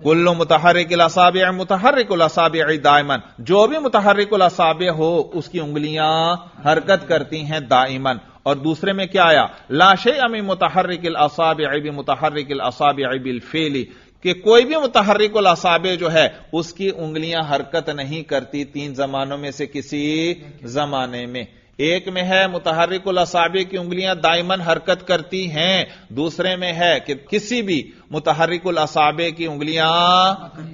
کل متحرک الاصابع متحرک الاصابع دائما، جو بھی متحرک الاصابع ہو اس کی انگلیاں حرکت کرتی ہیں دائما. اور دوسرے میں کیا آیا؟ لا شیء من متحرک الاصابع بمتحرک الاصابع بالفعل، کہ کوئی بھی متحرک الاصابع جو ہے اس کی انگلیاں حرکت نہیں کرتی تین زمانوں میں سے کسی زمانے میں. ایک میں ہے متحرک الاصابع کی انگلیاں دائماً حرکت کرتی ہیں، دوسرے میں ہے کہ کسی بھی متحرک الاصابع کی انگلیاں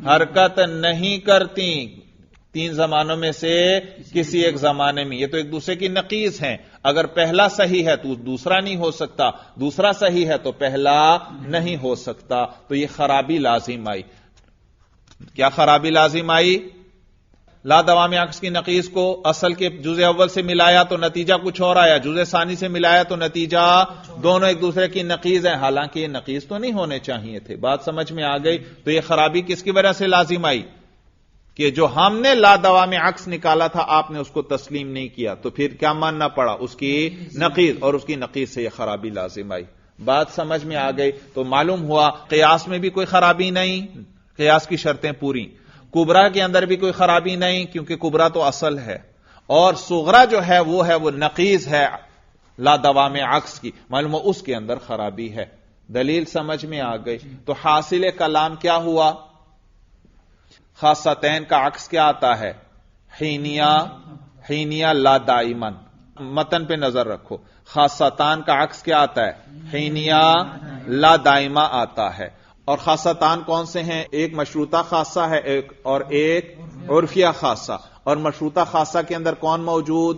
حرکت نہیں کرتی تین زمانوں میں سے کسی ایک زمانے میں. یہ تو ایک دوسرے کی نقیض ہیں. اگر پہلا صحیح ہے تو دوسرا نہیں ہو سکتا، دوسرا صحیح ہے تو پہلا نہیں ہو سکتا. تو یہ خرابی لازم آئی. کیا خرابی لازم آئی؟ لا دوام عکس کی نقیض کو اصل کے جزء اول سے ملایا تو نتیجہ کچھ اور آیا، جزء ثانی سے ملایا تو نتیجہ دونوں ایک دوسرے کی نقیض ہیں، حالانکہ یہ نقیض تو نہیں ہونے چاہیے تھے. بات سمجھ میں آ گئی؟ تو یہ خرابی کس کی وجہ سے لازم آئی؟ کہ جو ہم نے لا دوام عکس نکالا تھا آپ نے اس کو تسلیم نہیں کیا، تو پھر کیا ماننا پڑا؟ اس کی نقیض، اور اس کی نقیض سے یہ خرابی لازم آئی. بات سمجھ میں آ گئی؟ تو معلوم ہوا قیاس میں بھی کوئی خرابی نہیں، قیاس کی شرطیں پوری. کبرا کے اندر بھی کوئی خرابی نہیں کیونکہ کبرا تو اصل ہے، اور صغرا جو ہے وہ نقیض ہے لا دوام عکس کی، معلوم اس کے اندر خرابی ہے. دلیل سمجھ میں آ گئی؟ تو حاصل کلام کیا ہوا؟ خاصتین کا عکس کیا آتا ہے؟ حینیہ لا دائمن. متن پہ نظر رکھو، خاصتان کا عکس کیا آتا ہے؟ حینیہ لا دائمہ آتا ہے. اور خاصتان کون سے ہیں؟ ایک مشروطہ خاصہ ہے اور ایک عرفیہ خاصہ. اور مشروطہ خاصہ کے اندر کون موجود؟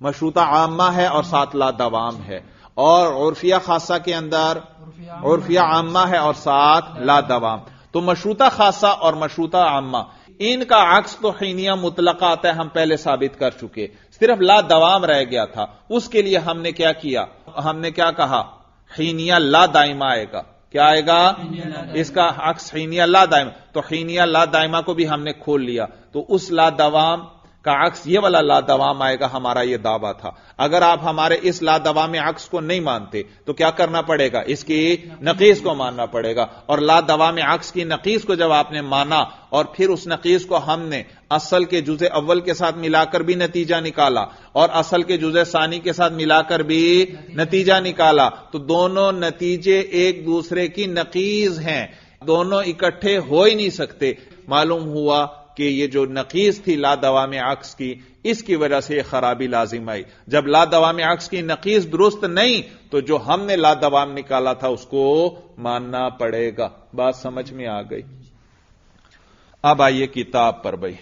مشروطہ عامہ ہے اور ساتھ لا دوام ہے. اور عرفیہ خاصہ کے اندر عرفیہ عامہ ہے اور ساتھ لا دوام. تو مشروطہ خاصہ اور مشروطہ عامہ ان کا عکس تو حینیہ مطلقہ آتا ہے، ہم پہلے ثابت کر چکے. صرف لا دوام رہ گیا تھا، اس کے لیے ہم نے کیا کیا؟ ہم نے کیا کہا؟ حینیہ لا دائمہ آئے گا. کیا آئے گا؟ اس کا عکس حینیہ لا دائمہ. تو حینیہ لا دائمہ کو بھی ہم نے کھول لیا، تو اس لا دوام کا عکس یہ والا لا دوام آئے گا. ہمارا یہ دعویٰ تھا. اگر آپ ہمارے اس لا دوام عکس کو نہیں مانتے تو کیا کرنا پڑے گا؟ اس کی نقیض کو ماننا پڑے گا. اور لا دوام عکس کی نقیض کو جب آپ نے مانا اور پھر اس نقیض کو ہم نے اصل کے جزء اول کے ساتھ ملا کر بھی نتیجہ نکالا اور اصل کے جزء ثانی کے ساتھ ملا کر بھی نتیجہ نکالا، تو دونوں نتیجے ایک دوسرے کی نقیض ہیں، دونوں اکٹھے ہو ہی نہیں سکتے. معلوم ہوا کہ یہ جو نقیض تھی لا دوام عکس کی، اس کی وجہ سے یہ خرابی لازم آئی. جب لا دوام عکس کی نقیض درست نہیں تو جو ہم نے لا دوام نکالا تھا اس کو ماننا پڑے گا. بات سمجھ میں آ گئی؟ اب آئیے کتاب پر بھائی.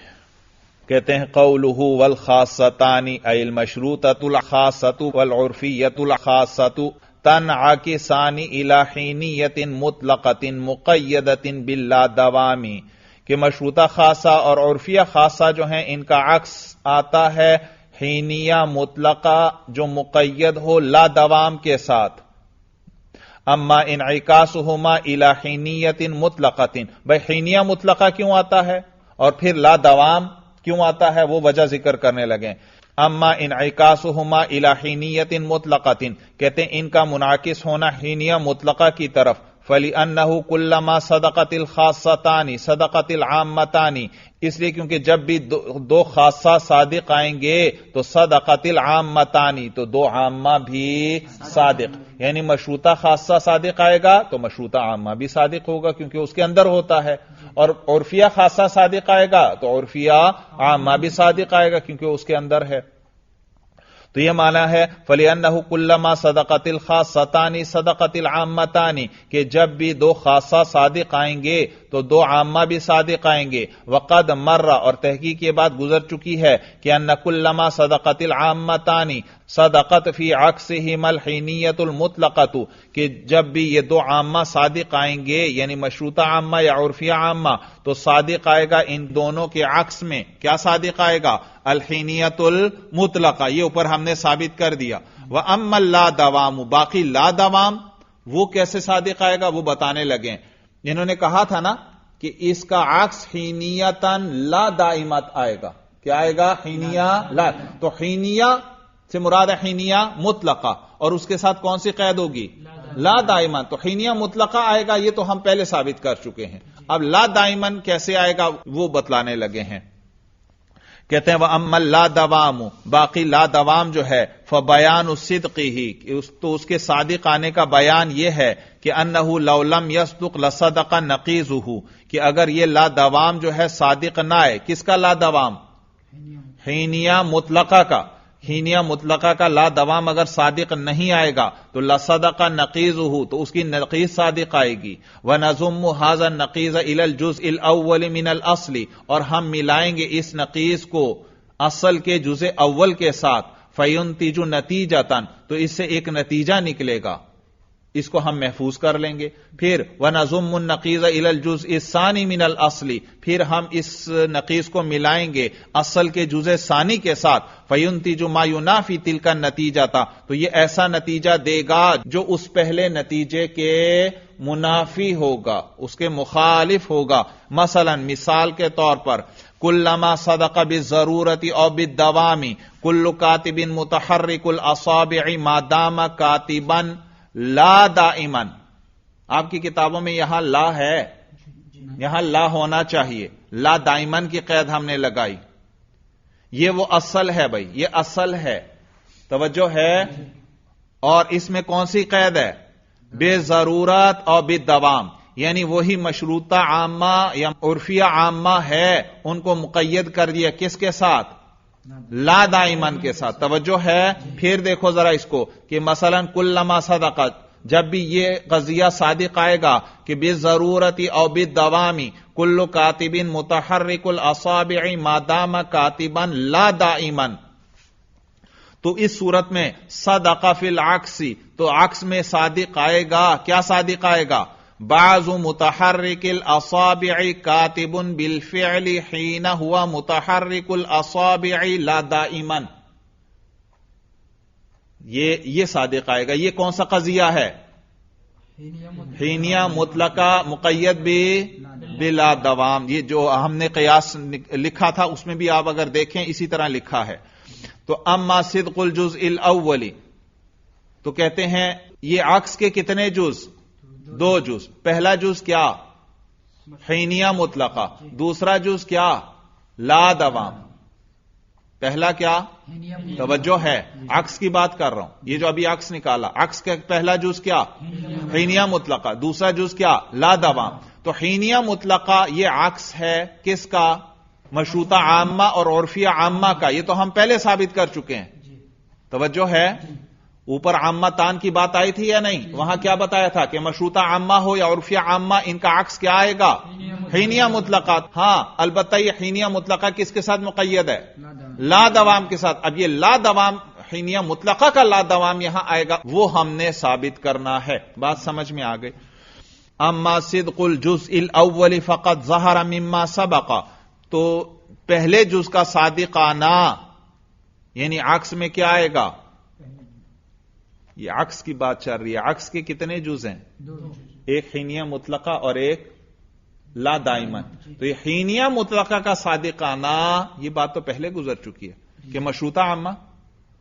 کہتے ہیں قولہ والخاصتان ای المشروطۃ الخاصۃ والعرفیۃ الخاصۃ تنعکسان الی حینیۃ مطلقۃ مقیدۃ باللا دوام، کہ مشروطہ خاصہ اور عرفیہ خاصہ جو ہیں ان کا عکس آتا ہے حینیہ مطلقہ جو مقید ہو لا دوام کے ساتھ. اما انعکاسہما الی حینیۃ مطلقۃ، بھائی حینیہ مطلقہ کیوں آتا ہے اور پھر لا دوام کیوں آتا ہے وہ وجہ ذکر کرنے لگے. اما انعکاسہما الی حینیۃ مطلقۃ، کہتے ہیں ان کا منعکس ہونا حینیہ مطلقہ کی طرف، فَلِأَنَّهُ كُلَّمَا صَدَقَتِ الْخَاصَّتَانِ صَدَقَتِ الْعَامَّتَانِ، اس لیے کیونکہ جب بھی دو خاصہ صادق آئیں گے تو صدقت العامتانی، تو دو عامہ بھی صادق، یعنی مشروطہ خاصہ صادق آئے گا تو مشروطہ عامہ بھی صادق ہوگا کیونکہ اس کے اندر ہوتا ہے، اور عرفیہ خاصہ صادق آئے گا تو عرفیہ عامہ بھی صادق آئے گا کیونکہ اس کے اندر ہے۔ تو یہ معنی ہے فَلِأَنَّهُ كُلَّمَا صَدَقَتِ الْخَاصَّتَانِ صَدَقَتِ الْعَامَّتَانِ، کہ جب بھی دو خاصہ صادق آئیں گے تو دو عامہ بھی صادق آئیں گے۔ وقد مر، اور تحقیق یہ بات گزر چکی ہے کہ ان كُلَّمَا صَدَقَتِ الْعَامَّتَانِ صدقت فی عکسہما الحینیۃ المطلقۃ، کہ جب بھی یہ دو عامہ صادق آئیں گے یعنی مشروطہ عامہ یا عرفیہ عامہ، تو صادق آئے گا ان دونوں کے عکس میں، کیا صادق آئے گا؟ الحینیۃ المطلقہ، یہ اوپر ہم نے ثابت کر دیا۔ وَأَمَّا اللا دوام، باقی لا دوام وہ کیسے صادق آئے گا وہ بتانے لگے۔ انہوں نے کہا تھا نا کہ اس کا عکس حینیتاً لا دائمت آئے گا، کیا آئے گا؟ حینیہ لا، تو حینیہ سے مراد حینیہ مطلقہ، اور اس کے ساتھ کون سی قید ہوگی؟ لا دائمن، تو حینیہ مطلقہ آئے گا، یہ تو ہم پہلے ثابت کر چکے ہیں۔ اب لا دائمن کیسے آئے گا وہ بتلانے لگے ہیں۔ کہتے ہیں وَأَمَّا لا دوام، باقی لا دوام جو ہے فَبَيَانُ صِدْقِهِ، تو اس کے صادق آنے کا بیان یہ ہے کہ أَنَّهُ لَوْ لَمْ يَصْدُقْ لَصَدَقَ نَقِيضُهُ، کہ اگر یہ لا دوام جو ہے صادق نہ آئے، کس کا لا دوام؟ حینیہ مطلقہ کا، حینیہ مطلقہ کا لا دوام اگر صادق نہیں آئے گا تو لصدق نقیضہ، تو اس کی نقیض صادق آئے گی۔ وَنَضُمُّ هَذَا النَّقِيضَ إِلَى الْجُزْءِ الْأَوَّلِ مِنَ الْأَصْلِ، اور ہم ملائیں گے اس نقیض کو اصل کے جزء اول کے ساتھ، فَيُنْتِجُ نَتِیجَةً، تو اس سے ایک نتیجہ نکلے گا، اس کو ہم محفوظ کر لیں گے۔ پھر وَنَضُمُّ النَّقِيضَ إِلَى الْجُزْءِ الثَّانِي مِنَ الْأَصْلِ، پھر ہم اس نقیض کو ملائیں گے اصل کے جزء ثانی کے ساتھ، فَيُنْتِجُ مَا يُنَافِي تِلْكَ النَّتِیجَةَ، تو یہ ایسا نتیجہ دے گا جو اس پہلے نتیجے کے منافی ہوگا، اس کے مخالف ہوگا۔ مثلا مثال کے طور پر کلما صدق بالضرورت او بالدوام کل کاتب متحرک الاصابع ما دام کاتبا لا دائما، آپ کی کتابوں میں یہاں لا ہے، یہاں لا ہونا چاہیے، لا دائمن کی قید ہم نے لگائی، یہ وہ اصل ہے بھائی، یہ اصل ہے، توجہ ہے۔ اور اس میں کون سی قید ہے؟ بے ضرورت اور بالدوام، یعنی وہی مشروطہ عامہ یا عرفیہ عامہ ہے، ان کو مقید کر دیا کس کے ساتھ؟ لا دائمن کے ساتھ، توجہ ہے۔ پھر دیکھو ذرا اس کو کہ مثلا کلما صدقت، جب بھی یہ قضیہ صادق آئے گا کہ بالضرورت او بالدوام کل کاتب متحرک الاصابع ما دام کاتبا لا دائما، تو اس صورت میں صدق فی العکس، تو عکس میں صادق آئے گا، کیا صادق آئے گا؟ بعض متحرک الاصابع کاتب بالفعل حین ہوا متحرک الاصابع لا دائما، یہ صادق آئے گا۔ یہ کون سا قضیہ ہے؟ حینیہ مطلقہ مقید بلا دوام، یہ جو ہم نے قیاس لکھا تھا اس میں بھی آپ اگر دیکھیں اسی طرح لکھا ہے۔ تو اما صدق الجزء الاولی، تو کہتے ہیں یہ عکس کے کتنے جز؟ 2 جز۔ پہلا جز کیا؟ حینیہ مطلقہ، دوسرا جز کیا؟ لا دوام۔ پہلا کیا؟ توجہ ہے، عکس کی بات کر رہا ہوں، یہ جو ابھی عکس نکالا، عکس کا پہلا جز کیا؟ حینیہ مطلقہ، دوسرا جز کیا؟ لا دوام۔ تو حینیہ مطلقہ یہ عکس ہے کس کا؟ مشروطہ عامہ اور عرفیہ عامہ کا، یہ تو ہم پہلے ثابت کر چکے ہیں، توجہ ہے۔ اوپر عامہ تان کی بات آئی تھی یا نہیں؟ وہاں کیا بتایا تھا کہ مشروطہ عامہ ہو یا عرفیہ عامہ، ان کا عکس کیا آئے گا؟ حینیہ مطلقہ۔ ہاں البتہ یہ حینیہ مطلقہ کس کے ساتھ مقید ہے؟ لا دوام کے ساتھ۔ اب یہ لا دوام، حینیہ مطلقہ کا لا دوام یہاں آئے گا، وہ ہم نے ثابت کرنا ہے۔ بات سمجھ میں آ گئی؟ اما صدق الجزء الاول فقط ظہر مما سبق، تو پہلے جز کا صادق آنا یعنی عکس میں کیا آئے گا؟ یہ عکس کی بات چل رہی ہے، عکس کے کتنے جز ہیں؟ 2 ایک حینیہ مطلقہ اور ایک لا دائمن۔ تو یہ حینیہ مطلقہ کا صادق آنا، یہ بات تو پہلے گزر چکی ہے کہ مشروطہ عامہ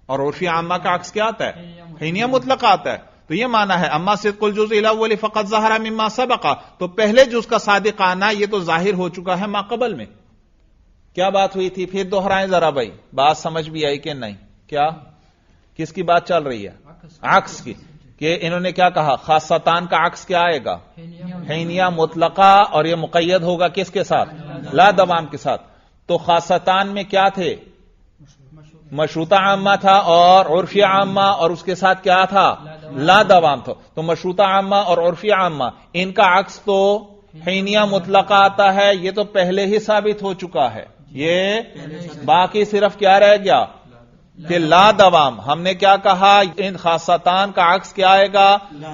اور عرفی عامہ کا عکس کیا آتا ہے؟ حینیہ مطلقہ آتا ہے۔ تو یہ معنی ہے اما صدق الجزء الاول فقد ظہر مما سبق، تو پہلے جز کا صادق آنا یہ تو ظاہر ہو چکا ہے ما قبل میں. کیا بات ہوئی تھی؟ پھر دوہرائیں ذرا بھائی، بات سمجھ بھی آئی کہ نہیں؟ کیا کس کی بات چل رہی ہے؟ عکس کی. کہ انہوں نے کیا کہا؟ خاصتان کا عکس کیا آئے گا؟ حینیہ مطلقہ، اور یہ مقید ہوگا کس کے ساتھ؟ لا دوام کے ساتھ. تو خاصتان میں کیا تھے؟ مشروطہ عامہ تھا اور عرفی عامہ، اور اس کے ساتھ کیا تھا؟ لا دوام تھا. تو مشروطہ عامہ اور عرفی عامہ ان کا عکس تو حینیہ مطلقہ آتا ہے، یہ تو پہلے ہی ثابت ہو چکا ہے. یہ باقی صرف کیا رہ گیا کہ لا دوام. ہم نے کیا کہا؟ ان خاصتان کا عکس کیا آئے گا؟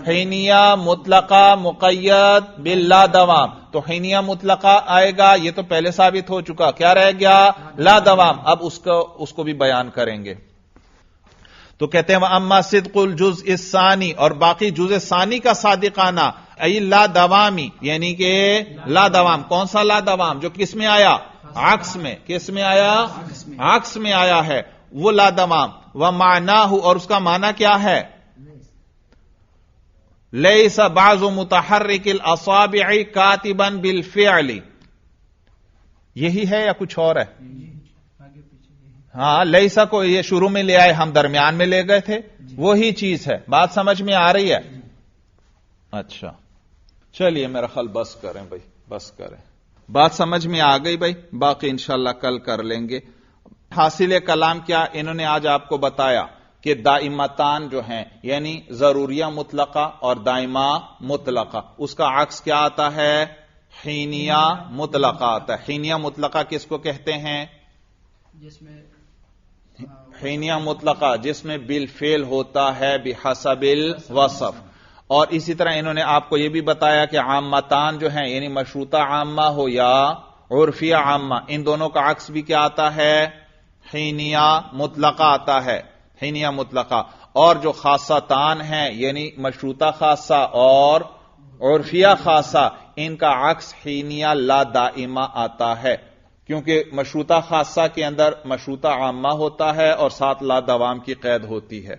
حینیہ مطلقہ مقید باللا دوام. تو حینیہ مطلقہ آئے گا، یہ تو پہلے ثابت ہو چکا. کیا رہ گیا؟ لا دوام. اب اس کو بھی بیان کریں گے. تو کہتے ہیں اما صدق الجزء الثانی، اور باقی جزء ثانی کا صادقانہ ای لا دوامی، یعنی کہ لا دوام. کون سا لا دوام؟ جو کس میں آیا؟ عکس میں. کس میں آیا؟ عکس میں آیا ہے وہ لا دوام. ومعناہ، اور اس کا معنی کیا ہے؟ لیس بعض متحرک الاصابع کاتبا بالفعل. یہی ہے یا کچھ اور ہے؟ ہاں، لیسا کو یہ شروع میں لے آئے، ہم درمیان میں لے گئے تھے، وہی چیز ہے. بات سمجھ میں آ رہی ہے؟ اچھا چلیے میرا خیال بس کریں بھائی، بس کریں. بات سمجھ میں آ گئی بھائی؟ باقی انشاءاللہ کل کر لیں گے. حاصل کلام کیا انہوں نے آج آپ کو بتایا کہ دائمتان جو ہیں، یعنی ضروریہ مطلقہ اور دائمہ مطلقہ، اس کا عکس کیا آتا ہے؟ حینیہ مطلقہ آتا ہے. حینیہ مطلقہ کس کو کہتے ہیں؟ جس میں حینیہ مطلقہ جس میں بالفعل ہوتا ہے بحسب الوصف. اور اسی طرح انہوں نے آپ کو یہ بھی بتایا کہ عامتان جو ہیں، یعنی مشروطہ عامہ ہو یا عرفیہ عامہ، ان دونوں کا عکس بھی کیا آتا ہے؟ حینیہ مطلقہ آتا ہے. حینیہ مطلقہ. اور جو خاصتان ہیں، یعنی مشروطہ خاصہ اور عرفیہ خاصہ، ان کا عکس حینیہ لا دائمہ آتا ہے. کیونکہ مشروطہ خاصہ کے اندر مشروطہ عامہ ہوتا ہے اور ساتھ لا دوام کی قید ہوتی ہے،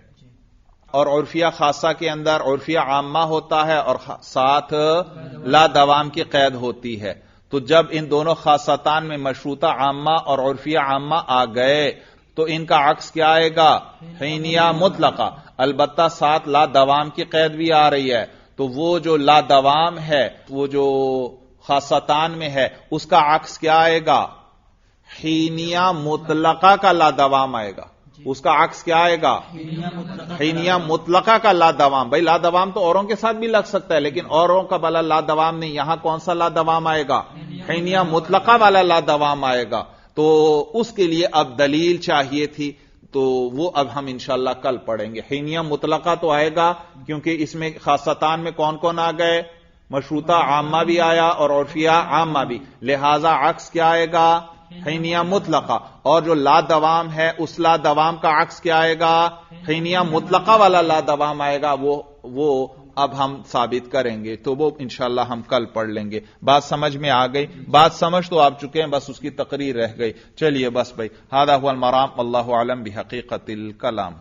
اور عرفیہ خاصہ کے اندر عرفیہ عامہ ہوتا ہے اور ساتھ لا دوام کی قید ہوتی ہے. تو جب ان دونوں خاصتان میں مشروطہ عامہ اور عرفیہ عامہ آ گئے تو ان کا عکس کیا آئے گا؟ حینیہ مطلقہ. البتہ ساتھ لا دوام کی قید بھی آ رہی ہے. تو وہ جو لا دوام ہے، وہ جو خاصتان میں ہے، اس کا عکس کیا آئے گا؟ حینیہ مطلقہ کا لا دوام آئے گا. اس کا عکس کیا آئے گا؟ حینیہ مطلقہ کا لا دوام. بھائی لا دوام تو اوروں کے ساتھ بھی لگ سکتا ہے، لیکن اوروں کا والا لا دوام نہیں. یہاں کون سا لا دوام آئے گا؟ حینیہ مطلقہ والا لا دوام آئے گا. تو اس کے لیے اب دلیل چاہیے تھی، تو وہ اب ہم انشاءاللہ کل پڑھیں گے. حینیہ مطلقہ تو آئے گا کیونکہ اس میں خاصتان میں کون کون آ گئے؟ مشروطہ عامہ بھی آیا اور عرفیہ عامہ بھی. لہذا عکس کیا آئے گا؟ حینیہ مطلقہ. اور جو لا دوام ہے، اس لا دوام کا عکس کیا آئے گا؟ حینیہ مطلقہ والا لا دوام آئے گا. وہ اب ہم ثابت کریں گے، تو وہ انشاءاللہ ہم کل پڑھ لیں گے. بات سمجھ میں آ گئی؟ بات سمجھ تو آپ چکے ہیں، بس اس کی تقریر رہ گئی. چلیے بس بھائی، ھذا ھو المرام، واللہ اعلم بحقیقت الکلام.